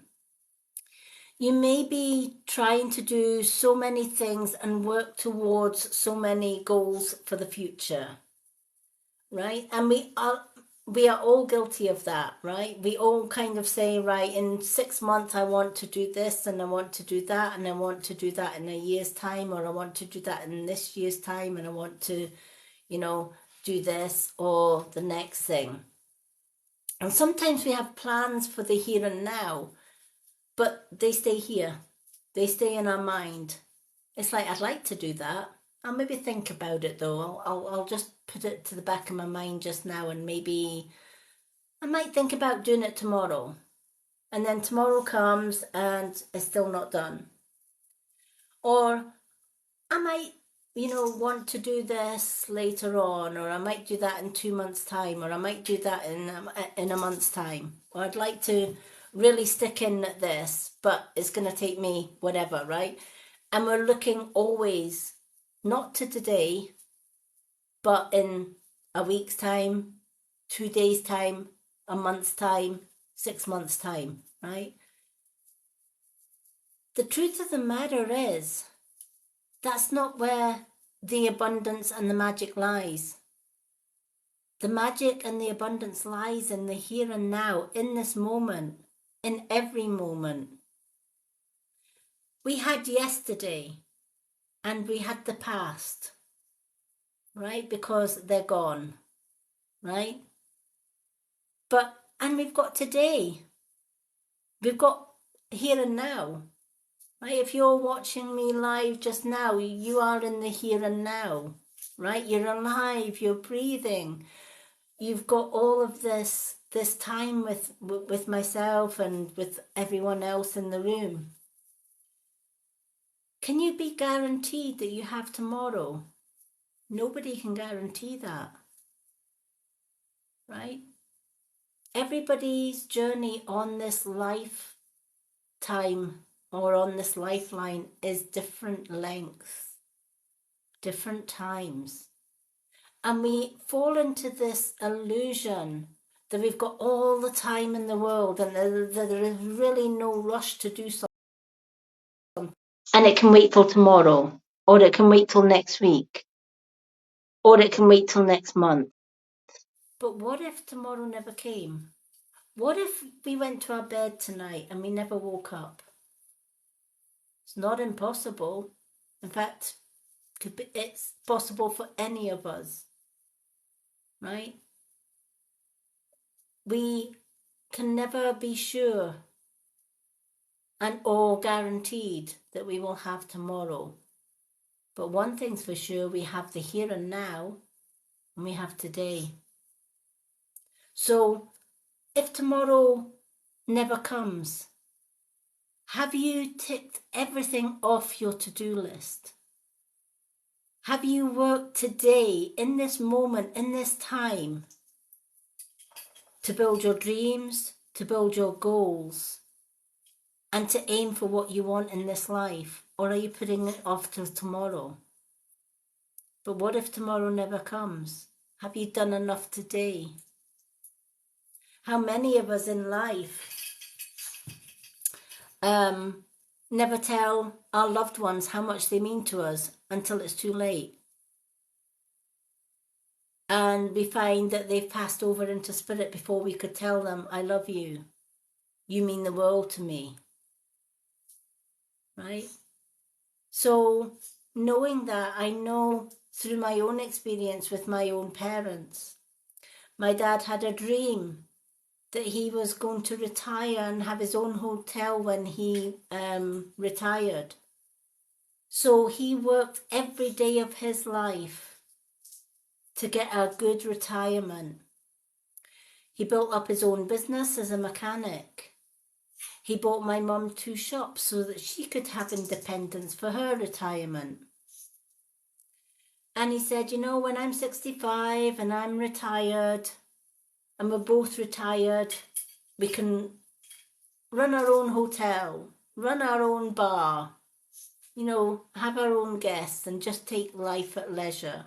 [SPEAKER 1] You may be trying to do so many things and work towards so many goals for the future, right? And we are all guilty of that, right? We all kind of say, right, in 6 months I want to do this and I want to do that and I want to do that in a year's time, or I want to do that in this year's time, and I want to, you know, do this or the next thing. And sometimes we have plans for the here and now, but they stay here. They stay in our mind. It's like, I'd like to do that. I'll maybe think about it though. I'll just put it to the back of my mind just now, and maybe I might think about doing it tomorrow. And then tomorrow comes and it's still not done. Or I might, want to do this later on, or I might do that in 2 months' time, or I might do that in a month's time. Or I'd like to really stick in at this, but it's going to take me whatever, right? And we're looking always not to today, but in a week's time, 2 days' time, a month's time, 6 months' time, right? The truth of the matter is, that's not where the abundance and the magic lies. The magic and the abundance lies in the here and now, in this moment, in every moment. We had yesterday and we had the past, right? Because they're gone, right? And we've got today. We've got here and now, right? If you're watching me live just now, you are in the here and now, right? You're alive, you're breathing. You've got all of this time with myself and with everyone else in the room. Can you be guaranteed that you have tomorrow? Nobody can guarantee that, right? Everybody's journey on this lifetime or on this lifeline is different lengths, different times. And we fall into this illusion that we've got all the time in the world and that there is really no rush to do something. And it can wait till tomorrow, or it can wait till next week, or it can wait till next month. But what if tomorrow never came? What if we went to our bed tonight and we never woke up? It's not impossible. In fact, it's possible for any of us, right? We can never be sure and or guaranteed that we will have tomorrow. But one thing's for sure, we have the here and now, and we have today. So if tomorrow never comes, have you ticked everything off your to-do list? Have you worked today, in this moment, in this time, to build your dreams, to build your goals, and to aim for what you want in this life? Or are you putting it off till tomorrow? But what if tomorrow never comes? Have you done enough today? How many of us in life never tell our loved ones how much they mean to us until it's too late? And we find that they've passed over into spirit before we could tell them, I love you. You mean the world to me. Right? So knowing that, I know through my own experience with my own parents, my dad had a dream that he was going to retire and have his own hotel when he retired. So he worked every day of his life to get a good retirement. He built up his own business as a mechanic. He bought my mum 2 shops so that she could have independence for her retirement. And he said, you know, when I'm 65 and I'm retired, and we're both retired, we can run our own hotel, run our own bar, you know, have our own guests and just take life at leisure.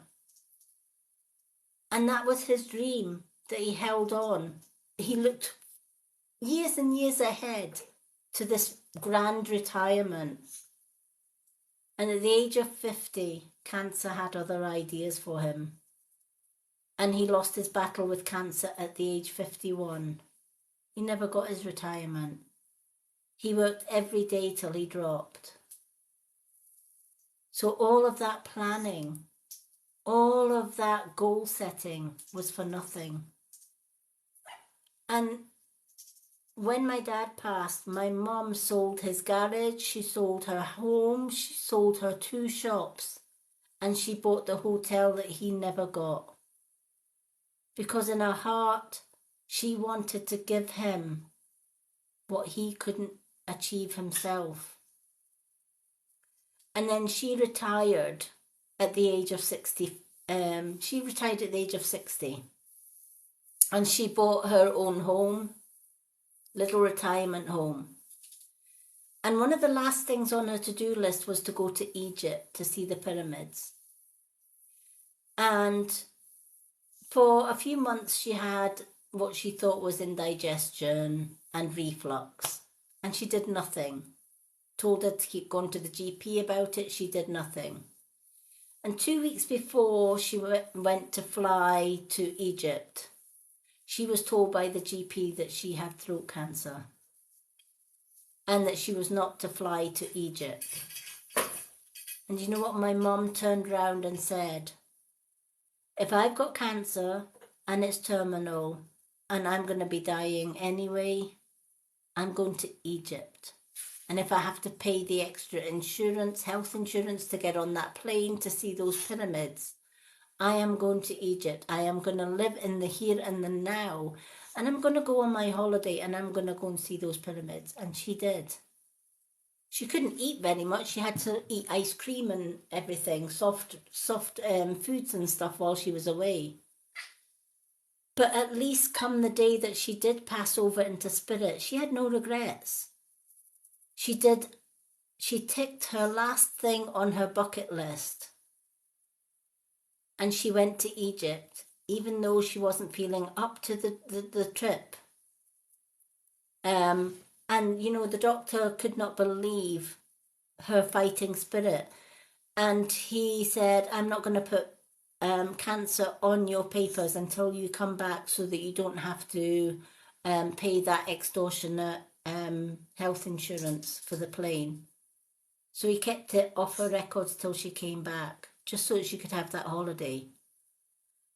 [SPEAKER 1] And that was his dream that he held on. He looked years and years ahead to this grand retirement. And at the age of 50, cancer had other ideas for him. And he lost his battle with cancer at the age 51. He never got his retirement. He worked every day till he dropped. So all of that planning, all of that goal setting was for nothing. And when my dad passed, my mum sold his garage, she sold her home, she sold her 2 shops, and she bought the hotel that he never got. Because in her heart, she wanted to give him what he couldn't achieve himself. And then she retired at the age of 60. She retired at the age of 60. And she bought her own home, little retirement home. And one of the last things on her to-do list was to go to Egypt to see the pyramids. And For a few months, she had what she thought was indigestion and reflux, and she did nothing. Told her to keep going to the GP about it, she did nothing. And 2 weeks before she went to fly to Egypt, she was told by the GP that she had throat cancer and that she was not to fly to Egypt. And you know what? My mum turned round and said, if I've got cancer and it's terminal and I'm going to be dying anyway, I'm going to Egypt. And if I have to pay the extra insurance, health insurance, to get on that plane to see those pyramids, I am going to Egypt. I am going to live in the here and the now. And I'm going to go on my holiday and I'm going to go and see those pyramids. And she did. She couldn't eat very much. She had to eat ice cream and everything, soft foods and stuff while she was away. But at least come the day that she did pass over into spirit, she had no regrets. She ticked her last thing on her bucket list. And she went to Egypt, even though she wasn't feeling up to the trip. And, you know, the doctor could not believe her fighting spirit. And he said, I'm not going to put cancer on your papers until you come back so that you don't have to pay that extortionate health insurance for the plane. So he kept it off her records till she came back, just so that she could have that holiday.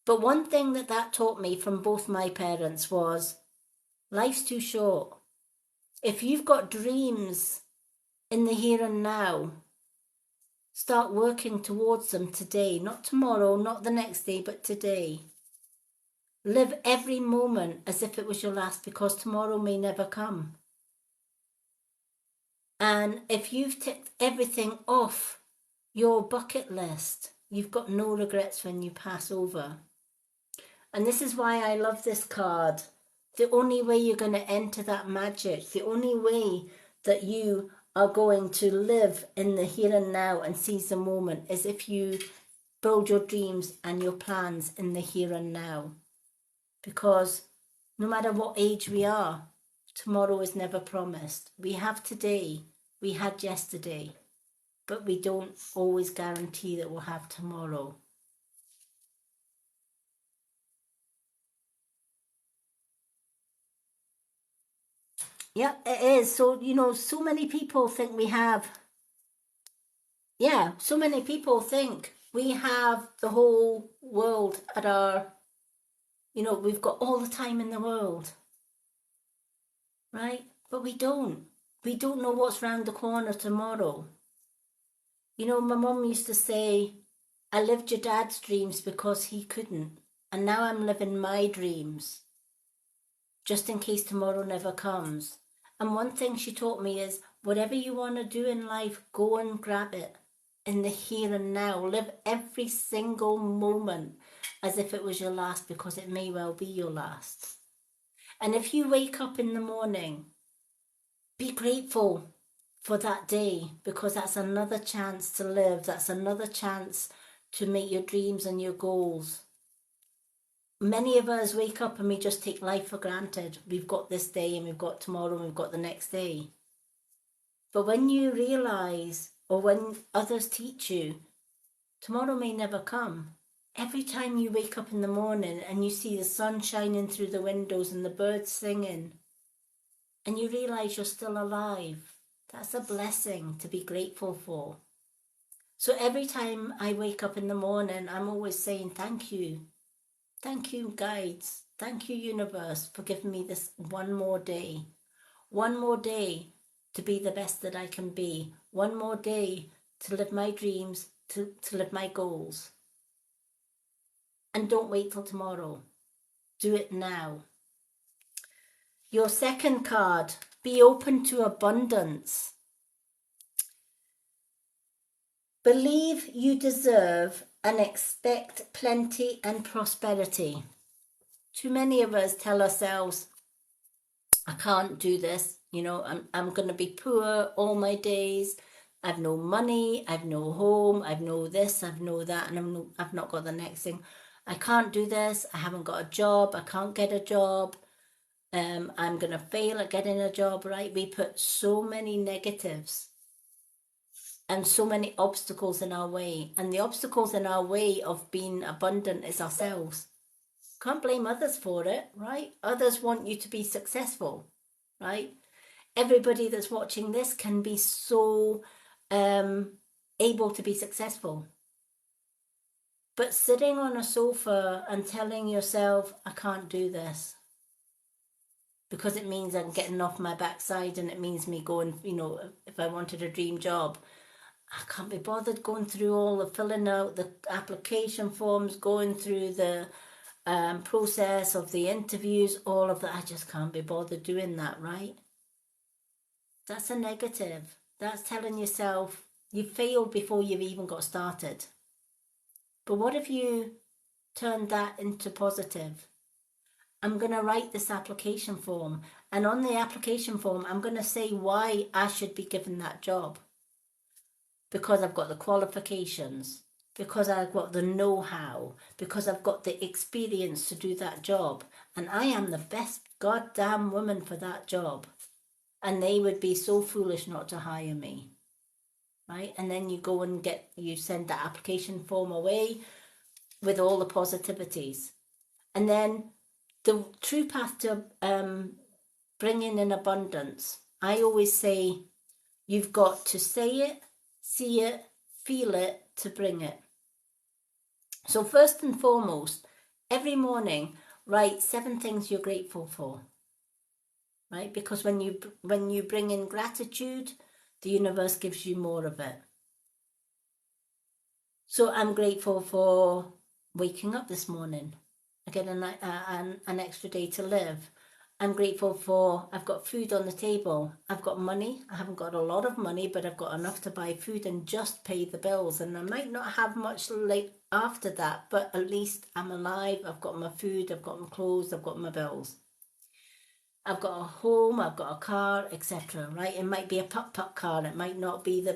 [SPEAKER 1] But one thing that taught me from both my parents was, life's too short. If you've got dreams in the here and now, start working towards them today, not tomorrow, not the next day, but today. Live every moment as if it was your last, because tomorrow may never come. And if you've ticked everything off your bucket list, you've got no regrets when you pass over. And this is why I love this card. The only way you're going to enter that magic, the only way that you are going to live in the here and now and seize the moment, is if you build your dreams and your plans in the here and now. Because no matter what age we are, tomorrow is never promised. We have today, we had yesterday, but we don't always guarantee that we'll have tomorrow. Yeah, it is. So, you know, so many people think we have, so many people think we have the whole world at our, you know, we've got all the time in the world, right? But we don't. We don't know what's round the corner tomorrow. You know, my mum used to say, I lived your dad's dreams because he couldn't. And now I'm living my dreams, just in case tomorrow never comes. And one thing she taught me is, whatever you want to do in life, go and grab it in the here and now. Live every single moment as if it was your last, because it may well be your last. And if you wake up in the morning, be grateful for that day, because that's another chance to live. That's another chance to make your dreams and your goals. Many of us wake up and we just take life for granted. We've got this day and we've got tomorrow and we've got the next day. But when you realise, or when others teach you, tomorrow may never come. Every time you wake up in the morning and you see the sun shining through the windows and the birds singing, and you realise you're still alive, that's a blessing to be grateful for. So every time I wake up in the morning, I'm always saying thank you. Thank you, guides. Thank you, universe, for giving me this one more day. One more day to be the best that I can be. One more day to live my dreams, to live my goals. And don't wait till tomorrow. Do it now. Your second card, be open to abundance. Believe you deserve and expect plenty and prosperity. Too many of us tell ourselves, I can't do this, you know, I'm going to be poor all my days. I've no money, I've no home, I've no this, I've no that, and I've not got the next thing. I can't do this. I haven't got a job. I can't get a job. I'm going to fail at getting a job, right? We put so many negatives and so many obstacles in our way. And the obstacles in our way of being abundant is ourselves. Can't blame others for it, right? Others want you to be successful, right? Everybody that's watching this can be so able to be successful. But sitting on a sofa and telling yourself, I can't do this, because it means I'm getting off my backside and it means me going, if I wanted a dream job, I can't be bothered going through all the filling out the application forms, going through the process of the interviews, all of that. I just can't be bothered doing that, right? That's a negative. That's telling yourself you failed before you've even got started. But what if you turned that into positive? I'm going to write this application form, and on the application form, I'm going to say why I should be given that job. Because I've got the qualifications, because I've got the know-how, because I've got the experience to do that job, and I am the best goddamn woman for that job. And they would be so foolish not to hire me, right? And then you go and you send that application form away with all the positivities. And then the true path to bringing in abundance, I always say, you've got to say it, see it, feel it to bring it. So first and foremost, every morning, write 7 things you're grateful for, right? Because when you bring in gratitude, the universe gives you more of it. So I'm grateful for waking up this morning. I get an extra day to live. I'm grateful for I've got food on the table. I've got money. I haven't got a lot of money, but I've got enough to buy food and just pay the bills. And I might not have much after that, but at least I'm alive. I've got my food. I've got my clothes. I've got my bills. I've got a home. I've got a car, etc. Right? It might be a putt-putt car. It might not be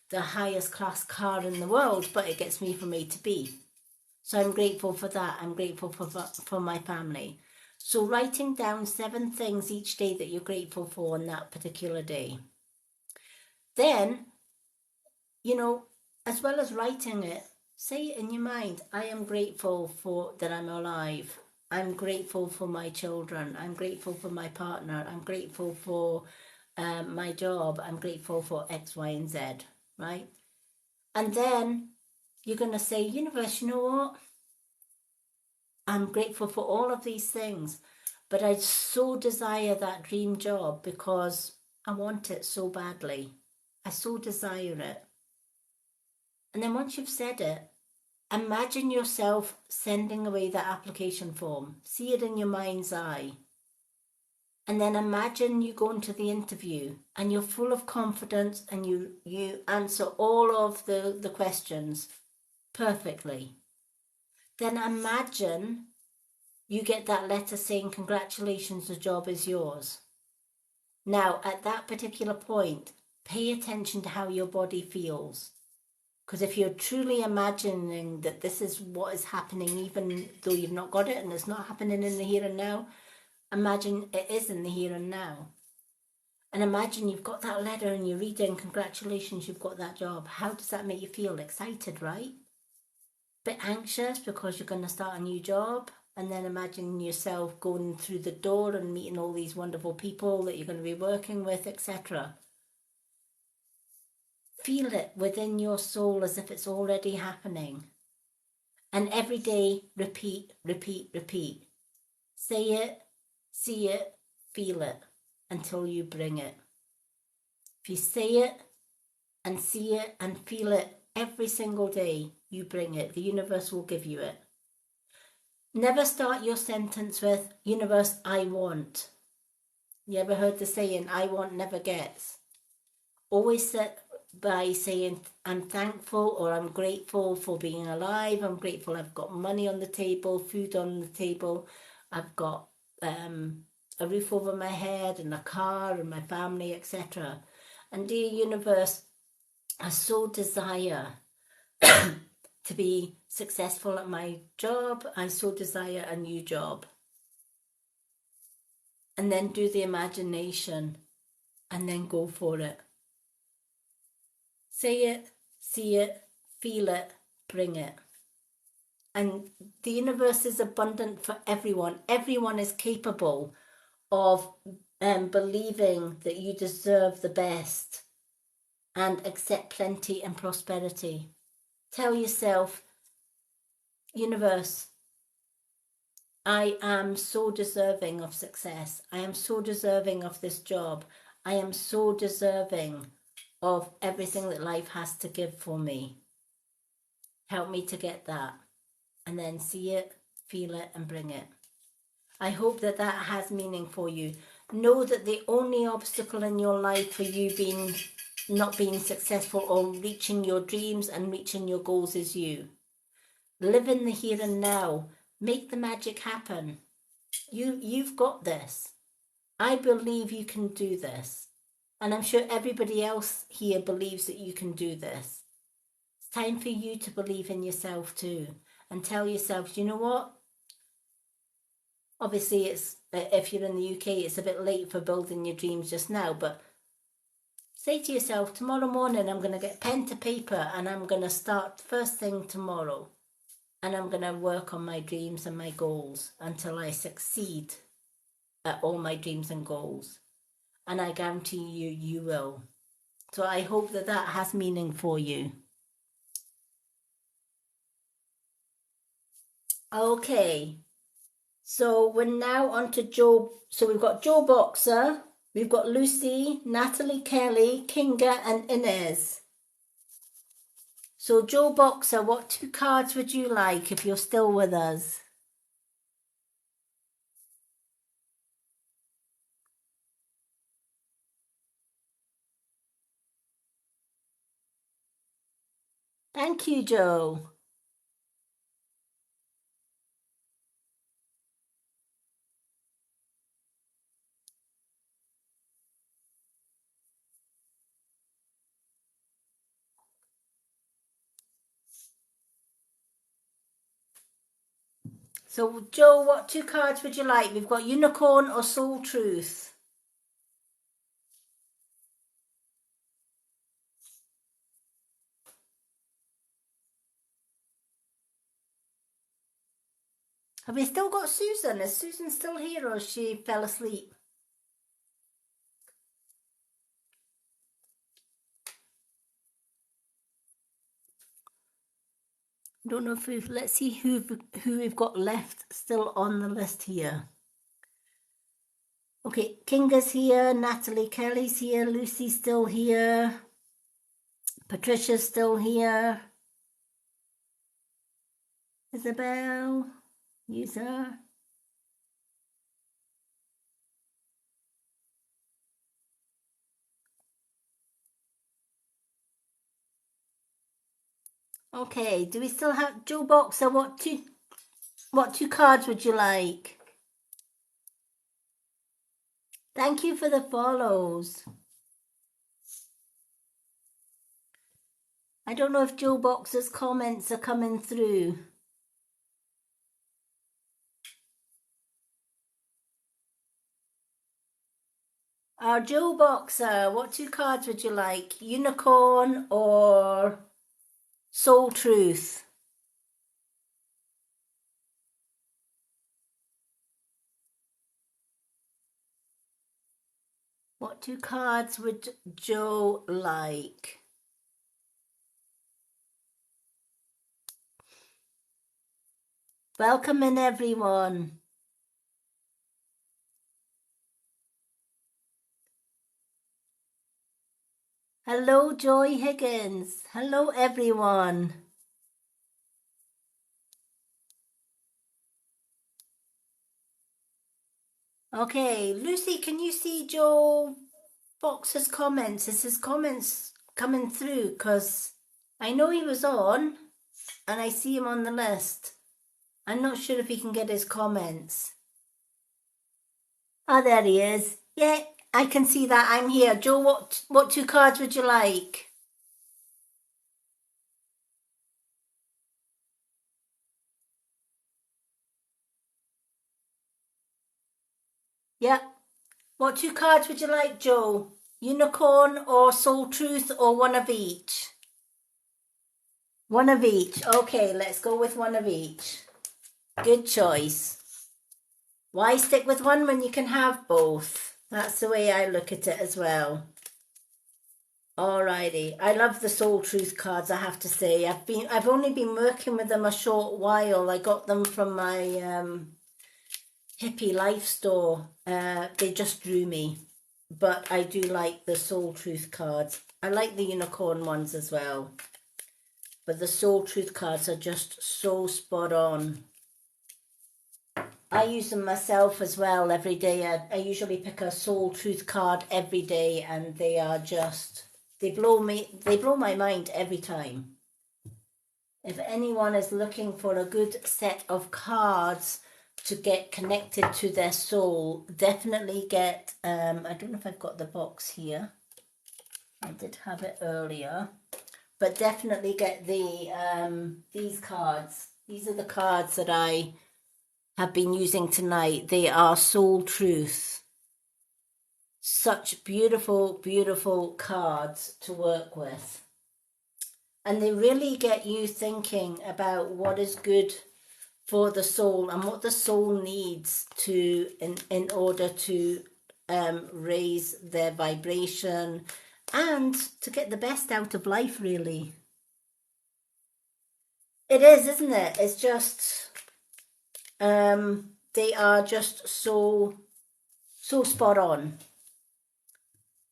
[SPEAKER 1] the highest class car in the world, but it gets me from A to B. So I'm grateful for that. I'm grateful for my family. So writing down 7 things each day that you're grateful for on that particular day. Then, as well as writing it, say it in your mind. I am grateful for that I'm alive. I'm grateful for my children. I'm grateful for my partner. I'm grateful for my job. I'm grateful for X, Y, and Z, right? And then you're going to say, universe, you know what? I'm grateful for all of these things, but I so desire that dream job because I want it so badly. I so desire it. And then once you've said it, imagine yourself sending away that application form. See it in your mind's eye. And then imagine you going to the interview and you're full of confidence and you answer all of the questions perfectly. Then imagine you get that letter saying, congratulations, the job is yours. Now, at that particular point, pay attention to how your body feels. Because if you're truly imagining that this is what is happening, even though you've not got it and it's not happening in the here and now, imagine it is in the here and now. And imagine you've got that letter and you're reading, congratulations, you've got that job. How does that make you feel? Excited, right? Bit anxious because you're going to start a new job. And then imagine yourself going through the door and meeting all these wonderful people that you're going to be working with, etc. Feel it within your soul as if it's already happening. And every day, repeat, repeat, repeat. Say it, see it, feel it until you bring it. If you say it and see it and feel it every single day, you bring it. The universe will give you it. Never start your sentence with, universe, I want. You ever heard the saying, I want never gets? Always set by saying, I'm thankful or I'm grateful for being alive. I'm grateful I've got money on the table, food on the table. I've got a roof over my head and a car and my family, etc. And dear universe, I so desire to be successful at my job. I so desire a new job. And then do the imagination and then go for it. Say it, see it, feel it, bring it. And the universe is abundant for everyone. Everyone is capable of believing that you deserve the best and accept plenty and prosperity. Tell yourself, universe, I am so deserving of success. I am so deserving of this job. I am so deserving of everything that life has to give for me. Help me to get that. And then see it, feel it, and bring it. I hope that that has meaning for you. Know that the only obstacle in your life for you not being successful or reaching your dreams and reaching your goals is you. Live in the here and now. Make the magic happen. You've got this. I believe you can do this. And I'm sure everybody else here believes that you can do this. It's time for you to believe in yourself too. And tell yourself, you know what? Obviously, it's if you're in the UK, it's a bit late for building your dreams just now. But say to yourself, tomorrow morning, I'm going to get pen to paper and I'm going to start first thing tomorrow. And I'm going to work on my dreams and my goals until I succeed at all my dreams and goals. And I guarantee you, you will. So I hope that that has meaning for you. Okay. So we're now on to Joe. So we've got Joe Boxer, we've got Lucy, Natalie Kelly, Kinga and Inez. So Joe Boxer, what 2 cards would you like if you're still with us? Thank you, Joe. So Joe, what 2 cards would you like? We've got Unicorn or Soul Truth. Have we still got Susan? Is Susan still here or she fell asleep? I don't know if let's see who we've got left still on the list here. Okay, Kinga's here, Natalie Kelly's here, Lucy's still here, Patricia's still here, Isabel, user. Okay, do we still have Joe Boxer? What two cards would you like? Thank you for the follows. I don't know if Joe Boxer's comments are coming through. Joe Boxer, what 2 cards would you like? Unicorn or Soul Truth? What 2 cards would Joe like? Welcome in, everyone. Hello, Joy Higgins. Hello, everyone. Okay, Lucy, can you see Joe Boxer's comments? Is his comments coming through? Because I know he was on and I see him on the list. I'm not sure if he can get his comments. Oh, there he is. Yeah, I can see that. I'm here. Joe, what 2 cards would you like? Yeah. What two cards would you like, Joe? Unicorn or Soul Truth, or one of each? One of each. Okay, let's go with one of each. Good choice. Why stick with one when you can have both? That's the way I look at it as well. Alrighty. I love the Soul Truth cards, I have to say. I've only been working with them a short while. I got them from my hippie life store. They just drew me. But I do like the Soul Truth cards. I like the unicorn ones as well. But the Soul Truth cards are just so spot on. I use them myself as well every day. I usually pick a Soul Truth card every day, and they are just, they blow my mind every time. If anyone is looking for a good set of cards to get connected to their soul, definitely get, I don't know if I've got the box here. I did have it earlier. But definitely get these cards. These are the cards that I have been using tonight. They are Soul Truth. Such beautiful, beautiful cards to work with. And they really get you thinking about what is good for the soul and what the soul needs to in order to raise their vibration and to get the best out of life, really. It is, isn't it? It's just they are just so spot on,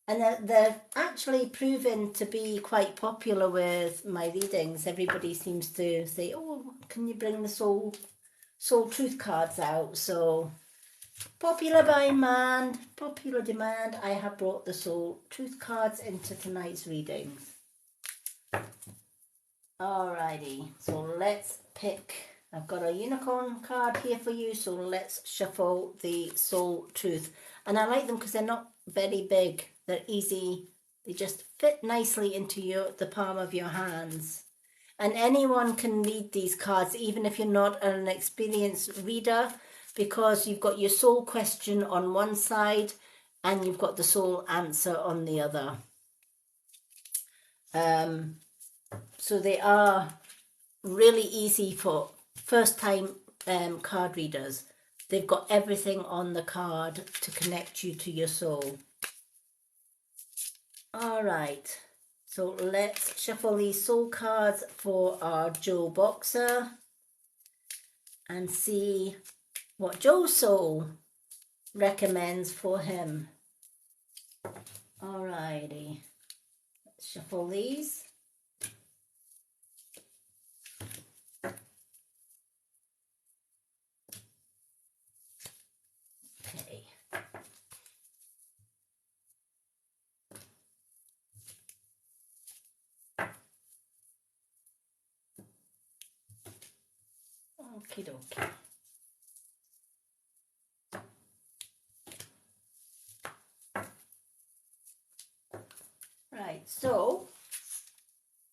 [SPEAKER 1] and they're actually proven to be quite popular with my readings. Everybody seems to say, "Oh, can you bring the soul truth cards out?" So popular demand. I have brought the soul truth cards into tonight's readings. Alrighty, so let's pick. I've got a unicorn card here for you, so let's shuffle the Soul Truth. And I like them because they're not very big. They're easy. They just fit nicely into the palm of your hands. And anyone can read these cards, even if you're not an experienced reader, because you've got your soul question on one side and you've got the soul answer on the other. So they are really easy for first-time card readers. They've got everything on the card to connect you to your soul. All right, so let's shuffle these soul cards for our Joe Boxer and see what Joe's soul recommends for him. All righty, let's shuffle these. Okay. Okie dokie. Right, so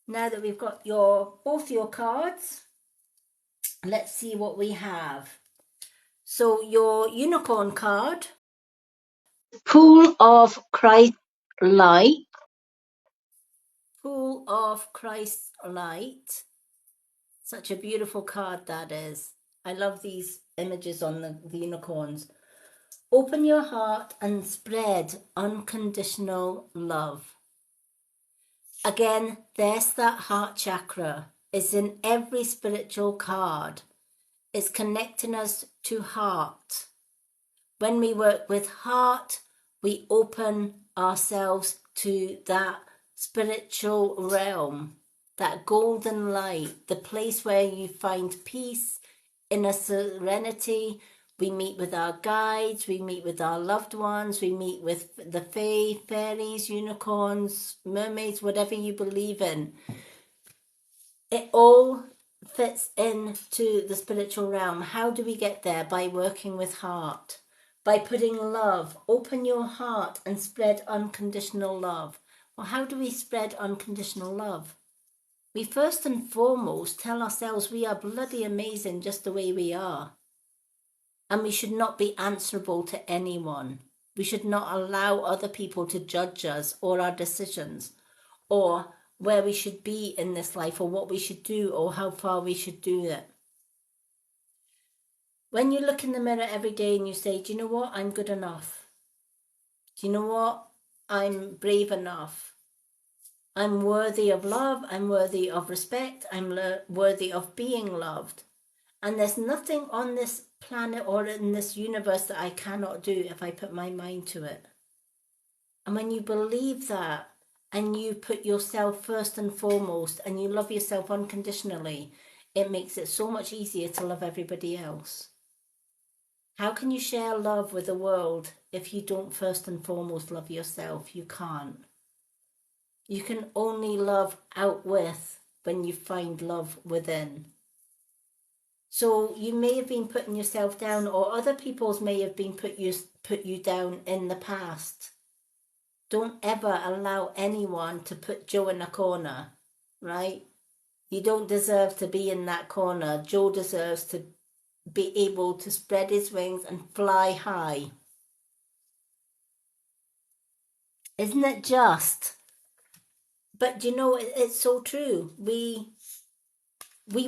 [SPEAKER 1] now that we've got both your cards, let's see what we have. So your unicorn card, Pool of Christ Light. Pool of Christ Light. Such a beautiful card that is. I love these images on the unicorns. Open your heart and spread unconditional love. Again, there's that heart chakra. It's in every spiritual card. It's connecting us to heart. When we work with heart, we open ourselves to that spiritual realm, that golden light, the place where you find peace, inner serenity. We meet with our guides, we meet with our loved ones, we meet with the fae, fairies, unicorns, mermaids, whatever you believe in. It all fits into the spiritual realm. How do we get there? By working with heart, by putting love. Open your heart and spread unconditional love. Well, how do we spread unconditional love? We first and foremost tell ourselves we are bloody amazing just the way we are. And we should not be answerable to anyone. We should not allow other people to judge us or our decisions or where we should be in this life or what we should do or how far we should do it. When you look in the mirror every day and you say, do you know what? I'm good enough. Do you know what? I'm brave enough. I'm worthy of love. I'm worthy of respect. I'm worthy of being loved. And there's nothing on this planet or in this universe that I cannot do if I put my mind to it. And when you believe that and you put yourself first and foremost and you love yourself unconditionally, it makes it so much easier to love everybody else. How can you share love with the world if you don't first and foremost love yourself? You can't. You can only love out with when you find love within. So you may have been putting yourself down, or other people's may have been put you down in the past. Don't ever allow anyone to put Joe in a corner, right? You don't deserve to be in that corner. Joe deserves to be able to spread his wings and fly high. Isn't it just? But you know, it's so true. We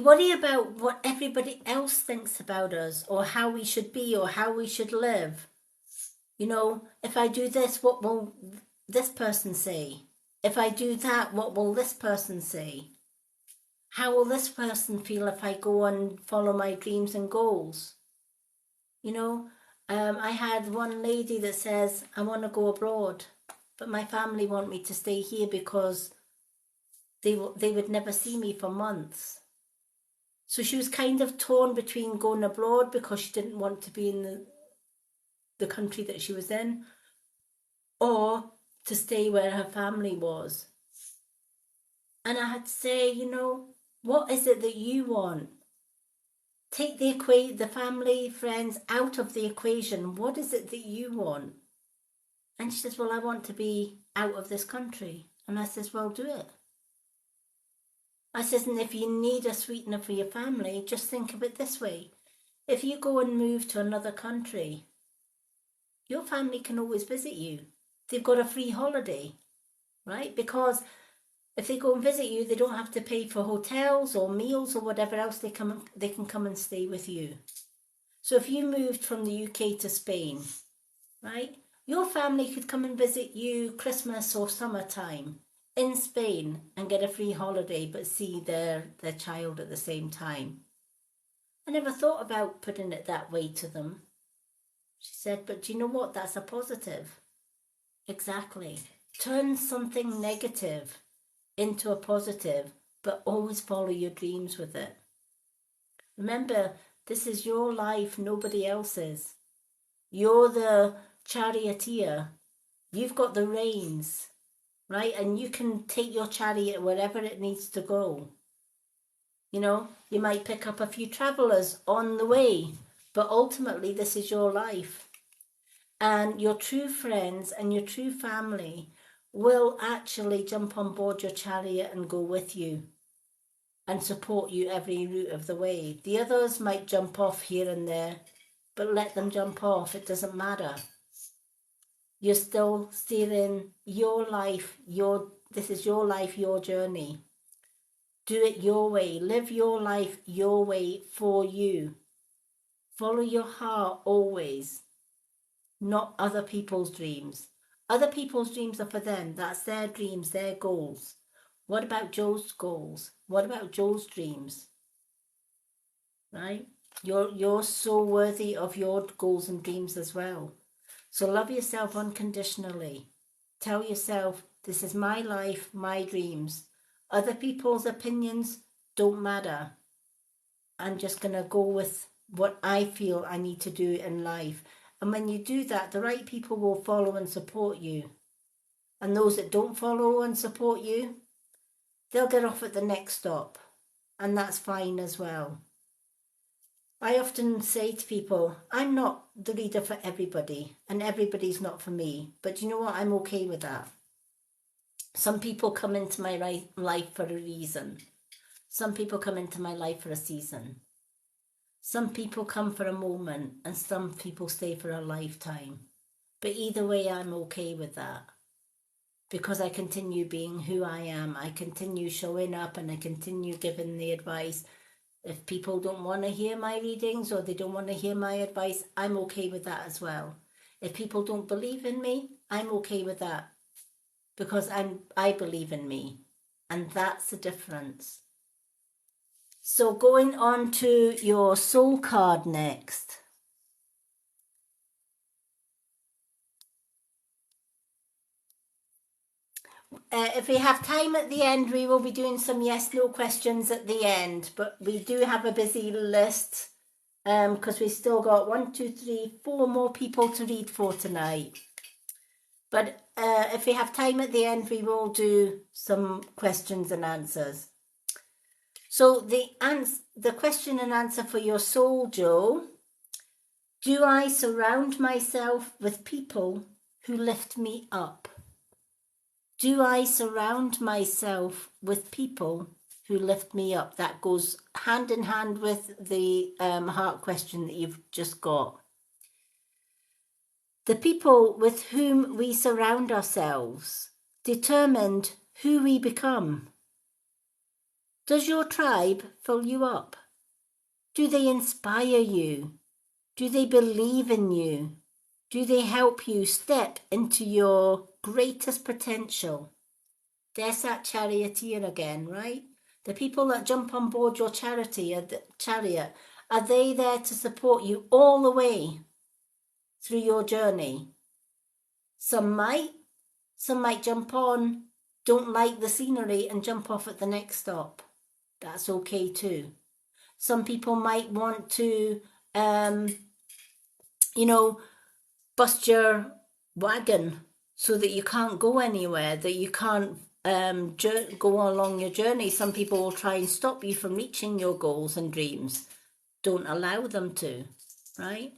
[SPEAKER 1] worry about what everybody else thinks about us or how we should be or how we should live. You know, if I do this, what will this person say? If I do that, what will this person say? How will this person feel if I go and follow my dreams and goals? You know, I had one lady that says, I want to go abroad, but my family want me to stay here because they would never see me for months. So she was kind of torn between going abroad because she didn't want to be in the country that she was in, or to stay where her family was. And I had to say, you know, what is it that you want? Take the family, friends out of the equation. What is it that you want? And she says, well, I want to be out of this country. And I says, well, do it. I says, and if you need a sweetener for your family, just think of it this way. If you go and move to another country, your family can always visit you. They've got a free holiday, right? Because if they go and visit you, they don't have to pay for hotels or meals or whatever else. They can come and stay with you. So if you moved from the UK to Spain, right, your family could come and visit you Christmas or summertime in Spain and get a free holiday, but see their child at the same time. I never thought about putting it that way to them. She said, but do you know what? That's a positive. Exactly. Turn something negative into a positive, but always follow your dreams with it. Remember, this is your life, nobody else's. You're the charioteer. You've got the reins, right? And you can take your chariot wherever it needs to go. You know, you might pick up a few travelers on the way, but ultimately this is your life. And your true friends and your true family will actually jump on board your chariot and go with you and support you every route of the way. The others might jump off here and there, but let them jump off. It doesn't matter. You're still steering your life. This is your life, your journey. Do it your way. Live your life your way for you. Follow your heart always, not other people's dreams. Other people's dreams are for them. That's their dreams, their goals. What about Joe's goals? What about Joe's dreams? Right? You're so worthy of your goals and dreams as well. So love yourself unconditionally. Tell yourself, this is my life, my dreams. Other people's opinions don't matter. I'm just going to go with what I feel I need to do in life. And when you do that, the right people will follow and support you. And those that don't follow and support you, they'll get off at the next stop. And that's fine as well. I often say to people, I'm not the leader for everybody, and everybody's not for me. But you know what? I'm okay with that. Some people come into my life for a reason. Some people come into my life for a season. Some people come for a moment and some people stay for a lifetime. But either way, I'm okay with that because I continue being who I am. I continue showing up and I continue giving the advice. If people don't want to hear my readings or they don't want to hear my advice, I'm okay with that as well. If people don't believe in me, I'm okay with that because I believe in me. And that's the difference. So going on to your soul card next. If we have time at the end, we will be doing some yes/no questions at the end. But we do have a busy list because we've still got 1, 2, 3, 4 more people to read for tonight. But if we have time at the end, we will do some questions and answers. So the question and answer for your soul, Joe. Do I surround myself with people who lift me up? Do I surround myself with people who lift me up? That goes hand in hand with the heart question that you've just got. The people with whom we surround ourselves determined who we become. Does your tribe fill you up? Do they inspire you? Do they believe in you? Do they help you step into your greatest potential? There's that charioteer again, right? The people that jump on board your chariot, are they there to support you all the way through your journey? Some might jump on, don't like the scenery and jump off at the next stop. That's okay too. Some people might want to, bust your wagon so that you can't go anywhere, that you can't go along your journey. Some people will try and stop you from reaching your goals and dreams. Don't allow them to, right?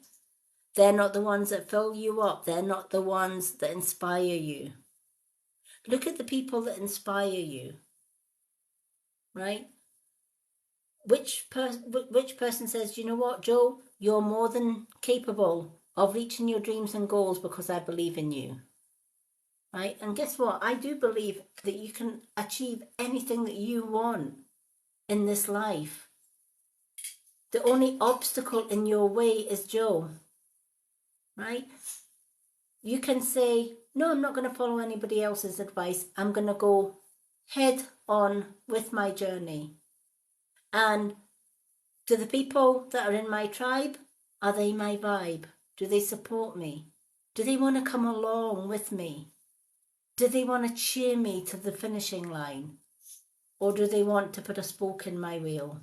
[SPEAKER 1] They're not the ones that fill you up. They're not the ones that inspire you. Look at the people that inspire you, right? Which person says, you know what, Joe, you're more than capable of reaching your dreams and goals because I believe in you. Right? And guess what? I do believe that you can achieve anything that you want in this life. The only obstacle in your way is Joe. Right? You can say, no, I'm not going to follow anybody else's advice. I'm going to go head on with my journey. And to the people that are in my tribe, are they my vibe? Do they support me? Do they want to come along with me? Do they want to cheer me to the finishing line? Or do they want to put a spoke in my wheel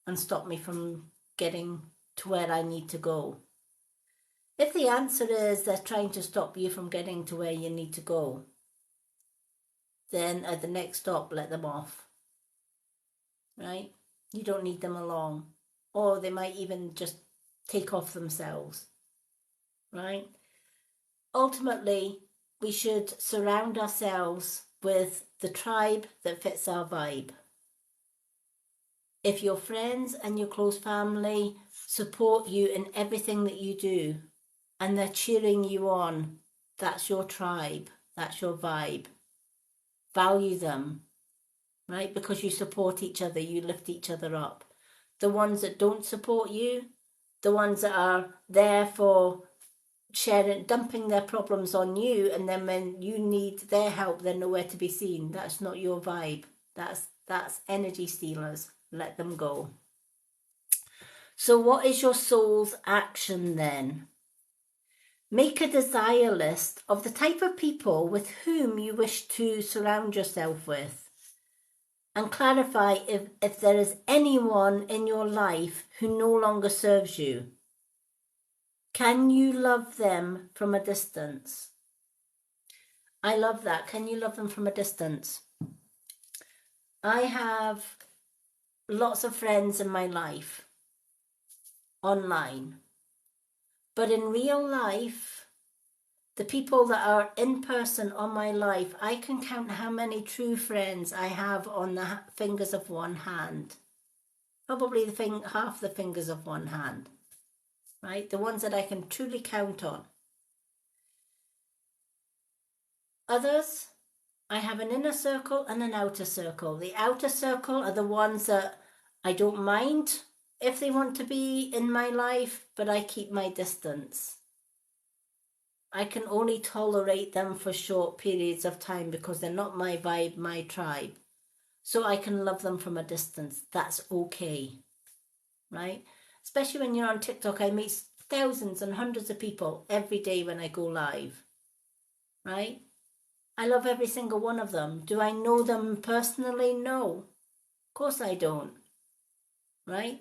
[SPEAKER 1] and stop me from getting to where I need to go? If the answer is they're trying to stop you from getting to where you need to go, then at the next stop, let them off. Right? You don't need them along. Or they might even just take off themselves. Right? Ultimately, we should surround ourselves with the tribe that fits our vibe. If your friends and your close family support you in everything that you do and they're cheering you on, that's your tribe, that's your vibe. Value them, right? Because you support each other, you lift each other up. The ones that don't support you, the ones that are there for sharing, dumping their problems on you, and then when you need their help, they're nowhere to be seen. That's not your vibe. That's energy stealers. Let them go. So what is your soul's action then? Make a desire list of the type of people with whom you wish to surround yourself with. And clarify if there is anyone in your life who no longer serves you. Can you love them from a distance? I love that. Can you love them from a distance? I have lots of friends in my life online. But in real life, the people that are in person on my life, I can count how many true friends I have on the fingers of one hand. probably half the fingers of one hand, right? The ones that I can truly count on. Others, I have an inner circle and an outer circle. The outer circle are the ones that I don't mind if they want to be in my life, but I keep my distance. I can only tolerate them for short periods of time because they're not my vibe, my tribe. So I can love them from a distance. That's okay, right? Especially when you're on TikTok, I meet thousands and hundreds of people every day when I go live, right? I love every single one of them. Do I know them personally? No. Of course I don't, right?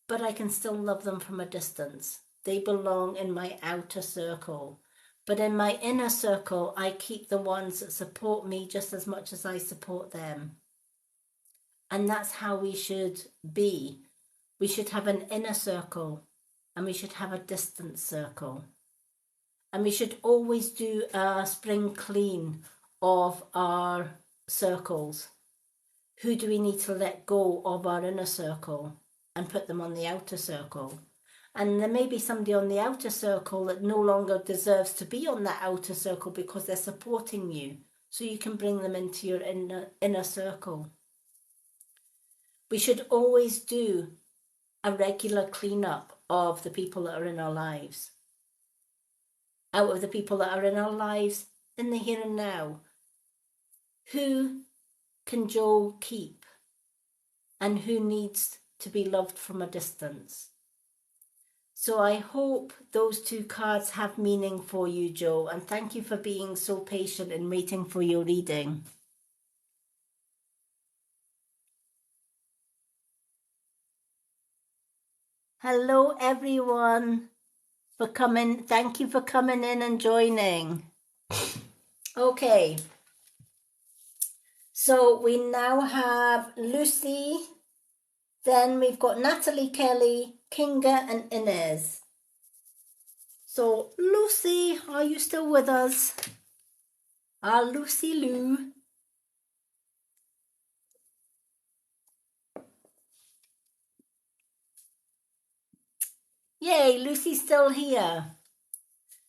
[SPEAKER 1] But I can still love them from a distance. They belong in my outer circle. But in my inner circle, I keep the ones that support me just as much as I support them. And that's how we should be. We should have an inner circle and we should have a distant circle. And we should always do a spring clean of our circles. Who do we need to let go of our inner circle and put them on the outer circle? And there may be somebody on the outer circle that no longer deserves to be on that outer circle because they're supporting you. So you can bring them into your inner circle. We should always do a regular cleanup of the people that are in our lives. Out of the people that are in our lives, in the here and now, who can Joe keep? And who needs to be loved from a distance? So I hope those two cards have meaning for you, Joe, and thank you for being so patient and waiting for your reading. Hello, everyone, for coming. Thank you for coming in and joining. Okay, so we now have Lucy, then we've got Natalie, Kelly, Kinga, and Inez. So, Lucy, are you still with us? Lucy Lou. Yay, Lucy's still here.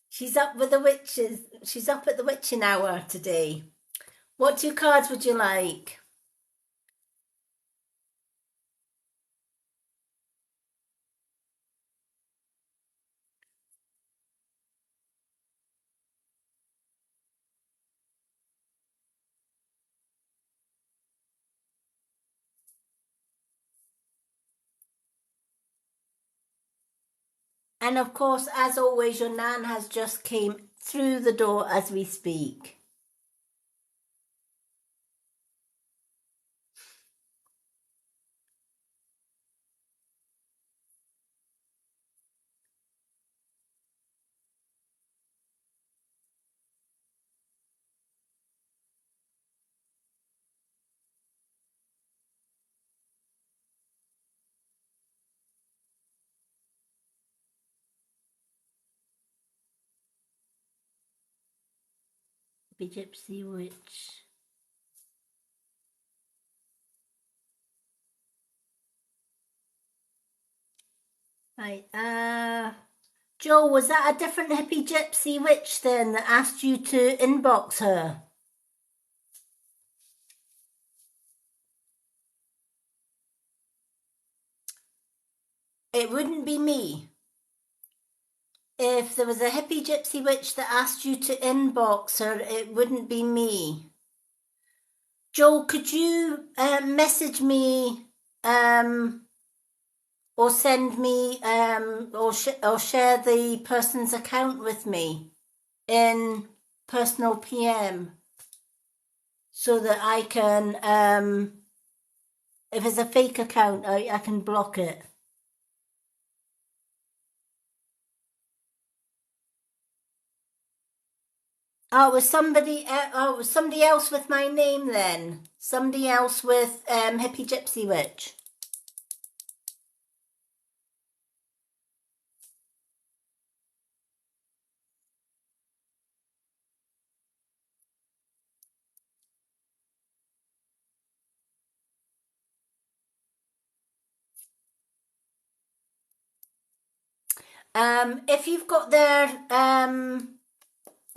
[SPEAKER 1] She's up with the witches. She's up at the witching hour today. What two cards would you like? And of course, as always, your Nan has just came through the door as we speak. Be Gypsy Witch. Right, Joe, was that a different hippie gypsy witch then that asked you to inbox her? It wouldn't be me. If there was a hippie gypsy witch that asked you to inbox her, it wouldn't be me. Joel, could you message me or send me or share the person's account with me in personal PM so that I can, if it's a fake account, I can block it. Oh, it was somebody. Oh, it was somebody else with my name then. Somebody else with Hippie Gypsy Witch. If you've got their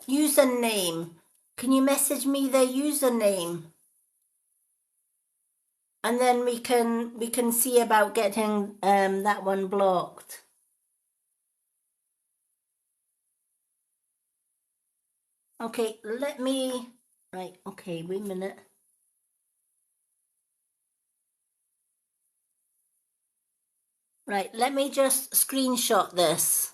[SPEAKER 1] username, can you message me their username? And then we can see about getting that one blocked. Okay, right, okay, wait a minute. Right, let me just screenshot this.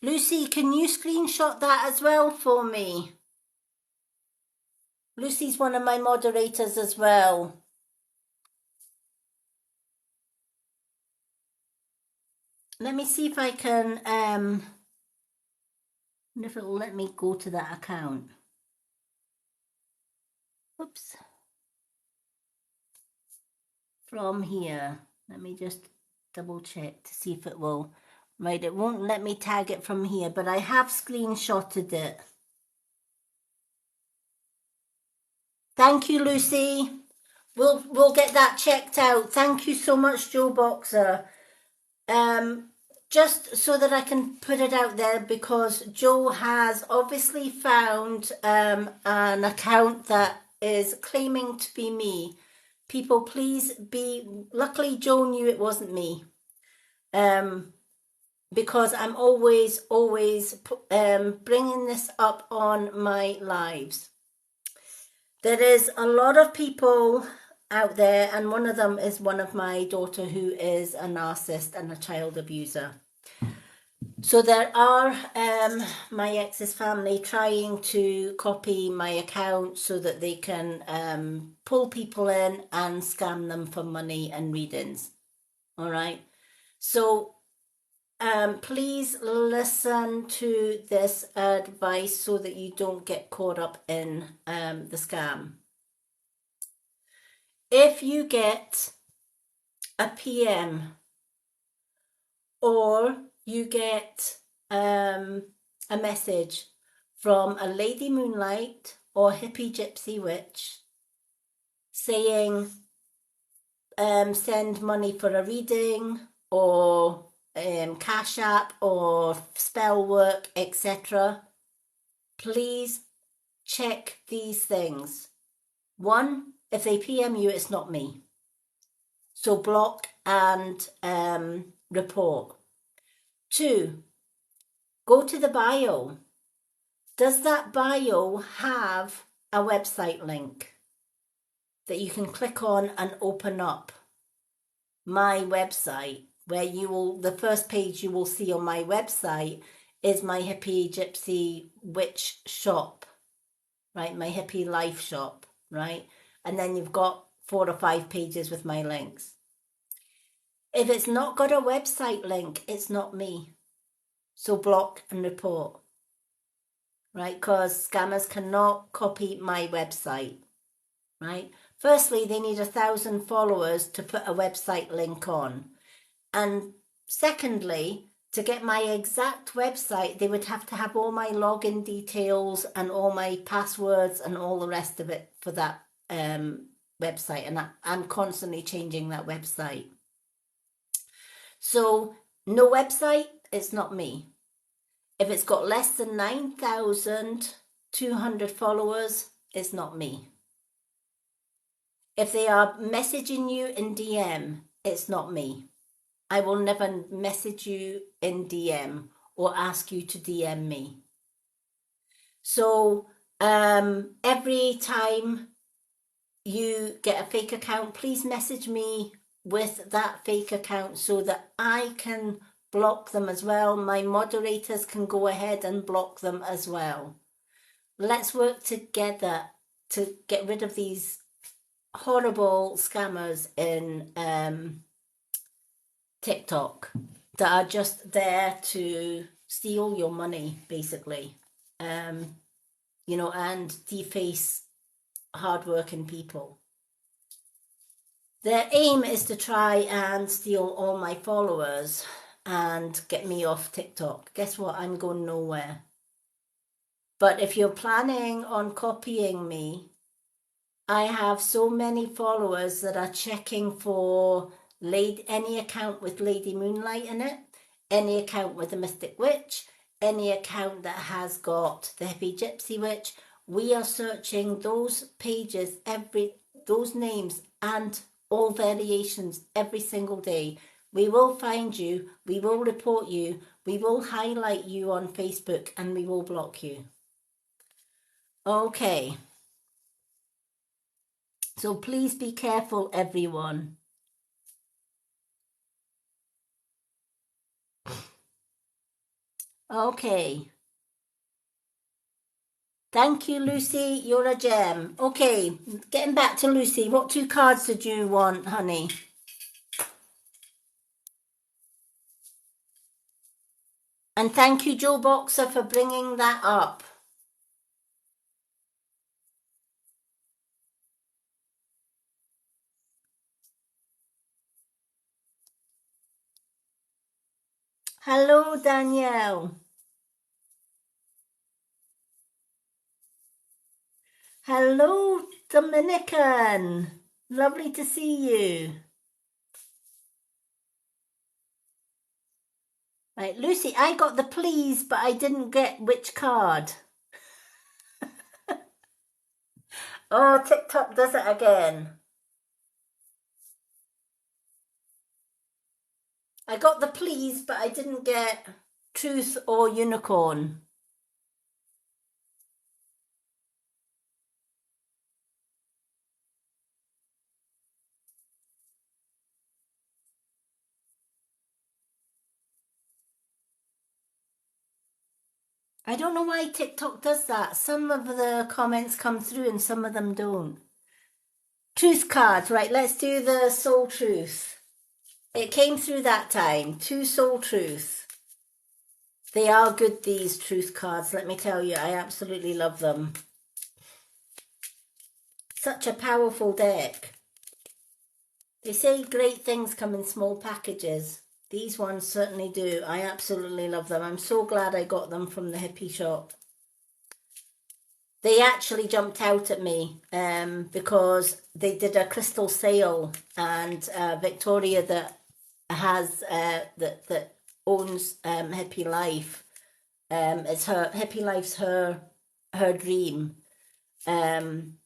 [SPEAKER 1] Lucy, can you screenshot that as well for me? Lucy's one of my moderators as well. Let me see if I can, if it'll let me go to that account. Oops. From here, let me just double check to see if it will. Right, it won't let me tag it from here, but I have screenshotted it. Thank you, Lucy. We'll get that checked out. Thank you so much, Joe Boxer. Just so that I can put it out there, because Joe has obviously found an account that is claiming to be me. People, please be... Luckily, Joe knew it wasn't me. Because I'm always bringing this up on my lives. There is a lot of people out there, and one of them is one of my daughter who is a narcissist and a child abuser. So there are my ex's family trying to copy my account so that they can pull people in and scam them for money and readings. All right. So please listen to this advice so that you don't get caught up in the scam. If you get a PM or you get a message from a Lady Moonlight or Hippie Gypsy Witch saying send money for a reading or Cash App or spell work, etc., please check these things. 1, if they PM you, it's not me. So block and report. 2, go to the bio. Does that bio have a website link that you can click on and open up? My website, where you will, the first page you will see on my website is my Hippie Gypsy Witch shop, right? My Hippie Life shop, right? And then you've got 4 or 5 pages with my links. If it's not got a website link, it's not me. So block and report, right? Because scammers cannot copy my website, right? Firstly, they need 1,000 followers to put a website link on. And secondly, to get my exact website, they would have to have all my login details and all my passwords and all the rest of it for that website. And I'm constantly changing that website. So no website, it's not me. If it's got less than 9,200 followers, it's not me. If they are messaging you in DM, it's not me. I will never message you in DM or ask you to DM me. So every time you get a fake account, please message me with that fake account so that I can block them as well. My moderators can go ahead and block them as well. Let's work together to get rid of these horrible scammers in TikTok that are just there to steal your money, basically, you know, and deface hardworking people. Their aim is to try and steal all my followers and get me off TikTok. Guess what? I'm going nowhere. But if you're planning on copying me, I have so many followers that are checking for any account with Lady Moonlight in it, any account with the Mystic Witch, any account that has got the Hippie Gypsy Witch. We are searching those pages, those names and all variations every single day. We will find you, we will report you, we will highlight you on Facebook, and we will block you. Okay. So please be careful, everyone. Okay. Thank you, Lucy. You're a gem. Okay, getting back to Lucy. What 2 cards did you want, honey? And thank you, Joe Boxer, for bringing that up. Hello, Danielle. Hello, Dominican. Lovely to see you. Right, Lucy, I got the please, but I didn't get which card. Oh, TikTok does it again. I got the please, but I didn't get truth or unicorn. I don't know why TikTok does that. Some of the comments come through and some of them don't. Truth cards, right, let's do the soul truth. It came through that time. 2 soul truth. They are good, these truth cards, let me tell you. I absolutely love them. Such a powerful deck. They say great things come in small packages. These ones certainly do. I absolutely love them. I'm so glad I got them from the hippie shop. They actually jumped out at me because they did a crystal sale, and Victoria that has that owns Hippie Life. It's her Hippie Life's her dream, and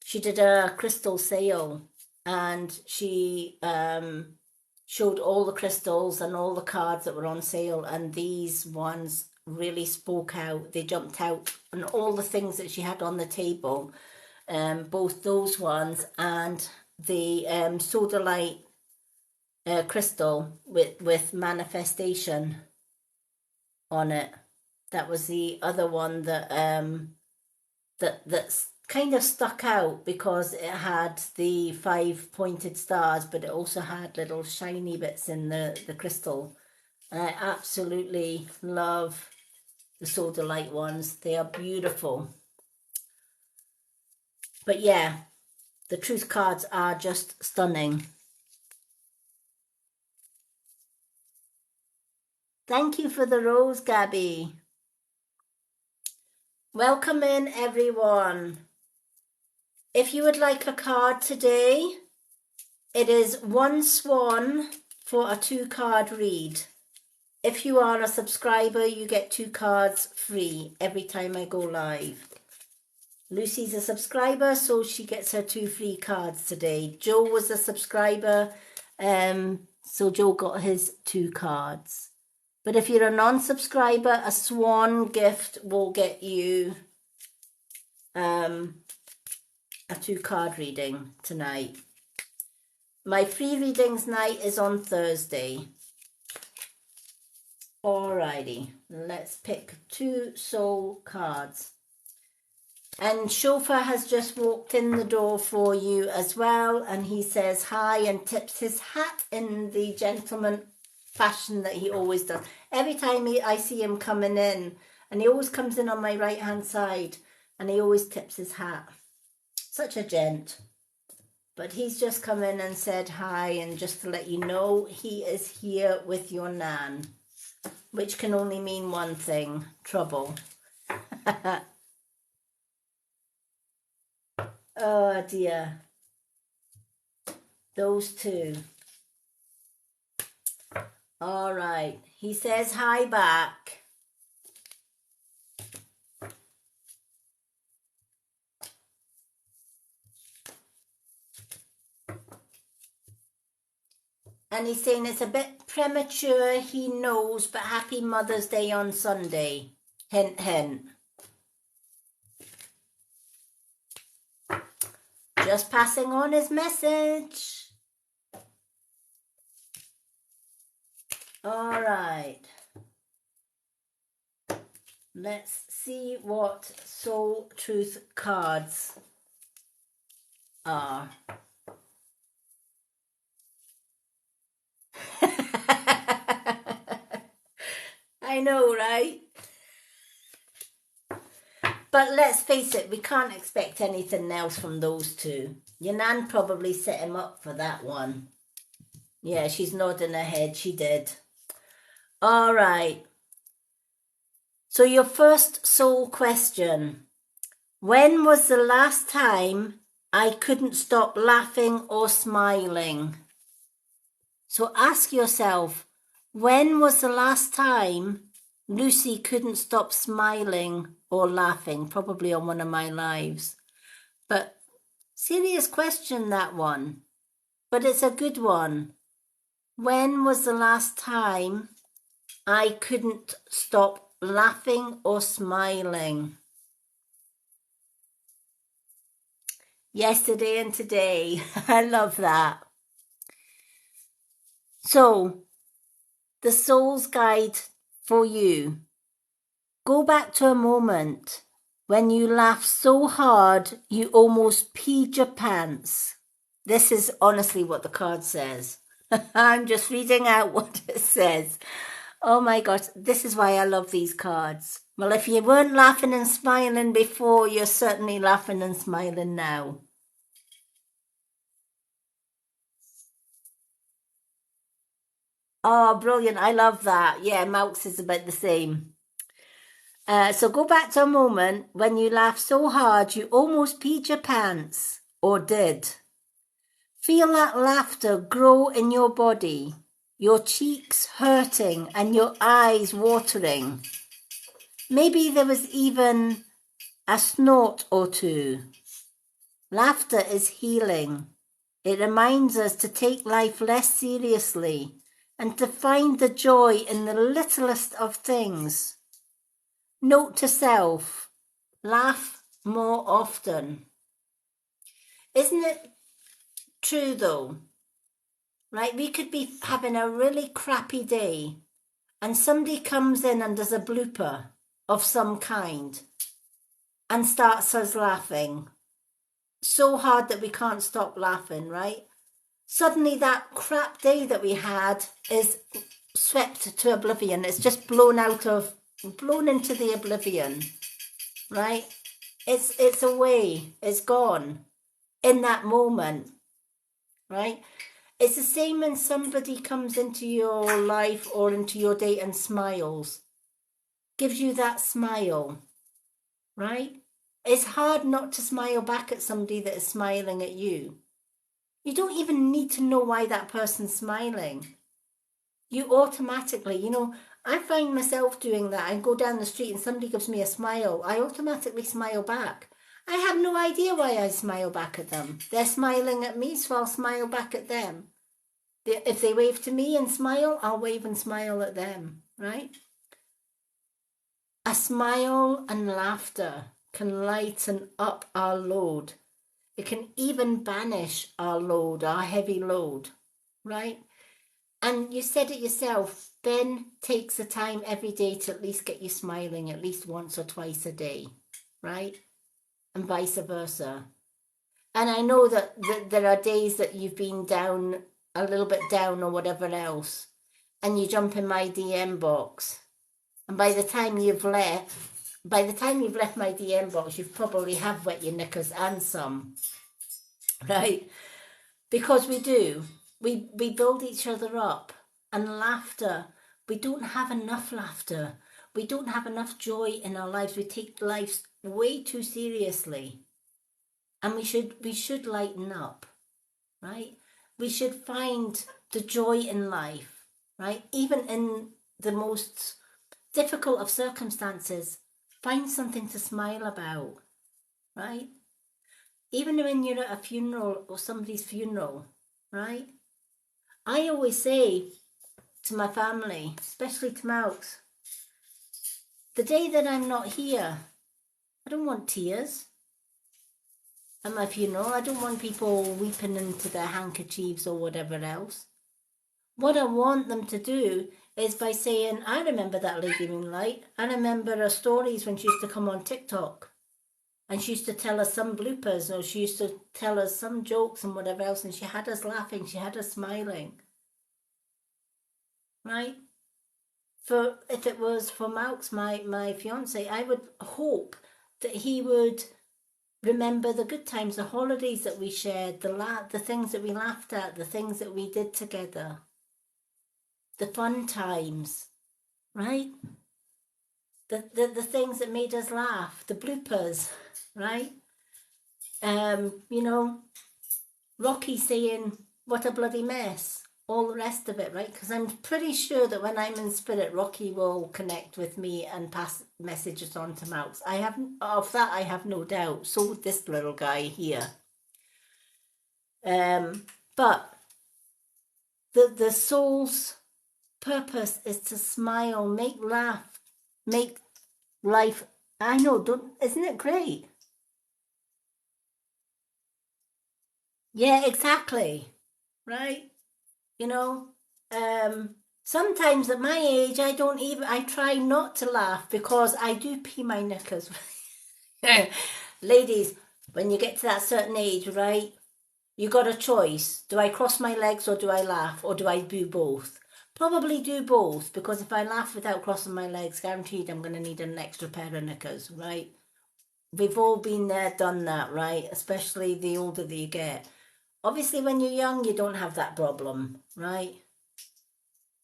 [SPEAKER 1] she did a crystal sale, and she showed all the crystals and all the cards that were on sale, and these ones really spoke out. They jumped out, and all the things that she had on the table, both those ones and the sodalite crystal with manifestation on it. That was the other one that that's kind of stuck out because it had the 5 pointed stars, but it also had little shiny bits in the crystal. And I absolutely love the sodalite ones. They are beautiful. But yeah, the truth cards are just stunning. Thank you for the rose, Gabby. Welcome in, everyone. If you would like a card today, it is 1 swan for a 2 card read. If you are a subscriber, you get 2 cards free every time I go live. Lucy's a subscriber, so she gets her 2 free cards today. Joe was a subscriber, so Joe got his 2 cards. But if you're a non-subscriber, a swan gift will get you a 2 card reading tonight. My free readings night is on Thursday. Alrighty, let's pick 2 soul cards. And Chauffeur has just walked in the door for you as well, and he says hi and tips his hat in the gentleman fashion that he always does. Every time I see him coming in, and he always comes in on my right hand side, and he always tips his hat. Such a gent. But he's just come in and said hi, and just to let you know, he is here with your nan, which can only mean one thing: trouble. Oh dear. Those two. All right. He says hi back. And he's saying it's a bit premature, he knows, but happy Mother's Day on Sunday. Hint, hint. Just passing on his message. All right. Let's see what Soul Truth cards are. I know, right? But let's face it, we can't expect anything else from those two. Your nan probably set him up for that one. Yeah, she's nodding her head. She did. All right. So your first soul question. When was the last time I couldn't stop laughing or smiling? So ask yourself, when was the last time Lucy couldn't stop smiling or laughing? Probably on one of my lives. But serious question, that one. But it's a good one. When was the last time I couldn't stop laughing or smiling? Yesterday and today. I love that. So, the soul's guide for you. Go back to a moment when you laughed so hard you almost peed your pants. This is honestly what the card says. I'm just reading out what it says. Oh my gosh, this is why I love these cards. Well, if you weren't laughing and smiling before, you're certainly laughing and smiling now. Oh, brilliant. I love that. Yeah, Malks is about the same. So go back to a moment when you laughed so hard you almost peed your pants, or did. Feel that laughter grow in your body, your cheeks hurting and your eyes watering. Maybe there was even a snort or two. Laughter is healing. It reminds us to take life less seriously and to find the joy in the littlest of things. Note to self, laugh more often. Isn't it true though? Right, we could be having a really crappy day and somebody comes in and does a blooper of some kind and starts us laughing so hard that we can't stop laughing, right? Suddenly that crap day that we had is swept to oblivion. It's just blown into the oblivion, right? It's away, it's gone in that moment, right? It's the same when somebody comes into your life or into your day and smiles, gives you that smile, right? It's hard not to smile back at somebody that is smiling at you. You don't even need to know why that person's smiling. You automatically, I find myself doing that. I go down the street and somebody gives me a smile. I automatically smile back. I have no idea why I smile back at them. They're smiling at me, so I'll smile back at them. If they wave to me and smile, I'll wave and smile at them, right? A smile and laughter can lighten up our load. It can even banish our load, our heavy load, right? And you said it yourself, Ben takes the time every day to at least get you smiling at least once or twice a day, right? And vice versa. And I know that there are days that you've been down, a little bit down or whatever else, and you jump in my DM box. And by the time you've left my DM box, you probably have wet your knickers and some, right? Because we do. We build each other up. And laughter, we don't have enough laughter. We don't have enough joy in our lives. We take life way too seriously. and we should lighten up, right? We should find the joy in life, right? Even in the most difficult of circumstances, find something to smile about, right? Even when you're at a funeral or somebody's funeral, right? I always say to my family, especially to Malks, the day that I'm not here, I don't want tears at my funeral. I don't want people weeping into their handkerchiefs or whatever else. What I want them to do is by saying, I remember that Lady Moonlight. I remember her stories when she used to come on TikTok. And she used to tell us some bloopers, or she used to tell us some jokes and whatever else, and she had us laughing, she had us smiling. Right? For if it was for Malks, my fiance, I would hope that he would remember the good times, the holidays that we shared, the things that we laughed at, the things that we did together, the fun times, right? The things that made us laugh, the bloopers, right? You know, Rocky saying, "What a bloody mess," all the rest of it, right? Because I'm pretty sure that when I'm in spirit, Rocky will connect with me and pass messages on to Mouse. I have no doubt. So would this little guy here. But the soul's purpose is to smile, make laugh, make life. I know, isn't it great? Yeah, exactly. Right? You know, sometimes at my age, I try not to laugh because I do pee my knickers. Ladies, when you get to that certain age, right, you got a choice. Do I cross my legs or do I laugh or do I do both? Probably do both because if I laugh without crossing my legs, guaranteed I'm going to need an extra pair of knickers, right? We've all been there, done that, right? Especially the older that you get. Obviously, when you're young, you don't have that problem, right?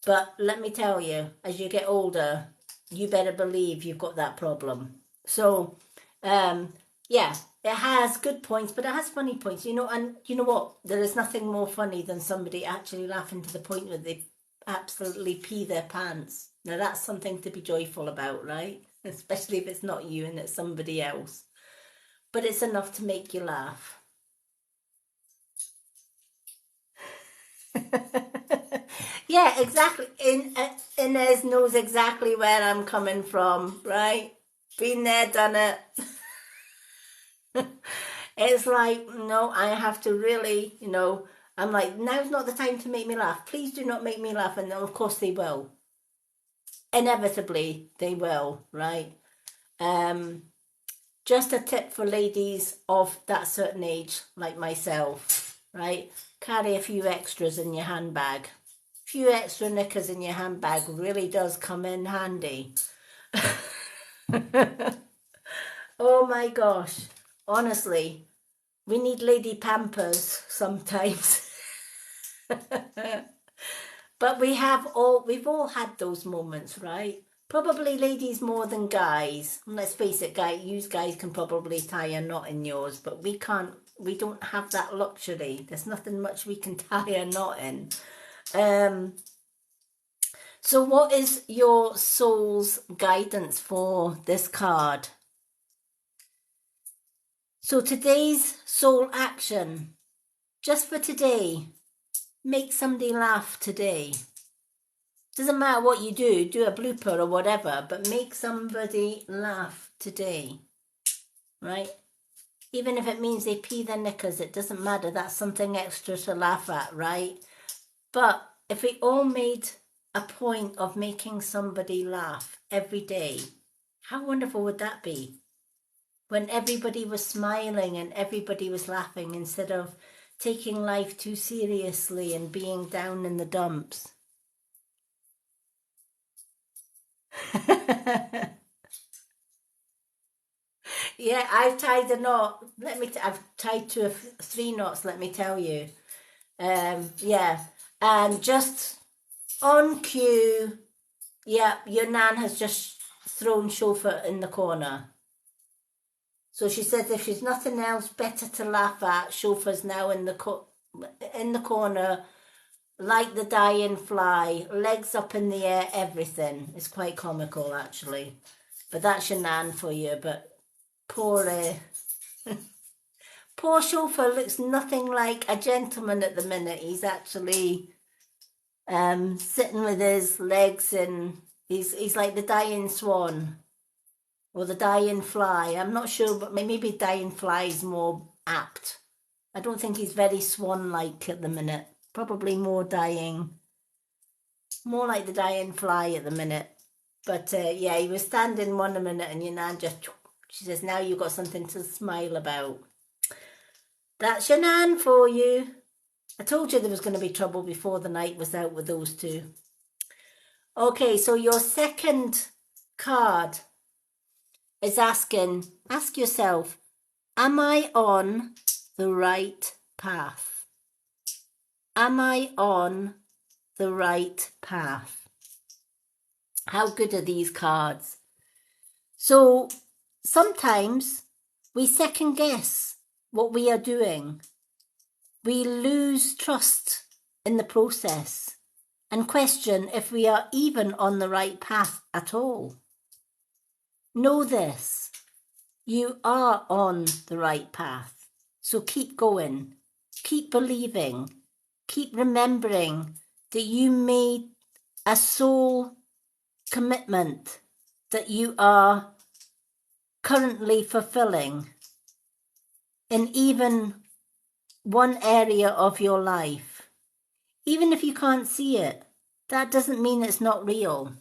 [SPEAKER 1] But let me tell you, as you get older, you better believe you've got that problem. So, yeah, it has good points, but it has funny points, you know. And you know what? There is nothing more funny than somebody actually laughing to the point where they absolutely pee their pants. Now, that's something to be joyful about, right? Especially if it's not you and it's somebody else. But it's enough to make you laugh. Yeah, exactly. Inez knows exactly where I'm coming from, right? Been there, done it. It's like, no, I have to really, I'm like, now's not the time to make me laugh. Please do not make me laugh. And of course they will. Inevitably, they will, right? Um, just a tip for ladies of that certain age, like myself, right? Carry a few extras in your handbag. Few extra knickers in your handbag really does come in handy. Oh my gosh. Honestly, we need lady pampers sometimes. But we've all had those moments, right? Probably ladies more than guys. And let's face it, you guys can probably tie a knot in yours, but we can't, we don't have that luxury. There's nothing much we can tie a knot in. So what is your soul's guidance for this card? So today's soul action, just for today, make somebody laugh today. Doesn't matter what you do a blooper or whatever, but make somebody laugh today, right? Even if it means they pee their knickers, it doesn't matter. That's something extra to laugh at, right? But if we all made a point of making somebody laugh every day, how wonderful would that be? When everybody was smiling and everybody was laughing instead of taking life too seriously and being down in the dumps. Yeah, I've tied a knot. I've tied three knots, let me tell you. Yeah, and just on cue, yeah, your nan has just thrown chauffeur in the corner. So she says if she's nothing else better to laugh at, Chauffeur's now in the corner, like the dying fly, legs up in the air, everything. It's quite comical, actually. But that's your Nan for you. But poor, poor Chauffeur looks nothing like a gentleman at the minute. He's actually sitting with his legs in. He's like the dying swan or the dying fly. I'm not sure, but maybe dying fly is more apt. I don't think he's very swan-like at the minute. Probably more like the dying fly at the minute. But yeah, he was standing one a minute and your Nan just, she says, now you've got something to smile about. That's your Nan for you. I told you there was going to be trouble before the night was out with those two. Okay, so your second card is ask yourself, am I on the right path? Am I on the right path? How good are these cards? So sometimes we second guess what we are doing. We lose trust in the process and question if we are even on the right path at all. Know this, you are on the right path. So keep going, keep believing, keep remembering that you made a soul commitment that you are currently fulfilling in even one area of your life. Even if you can't see it, that doesn't mean it's not real.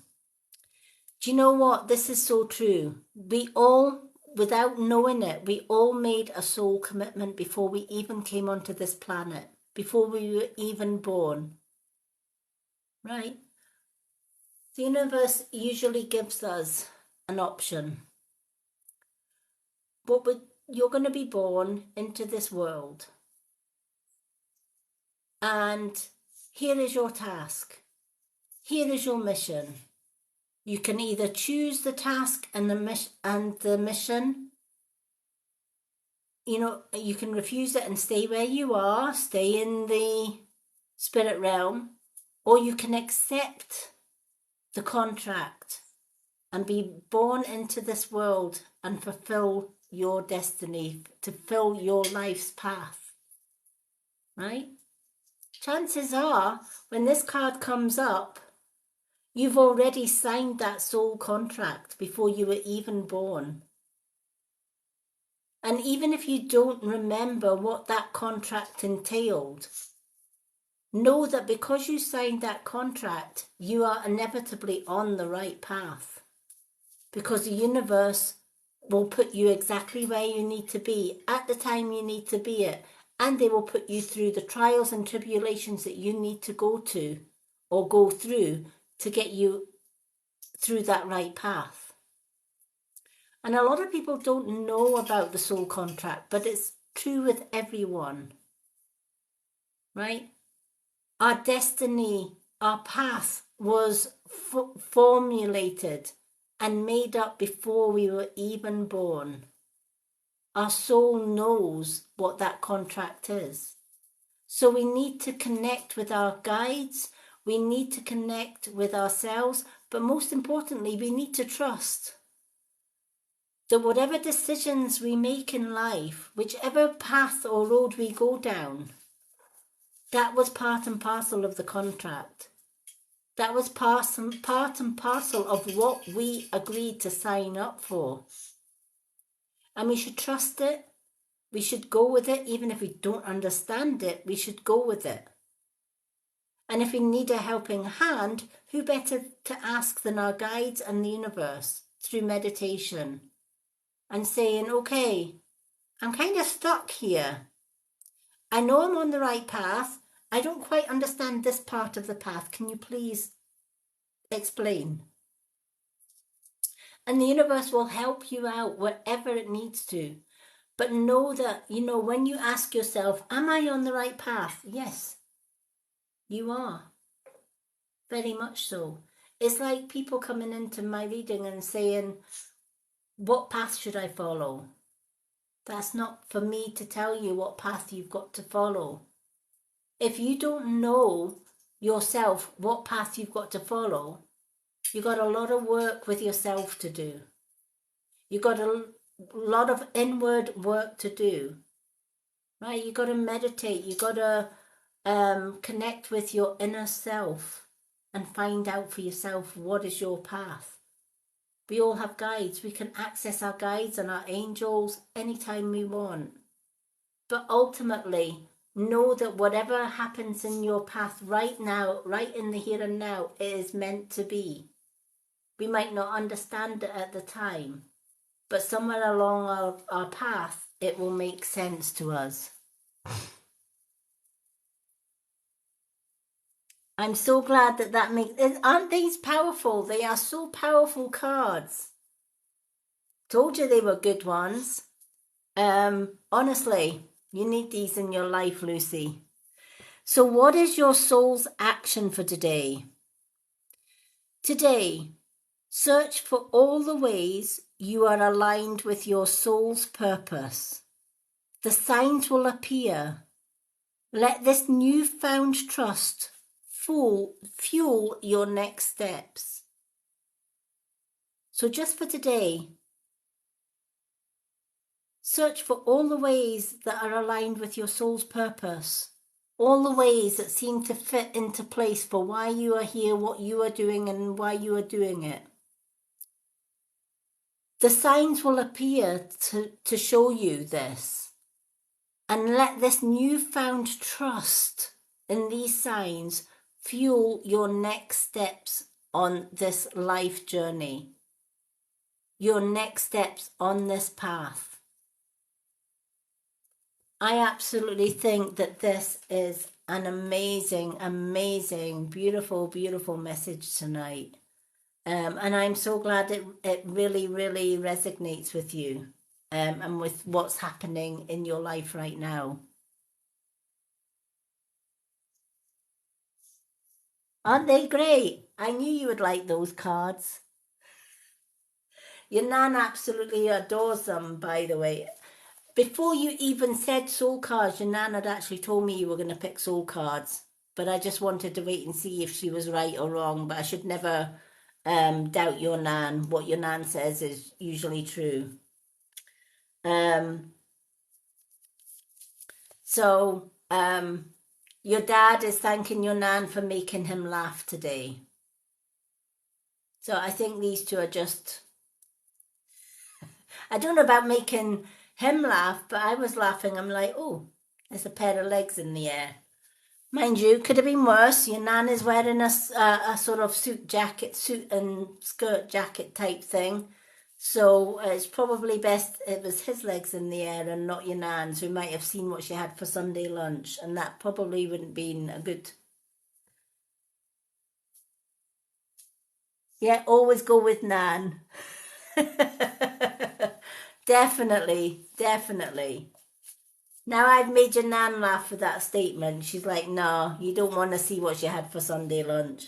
[SPEAKER 1] Do you know what? This is so true. We all, without knowing it, we all made a soul commitment before we even came onto this planet, before we were even born. Right? The universe usually gives us an option. You're going to be born into this world. And here is your task. Here is your mission. You can either choose the task and the mission. You know, you can refuse it and stay where you are, stay in the spirit realm, or you can accept the contract and be born into this world and fulfill your destiny, to fill your life's path. Right? Chances are, when this card comes up, you've already signed that soul contract before you were even born. And even if you don't remember what that contract entailed, know that because you signed that contract, you are inevitably on the right path. Because the universe will put you exactly where you need to be at the time you need to be it. And they will put you through the trials and tribulations that you need to go to or go through to get you through that right path. And a lot of people don't know about the soul contract, but it's true with everyone, right? Our destiny, our path was formulated and made up before we were even born. Our soul knows what that contract is. So we need to connect with our guides, we need to connect with ourselves, but most importantly, we need to trust that whatever decisions we make in life, whichever path or road we go down, that was part and parcel of the contract. That was part and parcel of what we agreed to sign up for. And we should trust it. We should go with it. Even if we don't understand it, we should go with it. And if we need a helping hand, who better to ask than our guides and the universe through meditation and saying, okay, I'm kind of stuck here. I know I'm on the right path. I don't quite understand this part of the path. Can you please explain? And the universe will help you out wherever it needs to. But know that, when you ask yourself, am I on the right path? Yes, you are. Very much so. It's like people coming into my reading and saying, what path should I follow? That's not for me to tell you what path you've got to follow. If you don't know yourself what path you've got to follow, you've got a lot of work with yourself to do. You've got a lot of inward work to do, right? You've got to meditate. You've got to connect with your inner self and find out for yourself what is your path. We all have guides. We can access our guides and our angels anytime we want. But ultimately, know that whatever happens in your path right now, right in the here and now, it is meant to be. We might not understand it at the time, but somewhere along our path, it will make sense to us. I'm so glad that makes... Aren't these powerful? They are so powerful cards. Told you they were good ones. Honestly, you need these in your life, Lucy. So what is your soul's action for today? Today, search for all the ways you are aligned with your soul's purpose. The signs will appear. Let this newfound trust fuel your next steps. So just for today, search for all the ways that are aligned with your soul's purpose. All the ways that seem to fit into place for why you are here, what you are doing, and why you are doing it. The signs will appear to show you this. And let this newfound trust in these signs fuel your next steps on this life journey. Your next steps on this path. I absolutely think that this is an amazing, amazing, beautiful, beautiful message tonight. And I'm so glad it really, really resonates with you and with what's happening in your life right now. Aren't they great? I knew you would like those cards. Your nan absolutely adores them, by the way. Before you even said soul cards, your nan had actually told me you were going to pick soul cards. But I just wanted to wait and see if she was right or wrong. But I should never doubt your nan. What your nan says is usually true. So your dad is thanking your nan for making him laugh today. So I think these two are just... I don't know about making him laugh, but I was laughing. I'm like, oh, there's a pair of legs in the air. Mind you, could have been worse. Your nan is wearing a sort of suit and skirt jacket type thing. So it's probably best it was his legs in the air and not your nan's, who might have seen what she had for Sunday lunch. And that probably wouldn't been a good... Yeah, always go with nan. Definitely, definitely. Now I've made your nan laugh with that statement. She's like, no, you don't want to see what she had for Sunday lunch.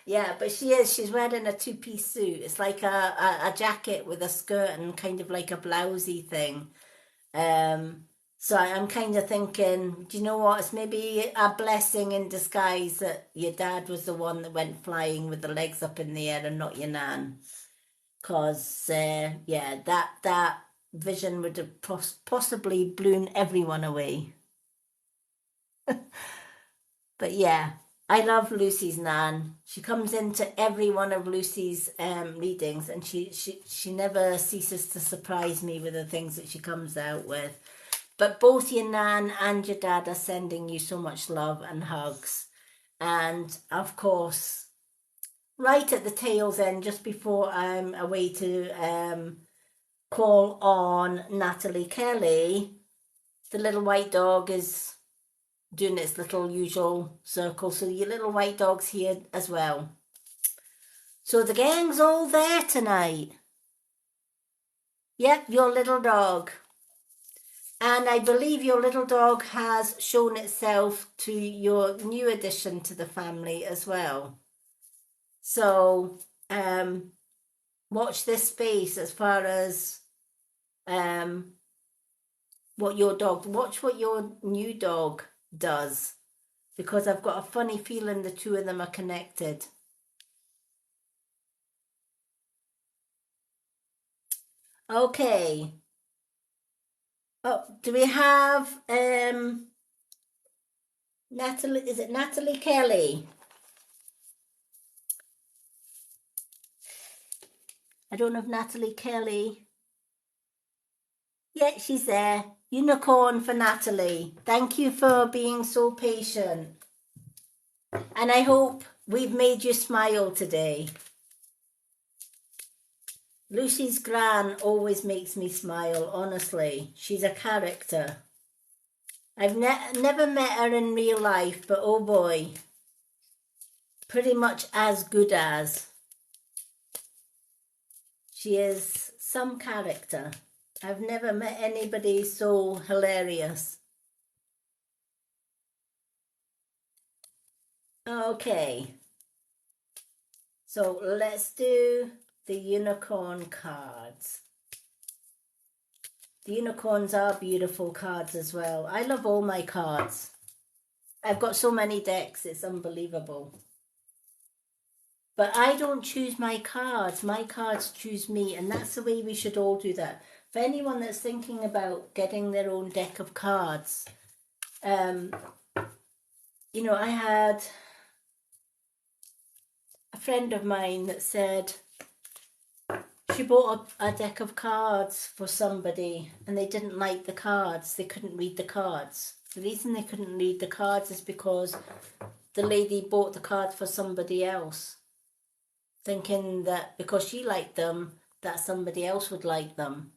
[SPEAKER 1] Yeah, but she's wearing a two-piece suit. It's like a jacket with a skirt and kind of like a blousey thing. So I'm kind of thinking, do you know what? It's maybe a blessing in disguise that your dad was the one that went flying with the legs up in the air and not your nan. Because, yeah, that vision would have possibly blown everyone away. But yeah, I love Lucy's nan. She comes into every one of Lucy's readings, and she never ceases to surprise me with the things that she comes out with. But both your nan and your dad are sending you so much love and hugs. And of course, right at the tail's end, just before I'm away to call on Natalie Kelly, the little white dog is doing its little usual circle. So your little white dog's here as well. So the gang's all there tonight. Yep, your little dog. And I believe your little dog has shown itself to your new addition to the family as well. So, watch this space as far as um what your dog, watch what your new dog does, because I've got a funny feeling the two of them are connected. Okay. Oh, do we have Natalie? Is it Natalie Kelly? I don't know if Natalie Kelly. Yeah, she's there. Unicorn for Natalie. Thank you for being so patient. And I hope we've made you smile today. Lucy's gran always makes me smile, honestly. She's a character. I've never met her in real life, but oh boy, pretty much as good as. She is some character. I've never met anybody so hilarious. Okay, so let's do the unicorn cards. The unicorns are beautiful cards as well. I love all my cards. I've got so many decks, it's unbelievable. But I don't choose my cards choose me, and that's the way we should all do that. For anyone that's thinking about getting their own deck of cards, you know, I had a friend of mine that said she bought a deck of cards for somebody and they didn't like the cards, they couldn't read the cards. The reason they couldn't read the cards is because the lady bought the cards for somebody else, thinking that because she liked them, that somebody else would like them.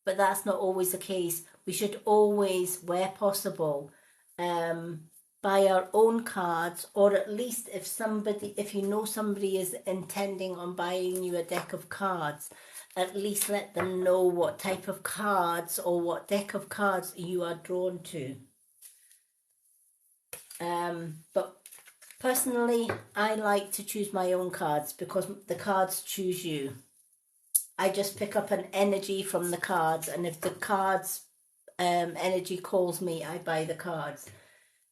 [SPEAKER 1] But that's not always the case. We should always, where possible, buy our own cards, or at least if you know somebody is intending on buying you a deck of cards, at least let them know what type of cards or what deck of cards you are drawn to. But personally, I like to choose my own cards because the cards choose you. I just pick up an energy from the cards, and if the cards energy calls me, I buy the cards.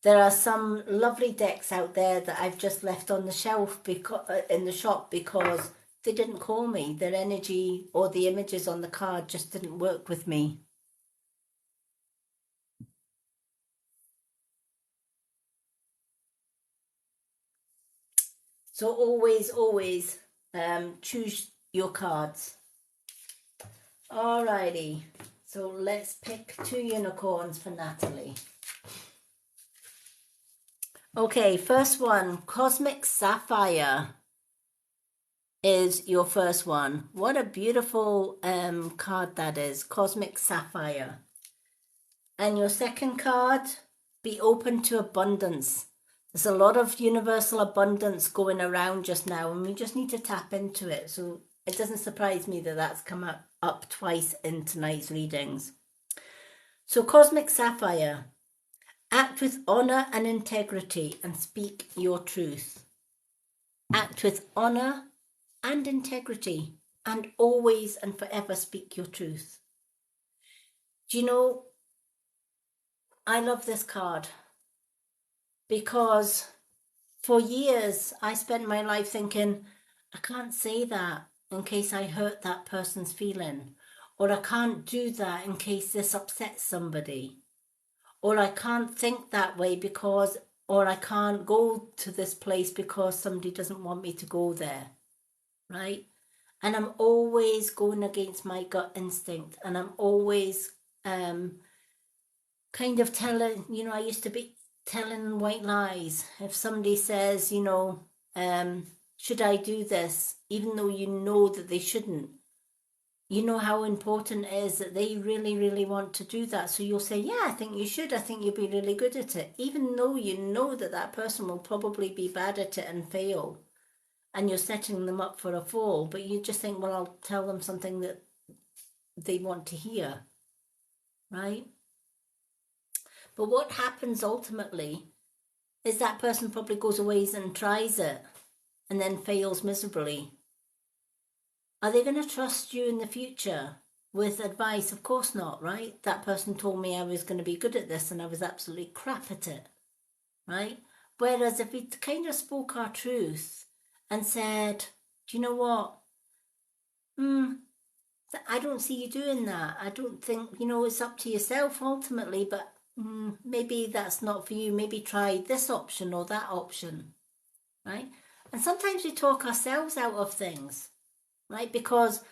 [SPEAKER 1] There are some lovely decks out there that I've just left on the shelf in the shop because they didn't call me. Their energy or the images on the card just didn't work with me. So always choose your cards. Alrighty, so let's pick 2 unicorns for Natalie. Okay, first one, Cosmic Sapphire is your first one. What a beautiful card that is, Cosmic Sapphire. And your second card, Be Open to Abundance. There's a lot of universal abundance going around just now, and we just need to tap into it. So it doesn't surprise me that that's come up twice in tonight's readings. So Cosmic Sapphire, act with honor and integrity and speak your truth. Act with honor and integrity and always and forever speak your truth. Do you know, I love this card because for years I spent my life thinking, I can't say that in case I hurt that person's feeling, or I can't do that in case this upsets somebody, or I can't think that way because, or I can't go to this place because somebody doesn't want me to go there, right? And I'm always going against my gut instinct, and I'm always kind of telling, you know, I used to be telling white lies. If somebody says, you know, should I do this, even though you know that they shouldn't, you know how important it is that they really want to do that. So you'll say, yeah, I think you should. I think you'll be really good at it, even though you know that that person will probably be bad at it and fail. And you're setting them up for a fall, but you just think, well, I'll tell them something that they want to hear, right? But what happens ultimately is that person probably goes away and tries it and then fails miserably. Are they going to trust you in the future with advice? Of course not, right? That person told me I was going to be good at this and I was absolutely crap at it, right? Whereas if we kind of spoke our truth and said, do you know what? I don't see you doing that. I don't think, it's up to yourself ultimately, but maybe that's not for you. Maybe try this option or that option, right? And sometimes we talk ourselves out of things, right? Because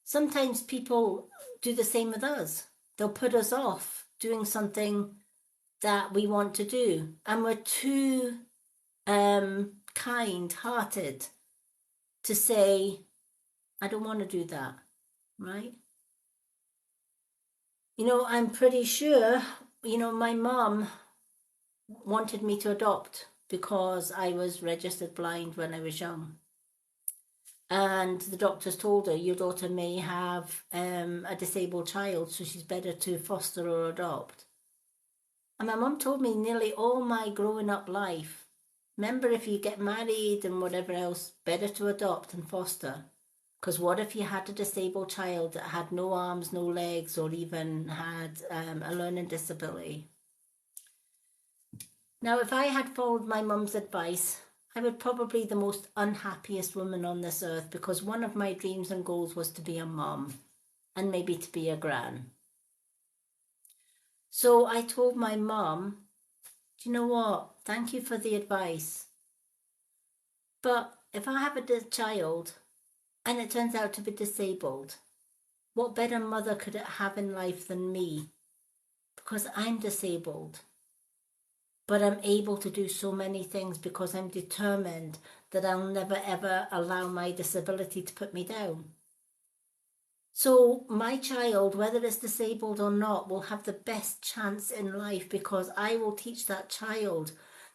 [SPEAKER 1] sometimes people do the same with us. They'll put us off doing something that we want to do, and we're too kind-hearted to say, I don't want to do that, right? I'm pretty sure, my mum wanted me to adopt because I was registered blind when I was young. And the doctors told her, your daughter may have a disabled child, so she's better to foster or adopt. And my mum told me nearly all my growing up life, remember, if you get married and whatever else, better to adopt and foster. Because what if you had a disabled child that had no arms, no legs, or even had a learning disability? Now, if I had followed my mum's advice, I would probably be the most unhappiest woman on this earth, because one of my dreams and goals was to be a mum and maybe to be a gran. So I told my mum, do you know what? Thank you for the advice. But if I have a child and it turns out to be disabled, what better mother could it have in life than me? Because I'm disabled. But I'm able to do so many things because I'm determined that I'll never ever allow my disability to put me down. So my child, whether it's disabled or not, will have the best chance in life because I will teach that child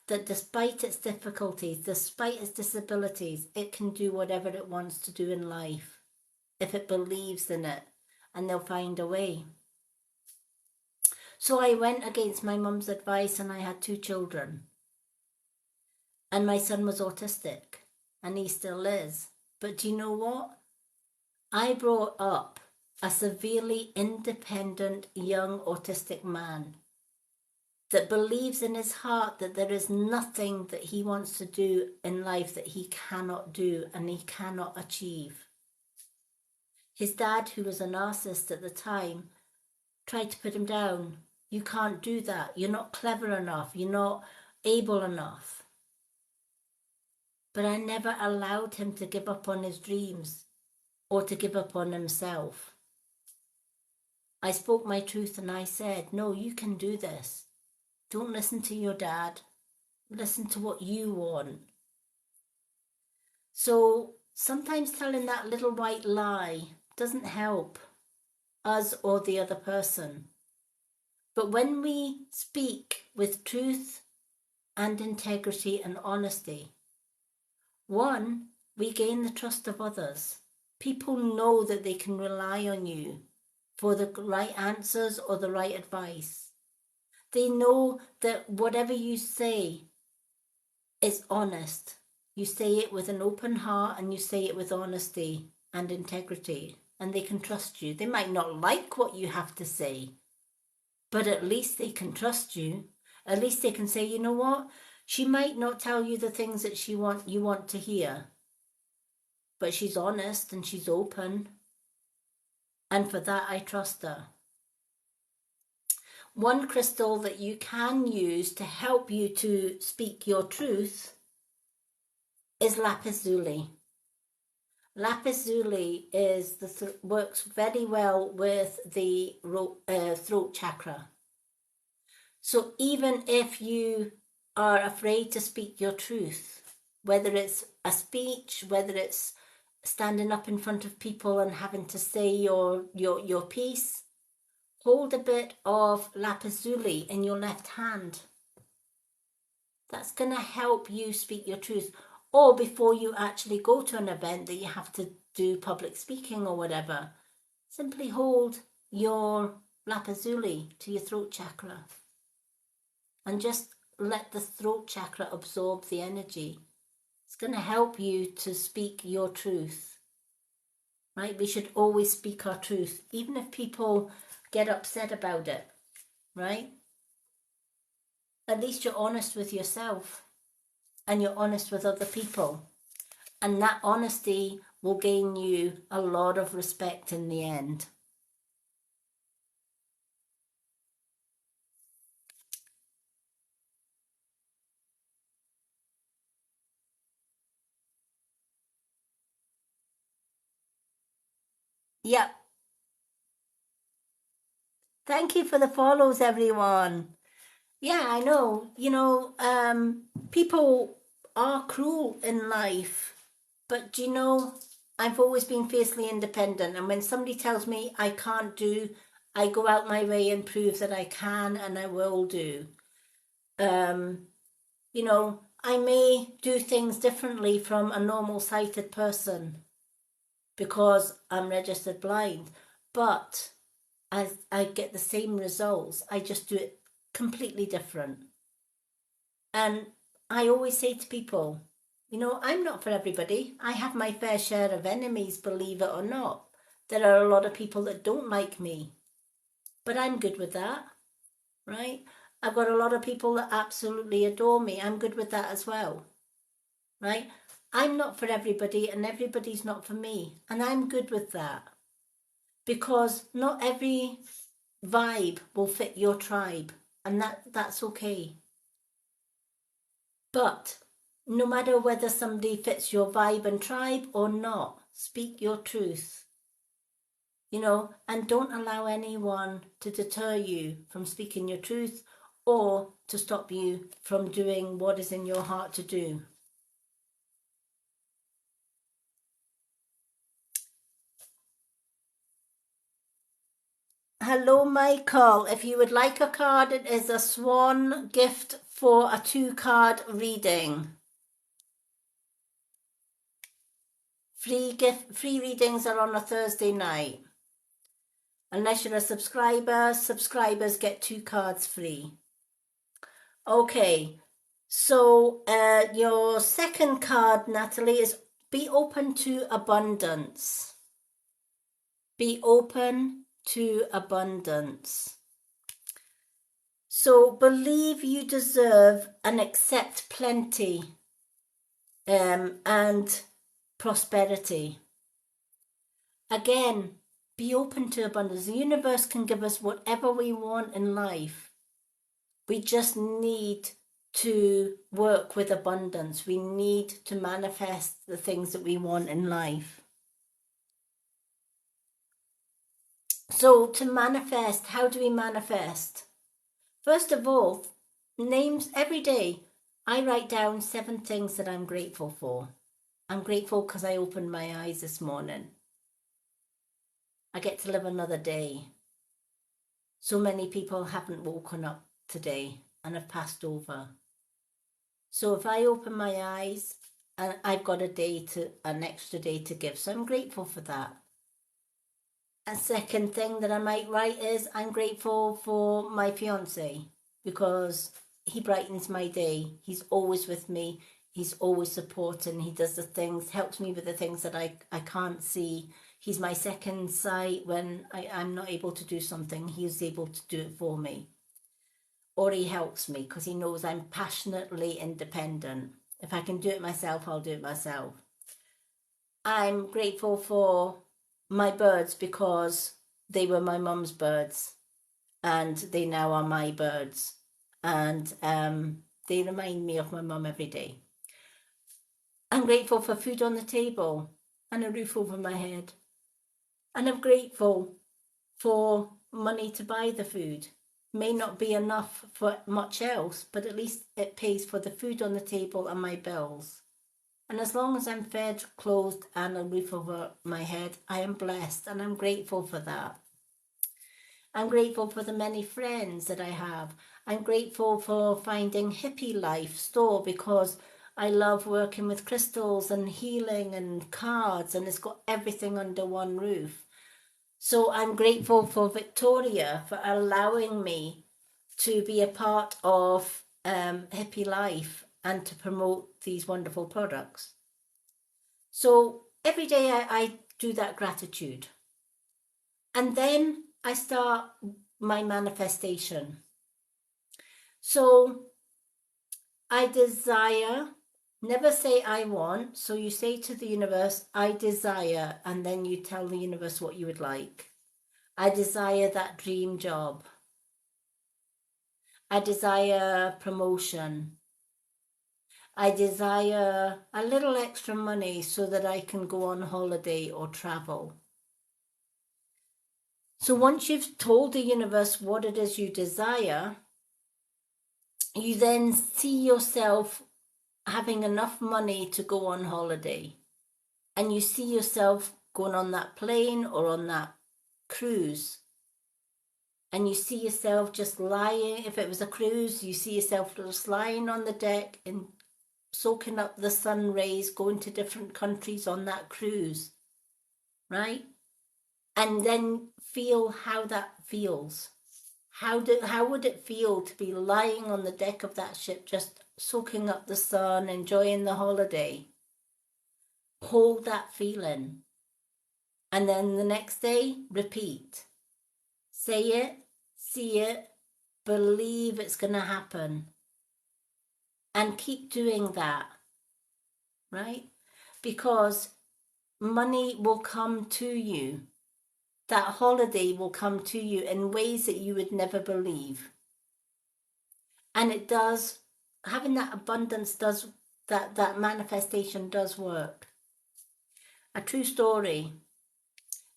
[SPEAKER 1] that despite its difficulties, despite its disabilities, it can do whatever it wants to do in life if it believes in it, and they'll find a way. So I went against my mum's advice and I had 2 children. And my son was autistic, and he still is. But do you know what? I brought up a severely independent young autistic man that believes in his heart that there is nothing that he wants to do in life that he cannot do and he cannot achieve. His dad, who was a narcissist at the time, tried to put him down. You can't do that. You're not clever enough. You're not able enough. But I never allowed him to give up on his dreams or to give up on himself. I spoke my truth and I said, no, you can do this. Don't listen to your dad. Listen to what you want. So sometimes telling that little white lie doesn't help us or the other person. But when we speak with truth and integrity and honesty, one, we gain the trust of others. People know that they can rely on you for the right answers or the right advice. They know that whatever you say is honest. You say it with an open heart and you say it with honesty and integrity, and they can trust you. They might not like what you have to say, but at least they can trust you. At least they can say, you know what? She might not tell you the things that you want to hear, but she's honest and she's open. And for that, I trust her. One crystal that you can use to help you to speak your truth is lapis lazuli. Lapis lazuli works very well with the throat chakra. So even if you are afraid to speak your truth, whether it's a speech, whether it's standing up in front of people and having to say your piece, hold a bit of lapis lazuli in your left hand. That's going to help you speak your truth. Or before you actually go to an event that you have to do public speaking or whatever, simply hold your lapis lazuli to your throat chakra and just let the throat chakra absorb the energy. It's going to help you to speak your truth, right? We should always speak our truth, even if people get upset about it, right? At least you're honest with yourself and you're honest with other people. And that honesty will gain you a lot of respect in the end. Yep. Thank you for the follows, everyone. Yeah, I know. People are cruel in life, but do you know, I've always been fiercely independent. And when somebody tells me I can't do, I go out my way and prove that I can and I will do. I may do things differently from a normal sighted person because I'm registered blind, but I get the same results. I just do it completely different. And I always say to people, I'm not for everybody. I have my fair share of enemies, believe it or not. There are a lot of people that don't like me, but I'm good with that, right? I've got a lot of people that absolutely adore me. I'm good with that as well, right? I'm not for everybody and everybody's not for me. And I'm good with that because not every vibe will fit your tribe, and that's okay. But no matter whether somebody fits your vibe and tribe or not, speak your truth, and don't allow anyone to deter you from speaking your truth or to stop you from doing what is in your heart to do. Hello, Michael. If you would like a card, it is a Swan gift for a 2-card reading. Free readings are on a Thursday night. Unless you're a subscriber, subscribers get 2 cards free. Okay, so your second card, Natalie, is be open to abundance. Be open to abundance. So believe you deserve and accept plenty and prosperity. Again, be open to abundance. The universe can give us whatever we want in life. We just need to work with abundance. We need to manifest the things that we want in life. So to manifest, how do we manifest? First of all, names every day. I write down 7 things that I'm grateful for. I'm grateful because I opened my eyes this morning. I get to live another day. So many people haven't woken up today and have passed over. So if I open my eyes, and I've got an extra day to give, so I'm grateful for that. A second thing that I might write is I'm grateful for my fiance because he brightens my day. He's always with me. He's always supporting. He does the things, helps me with the things that I can't see. He's my second sight when I'm not able to do something. He's able to do it for me. Or he helps me because he knows I'm passionately independent. If I can do it myself, I'll do it myself. I'm grateful for my birds because they were my mum's birds and they now are my birds. And they remind me of my mum every day. I'm grateful for food on the table and a roof over my head. And I'm grateful for money to buy the food. May not be enough for much else, but at least it pays for the food on the table and my bills. And as long as I'm fed, clothed, and a roof over my head, I am blessed and I'm grateful for that. I'm grateful for the many friends that I have. I'm grateful for finding Hippie Life store because I love working with crystals and healing and cards, and it's got everything under one roof. So I'm grateful for Victoria for allowing me to be a part of Hippie Life and to promote these wonderful products. So every day I do that gratitude. And then I start my manifestation. So I desire, never say I want. So you say to the universe, I desire, and then you tell the universe what you would like. I desire that dream job. I desire promotion. I desire a little extra money so that I can go on holiday or travel. So once you've told the universe what it is you desire, you then see yourself having enough money to go on holiday. And you see yourself going on that plane or on that cruise. And you see yourself just lying, if it was a cruise, you see yourself just lying on the deck and soaking up the sun rays, going to different countries on that cruise, right? And then feel how that feels. How would it feel to be lying on the deck of that ship, just soaking up the sun, enjoying the holiday? Hold that feeling. And then the next day, repeat. Say it, see it, believe it's going to happen. And keep doing that, right? Because money will come to you. That holiday will come to you in ways that you would never believe. And it does, having that abundance does, that manifestation does work. A true story.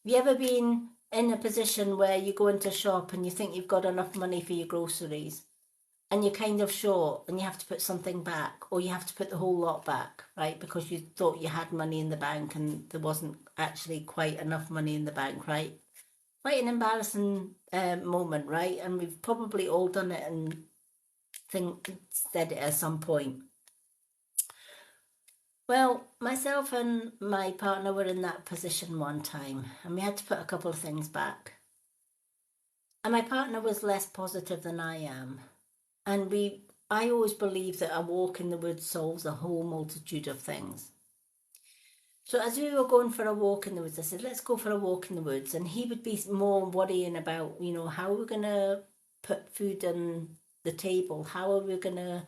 [SPEAKER 1] Have you ever been in a position where you go into a shop and you think you've got enough money for your groceries and you're kind of short and you have to put something back, or you have to put the whole lot back, right? Because you thought you had money in the bank and there wasn't actually quite enough money in the bank, right? Quite an embarrassing moment, right? And we've probably all done it and said it at some point. Well, myself and my partner were in that position one time, and we had to put a couple of things back. And my partner was less positive than I am. And I always believe that a walk in the woods solves a whole multitude of things. So as we were going for a walk in the woods, I said, let's go for a walk in the woods. And he would be more worrying about, how we're going to put food on the table. How are we going to,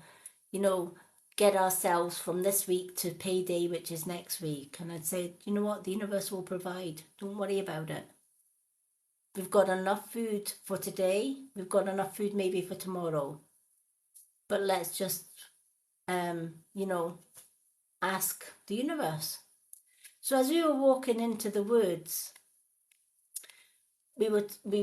[SPEAKER 1] get ourselves from this week to payday, which is next week. And I'd say, you know what, the universe will provide. Don't worry about it. We've got enough food for today. We've got enough food maybe for tomorrow. But let's just, ask the universe. So as we were walking into the woods, we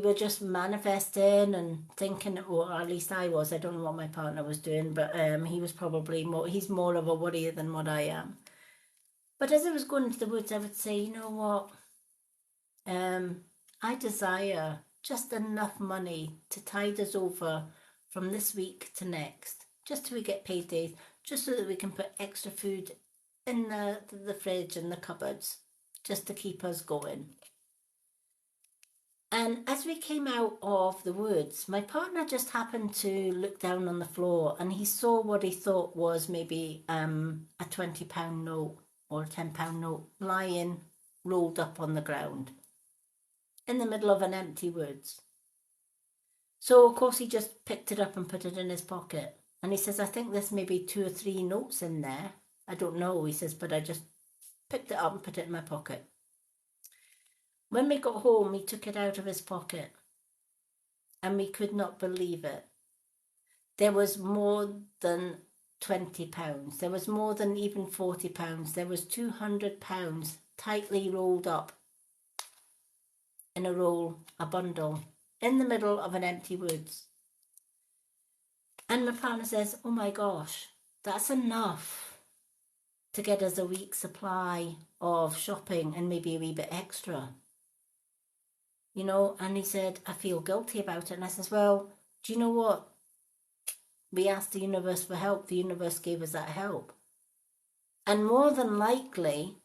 [SPEAKER 1] were just manifesting and thinking, or at least I was. I don't know what my partner was doing, but he was probably he's more of a worrier than what I am. But as I was going into the woods, I would say, you know what? I desire just enough money to tide us over from this week to next, just till we get paid days, just so that we can put extra food in the fridge and the cupboards, just to keep us going. And as we came out of the woods, my partner just happened to look down on the floor, and he saw what he thought was maybe a £20 note or a £10 note lying rolled up on the ground in the middle of an empty woods. So of course he just picked it up and put it in his pocket. And he says, I think there's maybe 2 or 3 notes in there. I don't know, he says, but I just picked it up and put it in my pocket. When we got home, he took it out of his pocket, and we could not believe it. There was more than £20. There was more than even £40. There was £200 tightly rolled up in a bundle, in the middle of an empty woods. And my partner says, oh my gosh, that's enough to get us a week's supply of shopping and maybe a wee bit extra. And he said, I feel guilty about it. And I says, well, do you know what? We asked the universe for help. The universe gave us that help. And more than likely,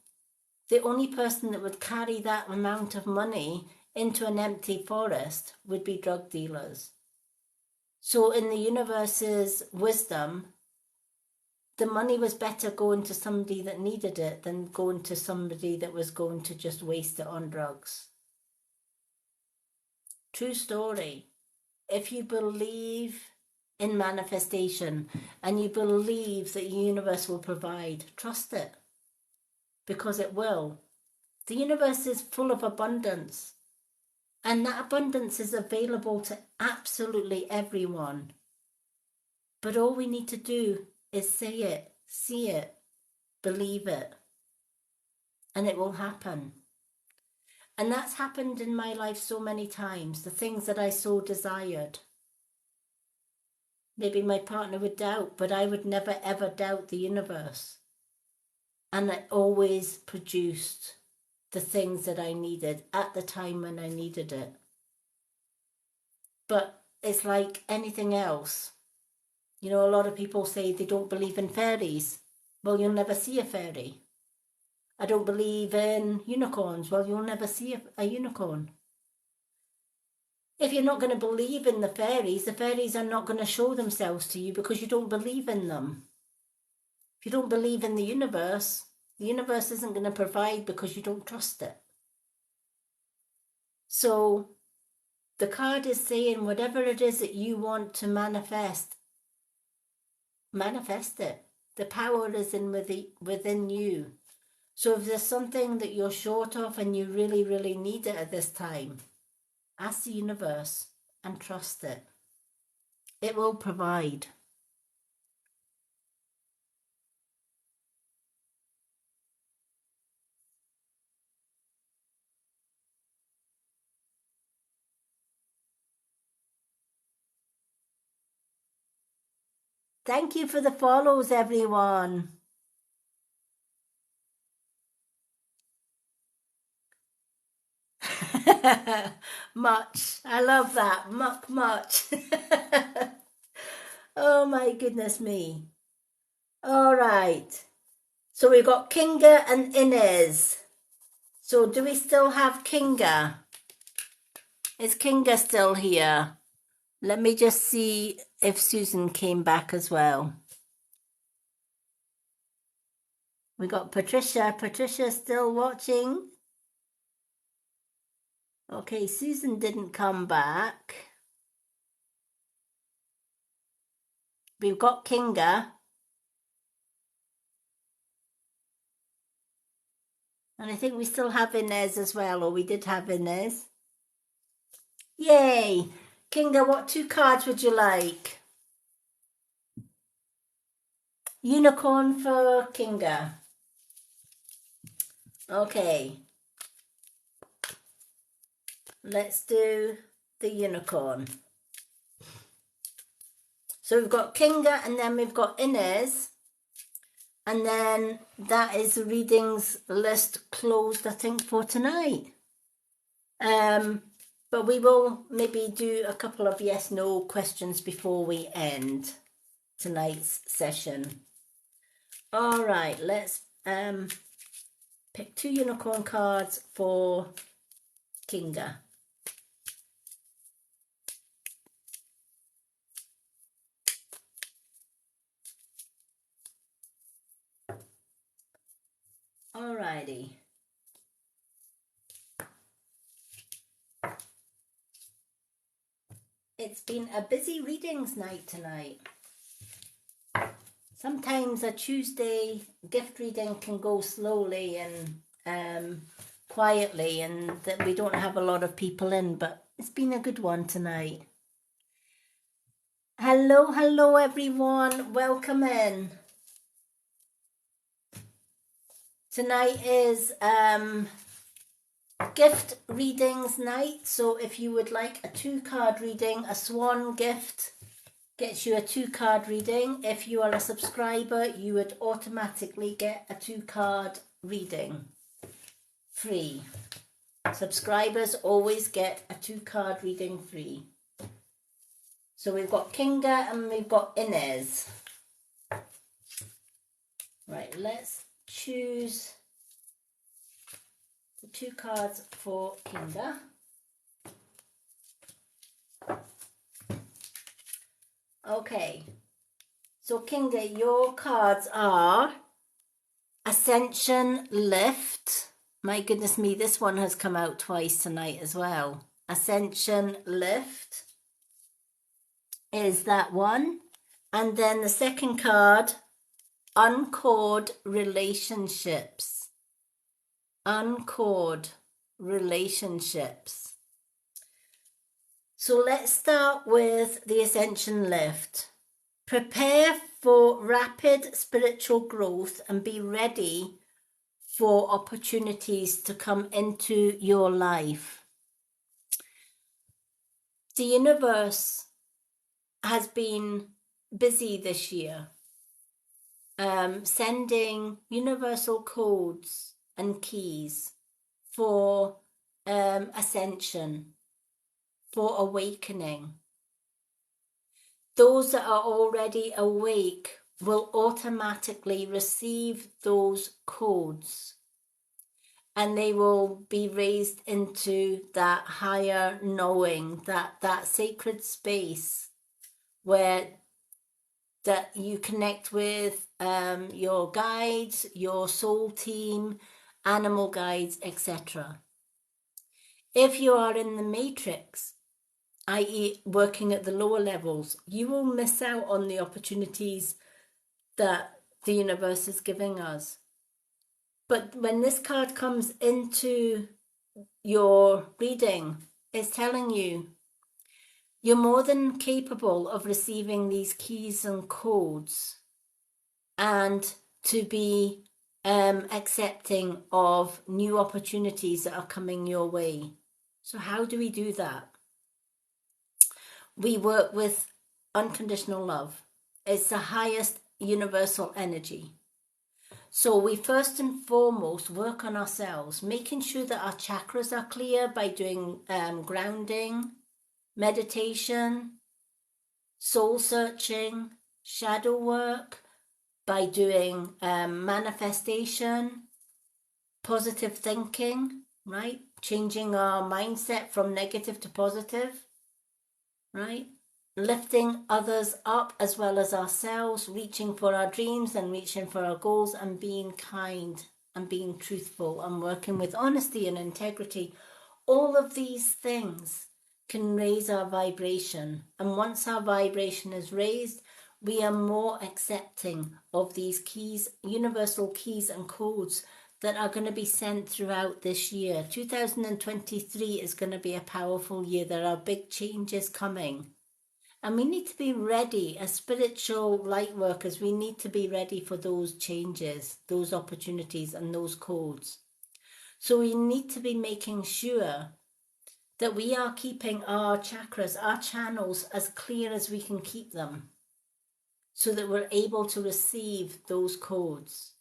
[SPEAKER 1] the only person that would carry that amount of money into an empty forest would be drug dealers. So in the universe's wisdom, the money was better going to somebody that needed it than going to somebody that was going to just waste it on drugs. True story. If you believe in manifestation and you believe that the universe will provide, trust it, because it will. The universe is full of abundance, and that abundance is available to absolutely everyone. But all we need to do is say it, see it, believe it, and it will happen. And that's happened in my life so many times, the things that I so desired. Maybe my partner would doubt, but I would never ever doubt the universe. And it always produced the things that I needed at the time when I needed it. But it's like anything else. You know, a lot of people say they don't believe in fairies. Well, you'll never see a fairy. I don't believe in unicorns. Well, you'll never see a unicorn. If you're not going to believe in the fairies are not going to show themselves to you because you don't believe in them. If you don't believe in the universe isn't going to provide because you don't trust it. So the card is saying whatever it is that you want to manifest, manifest it. The power is within you. So if there's something that you're short of and you really, really need it at this time, ask the universe and trust it. It will provide. Thank you for the follows, everyone. Much. I love that. Much. Oh my goodness me. All right. So we've got Kinga and Inez. So do we still have Kinga? Is Kinga still here? Let me just see if Susan came back as well. We got Patricia. Patricia still watching? Okay, Susan didn't come back. We've got Kinga. And I think we still have Inez as well, or we did have Inez. Yay! Kinga, what 2 cards would you like? Unicorn for Kinga. Okay. Let's do the unicorn. So we've got Kinga and then we've got Inez. And then that is the readings list closed, I think, for tonight. But we will maybe do a couple of yes/no questions before we end tonight's session. All right, let's pick 2 unicorn cards for Kinga. Alrighty. It's been a busy readings night tonight. Sometimes a Tuesday gift reading can go slowly and quietly, and that we don't have a lot of people in, but it's been a good one tonight. Hello everyone, welcome in. Tonight is gift readings night, so if you would like a 2-card reading, a swan gift gets you a 2-card reading. If you are a subscriber, you would automatically get a 2-card reading free. Subscribers always get a 2-card reading free. So we've got Kinga and we've got Inez. Right, let's choose the 2 cards for Kinga. Okay, So Kinga, your cards are Ascension Lift. My goodness me, this one has come out twice tonight as well. Ascension Lift is that one. And then the second card, Uncord Relationships. Uncord Relationships. So let's start with the Ascension Lift. Prepare for rapid spiritual growth and be ready for opportunities to come into your life. The universe has been busy this year, sending universal codes and keys for ascension, for awakening. Those that are already awake will automatically receive those codes, and they will be raised into that higher knowing, that sacred space where that you connect with your guides, your soul team, animal guides, etc. If you are in the matrix, i.e. working at the lower levels, you will miss out on the opportunities that the universe is giving us. But when this card comes into your reading, it's telling you you're more than capable of receiving these keys and codes and to be accepting of new opportunities that are coming your way. So how do we do that? We work with unconditional love. It's the highest universal energy. So we first and foremost work on ourselves, making sure that our chakras are clear by doing grounding, meditation, soul searching, shadow work, by doing manifestation, positive thinking, right? Changing our mindset from negative to positive, right? Lifting others up as well as ourselves, reaching for our dreams and reaching for our goals, and being kind and being truthful and working with honesty and integrity. All of these things can raise our vibration. And once our vibration is raised, we are more accepting of these keys, universal keys and codes that are going to be sent throughout this year. 2023 is going to be a powerful year. There are big changes coming. And we need to be ready as spiritual light workers. We need to be ready for those changes, those opportunities and those codes. So we need to be making sure that we are keeping our chakras, our channels as clear as we can keep them, so that we're able to receive those codes.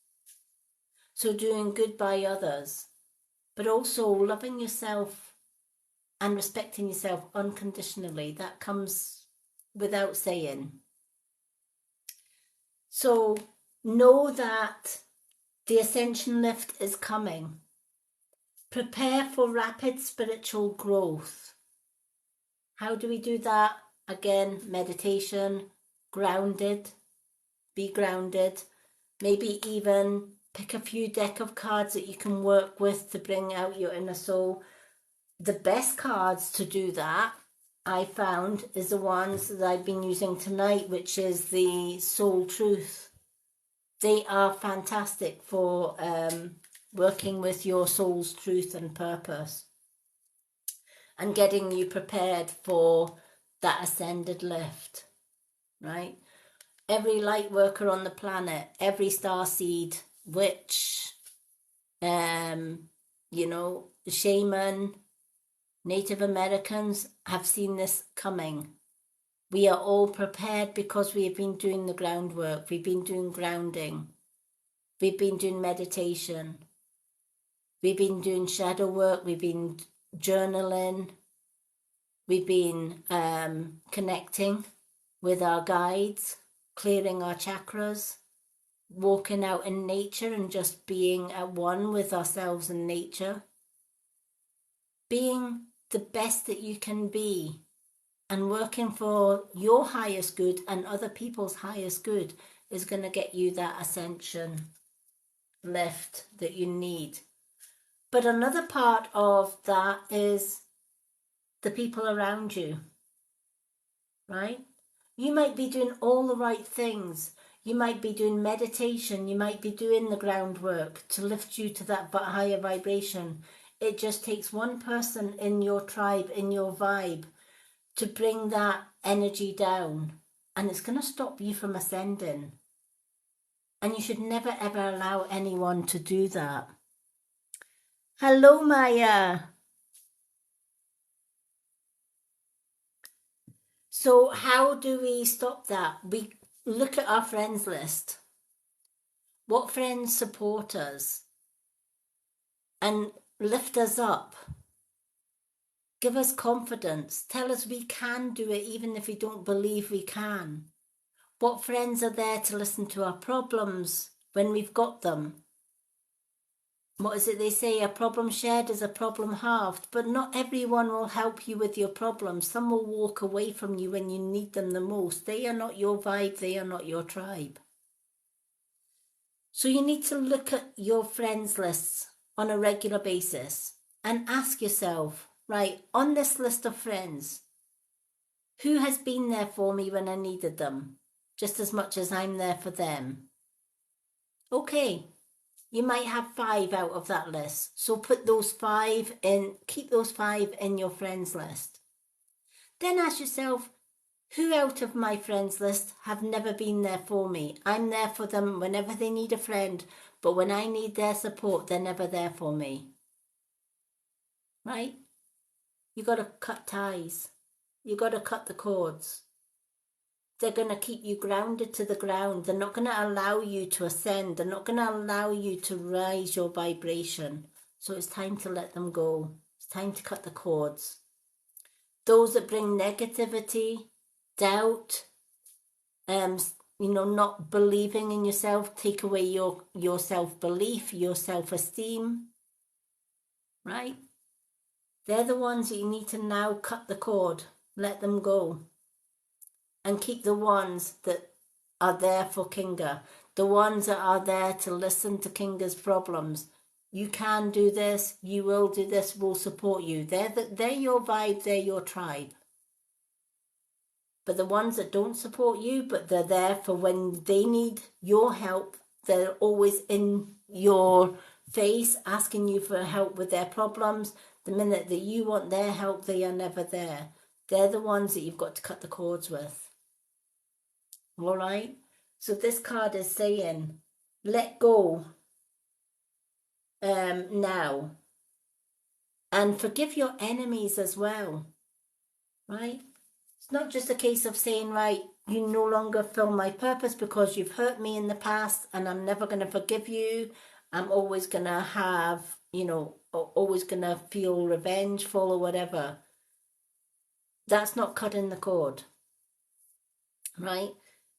[SPEAKER 1] So doing good by others, but also loving yourself and respecting yourself unconditionally. That comes without saying. So know that the Ascension Lift is coming. Prepare for rapid spiritual growth. How do we do that? Again, meditation, grounded, be grounded. Maybe even pick a few deck of cards that you can work with to bring out your inner soul. The best cards to do that, I found, is the ones that I've been using tonight, which is the Soul Truth. They are fantastic for working with your soul's truth and purpose and getting you prepared for that ascended lift, right? Every light worker on the planet, every starseed, witch, shaman, Native Americans have seen this coming. We are all prepared because we have been doing the groundwork. We've been doing grounding. We've been doing meditation. We've been doing shadow work. We've been journaling. We've been connecting with our guides, clearing our chakras, walking out in nature and just being at one with ourselves and nature. Being the best that you can be And working for your highest good and other people's highest good is going to get you that ascension lift that you need. But another part of that is the people around you, right? You might be doing all the right things. You might be doing meditation. You might be doing the groundwork to lift you to that higher vibration. It just takes one person in your tribe, in your vibe, to bring that energy down. And it's going to stop you from ascending. And you should never, ever allow anyone to do that. Hello, Maya. So how do we stop that? We look at our friends list. What friends support us and lift us up? Give us confidence. Tell us we can do it even if we don't believe we can. What friends are there to listen to our problems when we've got them? What is it they say? A problem shared is a problem halved. But not everyone will help you with your problems. Some will walk away from you when you need them the most. They are not your vibe. They are not your tribe. So you need to look at your friends lists on a regular basis and ask yourself, right, on this list of friends, who has been there for me when I needed them, just as much as I'm there for them? Okay, you might have 5 out of that list. So put those 5 in, keep those 5 in your friends list. Then ask yourself, who out of my friends list have never been there for me? I'm there for them whenever they need a friend, but when I need their support, they're never there for me. Right? You got to cut ties. You got to cut the cords. They're going to keep you grounded to the ground. They're not going to allow you to ascend. They're not going to allow you to rise your vibration. So it's time to let them go. It's time to cut the cords. Those that bring negativity, doubt, not believing in yourself, take away your self-belief, your self-esteem, right? They're the ones that you need to now cut the cord, let them go, and keep the ones that are there for Kinga, the ones that are there to listen to Kinga's problems. You can do this, you will do this, we'll support you. They're your vibe, they're your tribe. But the ones that don't support you, but they're there for when they need your help, they're always in your face asking you for help with their problems. The minute that you want their help, they are never there. They're the ones that you've got to cut the cords with. All right? So this card is saying, let go now. And forgive your enemies as well. Right? It's not just a case of saying, right, you no longer fill my purpose because you've hurt me in the past and I'm never going to forgive you. I'm always going to have, always going to feel revengeful or whatever. That's not cutting the cord, right?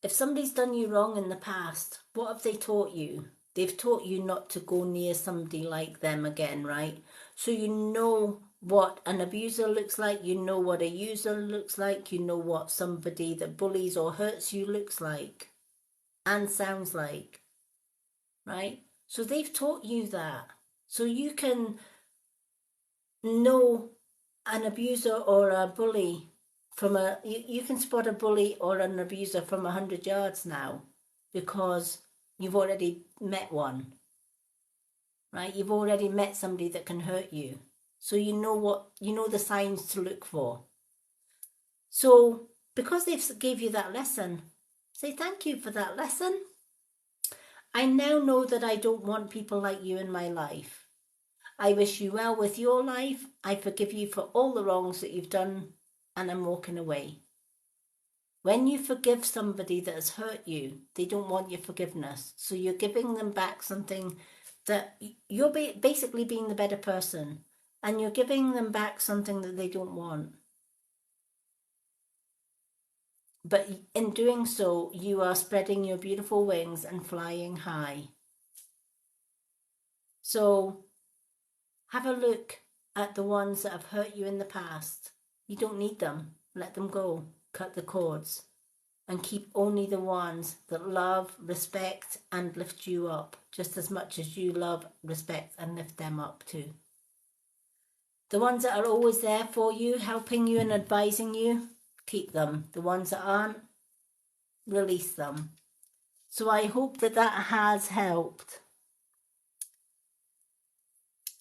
[SPEAKER 1] If somebody's done you wrong in the past, what have they taught you? They've taught you not to go near somebody like them again, right? So you know what an abuser looks like, you know what a user looks like, you know what somebody that bullies or hurts you looks like and sounds like, right? So they've taught you that. So you can know an abuser or a bully you can spot a bully or an abuser from 100 yards now because you've already met one, right? You've already met somebody that can hurt you. So you know the signs to look for. So because they've gave you that lesson, say thank you for that lesson. I now know that I don't want people like you in my life. I wish you well with your life. I forgive you for all the wrongs that you've done and I'm walking away. When you forgive somebody that has hurt you, they don't want your forgiveness. So you're giving them back something that you're basically being the better person and you're giving them back something that they don't want. But in doing so, you are spreading your beautiful wings and flying high. So have a look at the ones that have hurt you in the past. You don't need them. Let them go. Cut the cords. And keep only the ones that love, respect, and lift you up, just as much as you love, respect, and lift them up too. The ones that are always there for you, helping you and advising you, keep them. The ones that aren't, release them. So I hope that that has helped.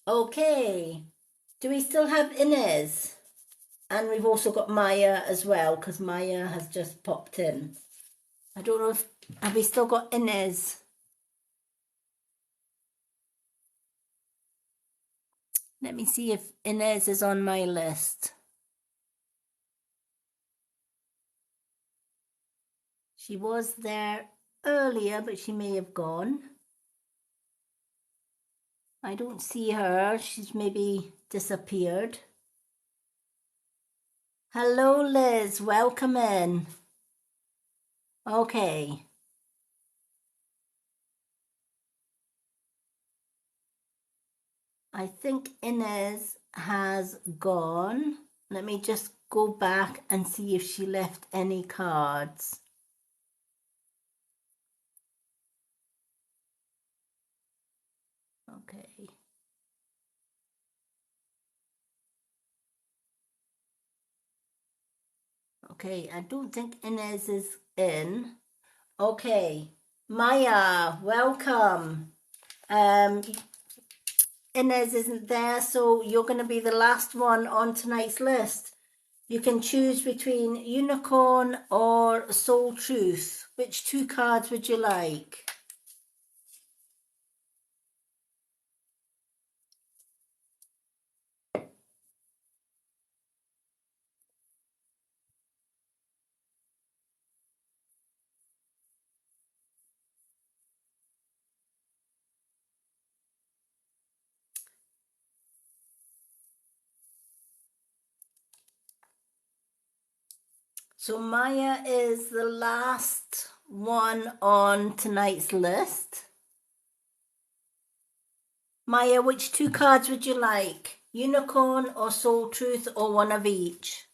[SPEAKER 1] Okay. Do we still have Inez? And we've also got Maya as well, because Maya has just popped in. I don't know if... Have we still got Inez? Let me see if Inez is on my list. She was there earlier, but she may have gone. I don't see her. She's maybe disappeared. Hello, Liz. Welcome in. Okay. I think Inez has gone. Let me just go back and see if she left any cards. Okay. Okay, I don't think Inez is in. Okay. Maya, welcome. Inez isn't there, so you're going to be the last one on tonight's list. You can choose between Unicorn or Soul Truth. Which two cards would you like? So Maya is the last one on tonight's list. Maya, which two cards would you like? Unicorn or Soul Truth, or one of each?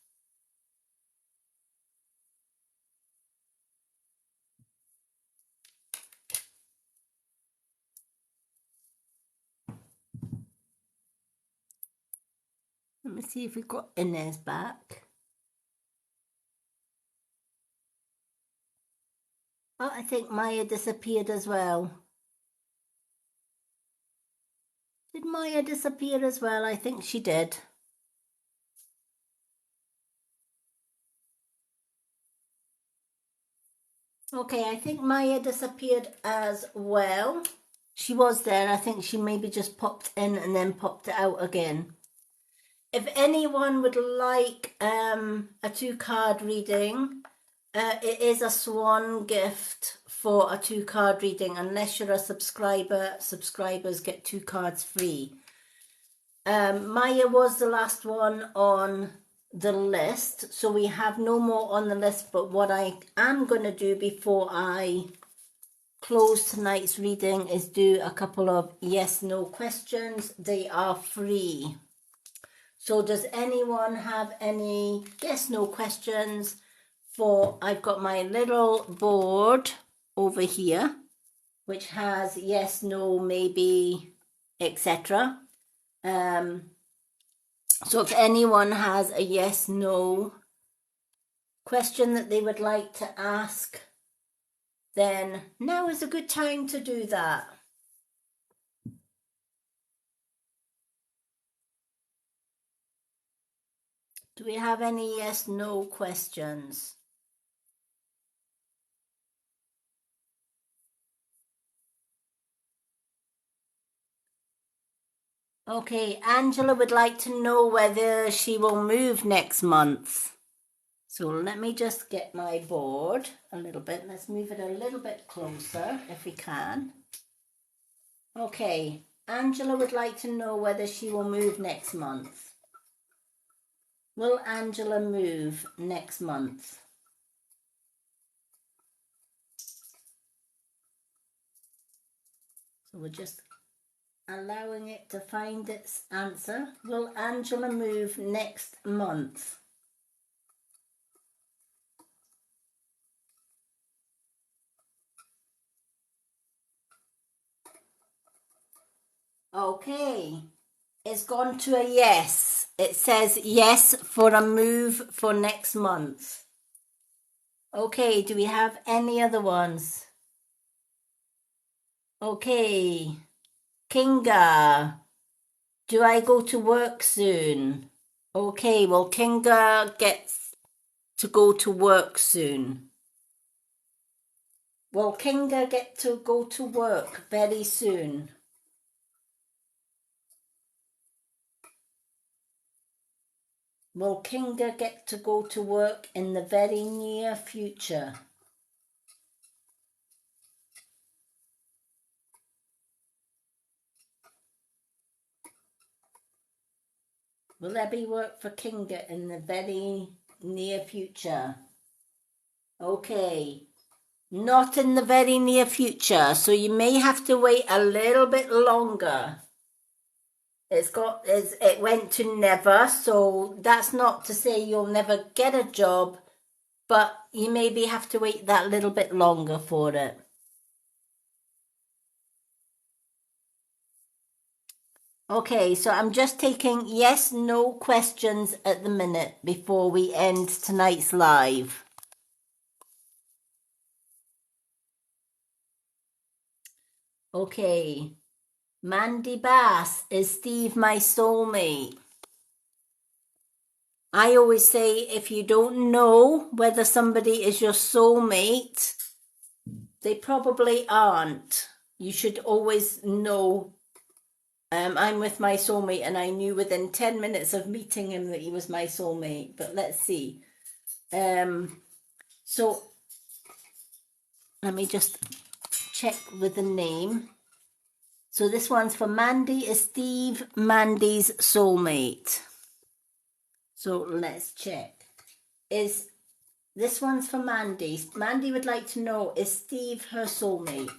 [SPEAKER 1] Let me see if we've got Inez back. Oh, I think Maya disappeared as well. Did Maya disappear as well? I think she did. Okay, I think Maya disappeared as well. She was there. I think she maybe just popped in and then popped out again. If anyone would like a 2-card reading, it is a Swan gift for a 2-card reading. Unless you're a subscriber, subscribers get 2 cards free. Maya was the last one on the list, so we have no more on the list. But what I am going to do before I close tonight's reading is do a couple of yes/no questions. They are free. So does anyone have any yes/no questions for... I've got my little board over here, which has yes, no, maybe, etc. So if anyone has a yes/no question that they would like to ask, then now is a good time to do that. Do we have any yes/no questions? Okay, Angela would like to know whether she will move next month. So let me just get my board a little bit. Let's move it a little bit closer if we can. Okay, Angela would like to know whether she will move next month. Will Angela move next month? So we're just allowing it to find its answer. Will Angela move next month? Okay. It's gone to a yes. It says yes for a move for next month. Okay, do we have any other ones? Okay. Kinga, do I go to work soon? Okay, well, Kinga gets to go to work soon. Will Kinga get to go to work very soon? Will Kinga get to go to work in the very near future? Will there be work for Kinga in the very near future? Okay, not in the very near future, so you may have to wait a little bit longer. It went to never, so that's not to say you'll never get a job, but you maybe have to wait that little bit longer for it. Okay, so I'm just taking yes, no questions at the minute before we end tonight's live. Okay, Mandy Bass, is Steve my soulmate? I always say if you don't know whether somebody is your soulmate, they probably aren't. You should always know. I'm with my soulmate, and I knew within 10 minutes of meeting him that he was my soulmate. But let's see. So let me just check with the name. So this one's for Mandy. Is Steve Mandy's soulmate? So let's check. This one's for Mandy. Mandy would like to know, is Steve her soulmate?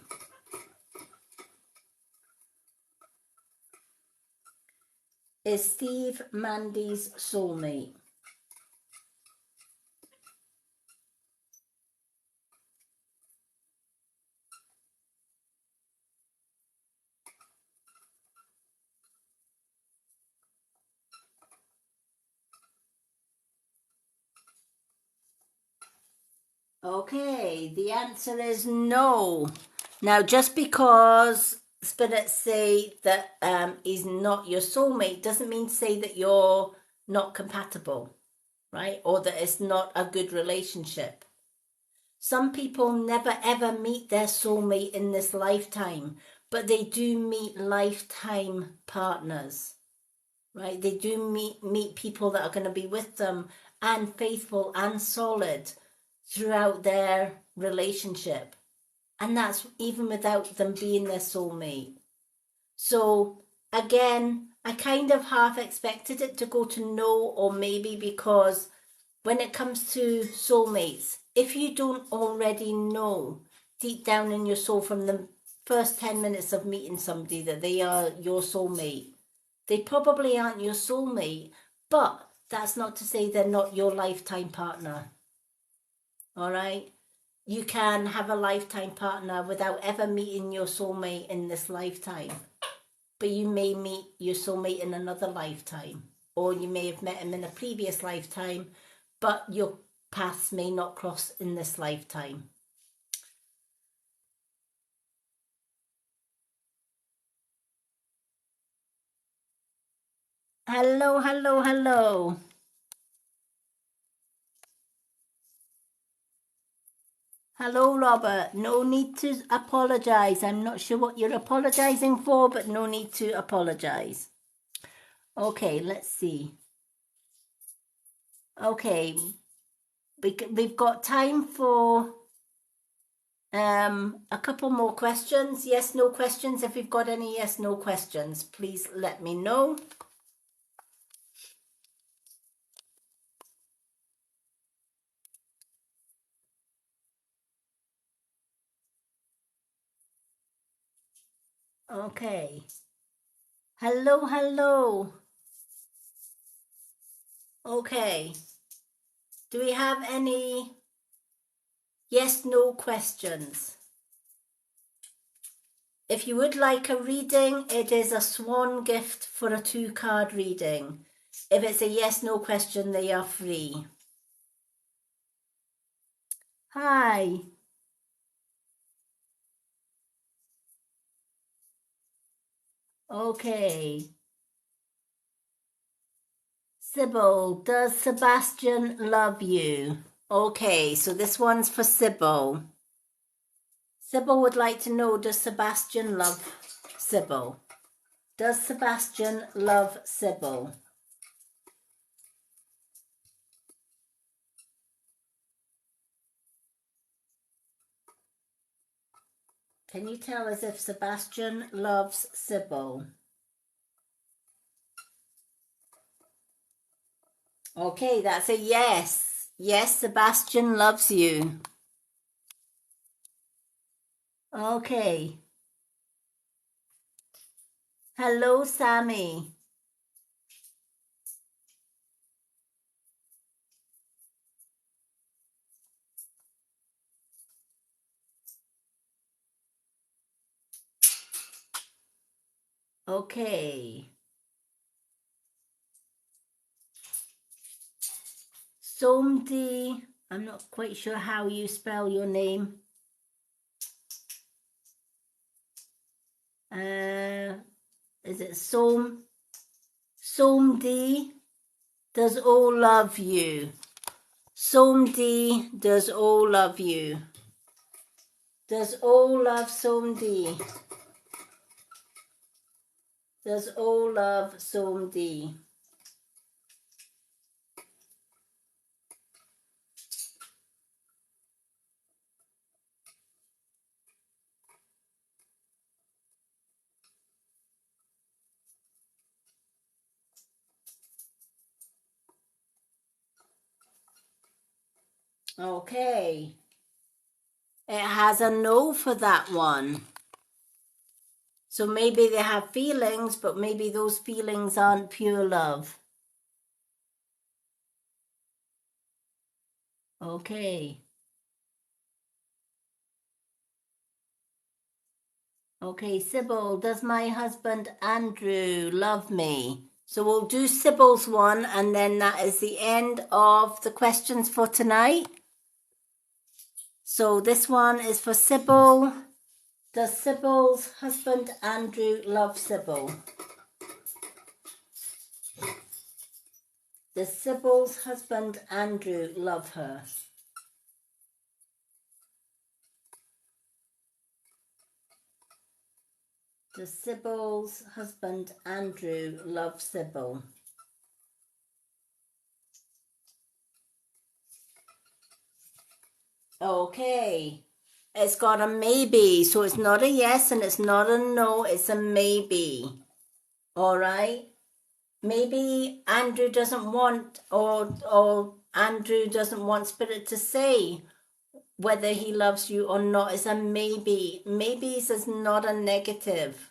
[SPEAKER 1] Is Steve Mandy's soulmate? Okay, the answer is no. Now, just because spirits say that he's not your soulmate doesn't mean to say that you're not compatible, right? Or that it's not a good relationship. Some people never ever meet their soulmate in this lifetime, but they do meet lifetime partners, right? They do meet people that are going to be with them and faithful and solid throughout their relationship. And that's even without them being their soulmate. So again, I kind of half expected it to go to no, or maybe because when it comes to soulmates, if you don't already know deep down in your soul from the first 10 minutes of meeting somebody that they are your soulmate, they probably aren't your soulmate, but that's not to say they're not your lifetime partner. All right? You can have a lifetime partner without ever meeting your soulmate in this lifetime. But you may meet your soulmate in another lifetime. Or you may have met him in a previous lifetime, but your paths may not cross in this lifetime. Hello, hello, hello. Hello, Robert. No need to apologise. I'm not sure what you're apologising for, but no need to apologise. Okay, let's see. Okay, we've got time for a couple more questions. Yes, no questions. If you've got any yes, no questions, please let me know. Okay. Hello, hello. Okay. Do we have any yes, no questions? If you would like a reading, it is a swan gift for a 2-card reading. If it's a yes/no question, they are free. Hi. Okay. Sybil, does Sebastian love you? Okay, so this one's for Sybil. Sybil would like to know, does Sebastian love Sybil? Does Sebastian love Sybil? Can you tell us if Sebastian loves Sybil? Okay, that's a yes. Yes, Sebastian loves you. Okay. Hello, Sammy. Okay. Somdi, I'm not quite sure how you spell your name. Is it Somdi does all love you. Somdi does all love you. Does all love Somdi. Does all love Somdi. Okay. It has a no for that one. So maybe they have feelings, but maybe those feelings aren't pure love. Okay. Okay, Sybil, does my husband Andrew love me? So we'll do Sybil's one, and then that is the end of the questions for tonight. So this one is for Sybil. Does Sybil's husband Andrew love Sybil? Does Sybil's husband Andrew love her? Does Sybil's husband Andrew love Sybil? Okay. It's got a maybe, so it's not a yes and it's not a no, it's a maybe. All right? Maybe Andrew doesn't want, or Andrew doesn't want Spirit to say whether he loves you or not. It's a maybe. Maybe is not a negative,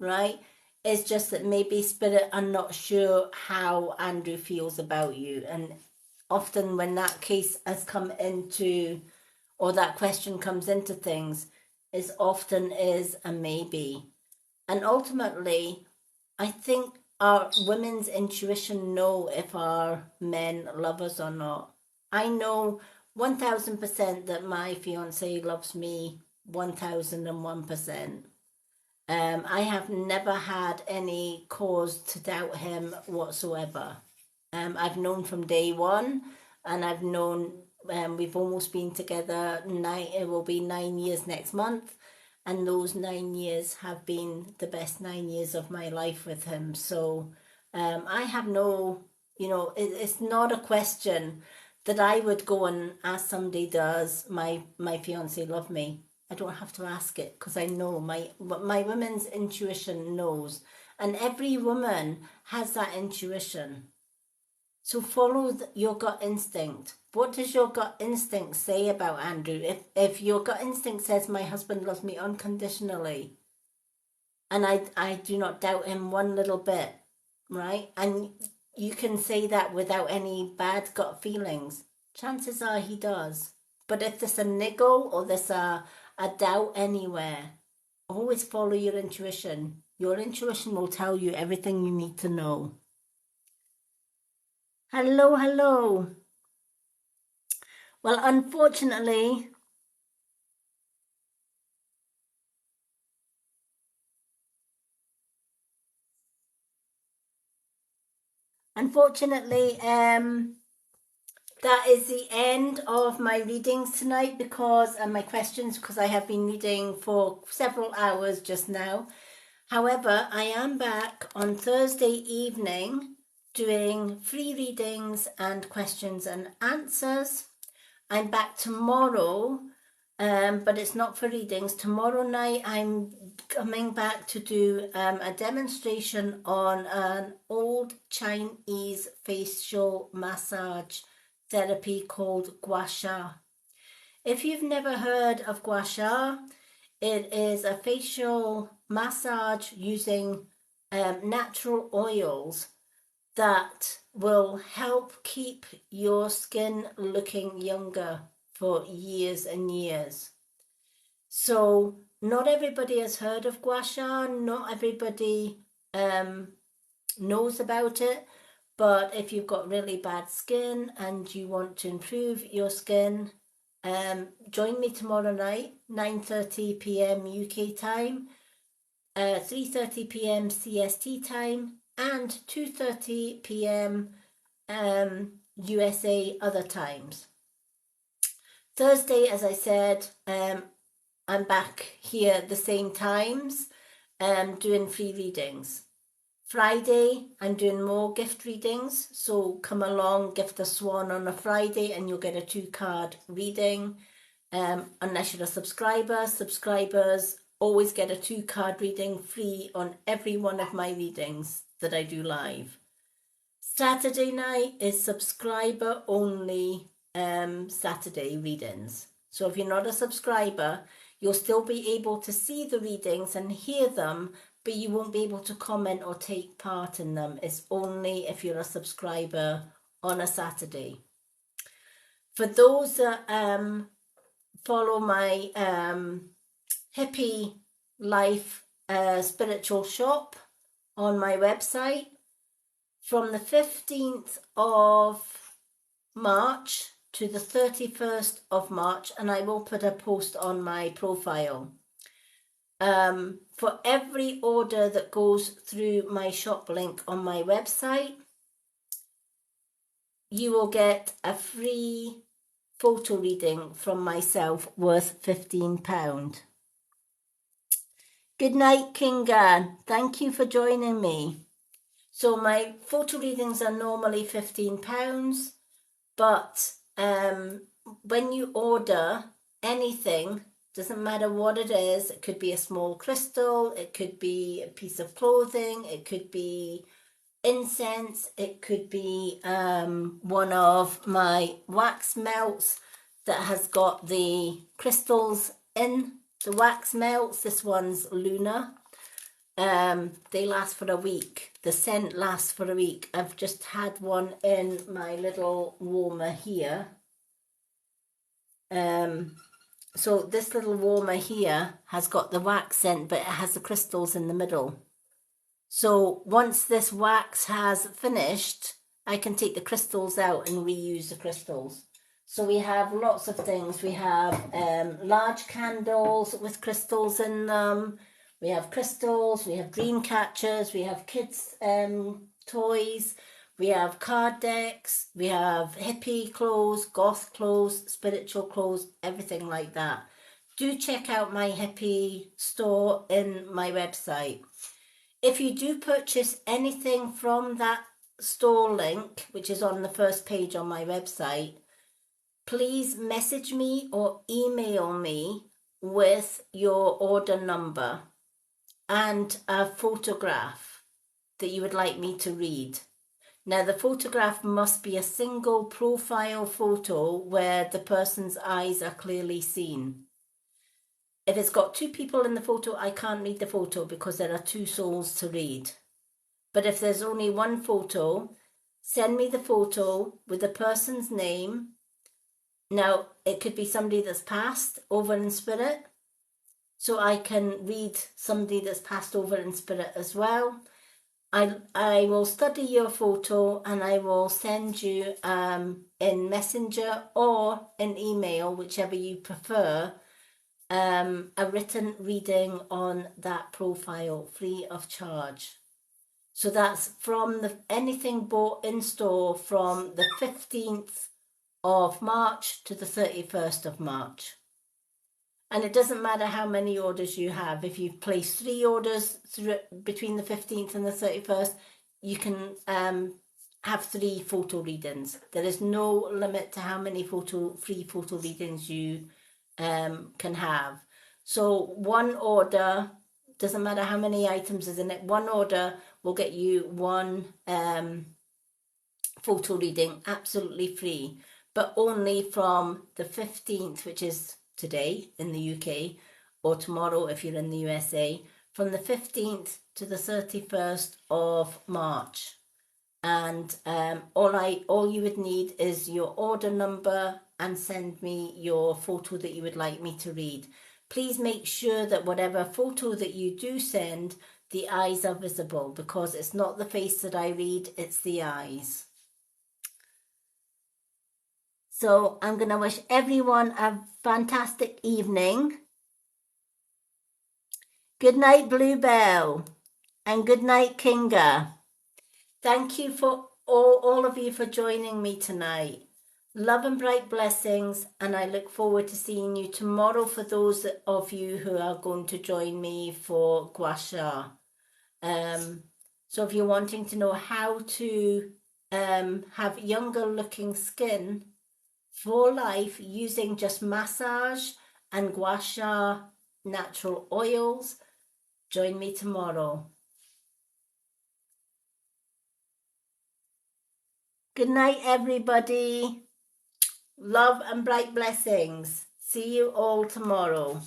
[SPEAKER 1] right? It's just that maybe Spirit are not sure how Andrew feels about you. And often when that case has come into, or that question comes into things, is often is a maybe. And ultimately, I think our women's intuition know if our men love us or not. I know 1000% that my fiance loves me 1001%. I have never had any cause to doubt him whatsoever. I've known from day one, and I've known we've almost been together it will be 9 years next month, and those 9 years have been the best 9 years of my life with him. So I have no, it's not a question that I would go and ask somebody, does my fiance love me? I don't have to ask it because I know my woman's intuition knows, and every woman has that intuition. So follow your gut instinct. What does your gut instinct say about Andrew? If your gut instinct says my husband loves me unconditionally, and I do not doubt him one little bit, right? And you can say that without any bad gut feelings. Chances are he does. But if there's a niggle or there's a doubt anywhere, always follow your intuition. Your intuition will tell you everything you need to know. Hello, hello. Well, unfortunately, that is the end of my readings tonight because my questions, because I have been reading for several hours just now. However, I am back on Thursday evening doing free readings and questions and answers. I'm back tomorrow, but it's not for readings. Tomorrow night, I'm coming back to do a demonstration on an old Chinese facial massage therapy called Gua Sha. If you've never heard of Gua Sha, it is a facial massage using natural oils that will help keep your skin looking younger for years and years. So not everybody has heard of Gua Sha, not everybody knows about it, but if you've got really bad skin and you want to improve your skin, join me tomorrow night, 9:30 p.m. UK time, 3:30 p.m. CST time, and 2:30 p.m. USA other times. Thursday, as I said, I'm back here at the same times, doing free readings. Friday, I'm doing more gift readings, so come along, gift a swan on a Friday and you'll get a 2-card reading. Unless you're a subscriber, subscribers always get a 2-card reading free on every one of my readings that I do live. Saturday night is subscriber only Saturday readings. So if you're not a subscriber, you'll still be able to see the readings and hear them, but you won't be able to comment or take part in them. It's only if you're a subscriber on a Saturday. For those that follow my hippie life spiritual shop on my website, from the 15th of March to the 31st of March, and I will put a post on my profile. For every order that goes through my shop link on my website, you will get a free photo reading from myself worth £15. Good night, Kinga. Thank you for joining me. So my photo readings are normally £15, but when you order anything, doesn't matter what it is, it could be a small crystal, it could be a piece of clothing, it could be incense, it could be one of my wax melts that has got the crystals in the wax melts. This one's Luna. They last for a week. The scent lasts for a week. I've just had one in my little warmer here. So this little warmer here has got the wax scent, but it has the crystals in the middle. So once this wax has finished, I can take the crystals out and reuse the crystals. So we have lots of things. We have large candles with crystals in them. We have crystals, we have dream catchers, we have kids' toys, we have card decks, we have hippie clothes, goth clothes, spiritual clothes, everything like that. Do check out my hippie store in my website. If you do purchase anything from that store link, which is on the first page on my website, please message me or email me with your order number and a photograph that you would like me to read. Now, the photograph must be a single profile photo where the person's eyes are clearly seen. If it's got 2 people in the photo, I can't read the photo because there are 2 souls to read. But if there's only 1 photo, send me the photo with the person's name. Now, it could be somebody that's passed over in spirit, so I can read somebody that's passed over in spirit as well. I will study your photo and I will send you in Messenger or in email, whichever you prefer, a written reading on that profile free of charge. So that's from anything bought in store from the 15th of March to the 31st of March. And it doesn't matter how many orders you have. If you've placed 3 orders between the 15th and the 31st, you can have 3 photo readings. There is no limit to how many free photo readings you can have. So one order, doesn't matter how many items is in it, one order will get you 1 photo reading absolutely free, but only from the 15th, which is today in the UK, or tomorrow if you're in the USA, from the 15th to the 31st of March. And all you would need is your order number and send me your photo that you would like me to read. Please make sure that whatever photo that you do send, the eyes are visible, because it's not the face that I read, it's the eyes. So I'm going to wish everyone a fantastic evening. Good night, Bluebell. And good night, Kinga. Thank you for all of you for joining me tonight. Love and bright blessings, and I look forward to seeing you tomorrow for those of you who are going to join me for Gua Sha. So if you're wanting to know how to have younger looking skin for life using just massage and Gua Sha natural oils, join me tomorrow. Good night, everybody. Love and bright blessings. See you all tomorrow.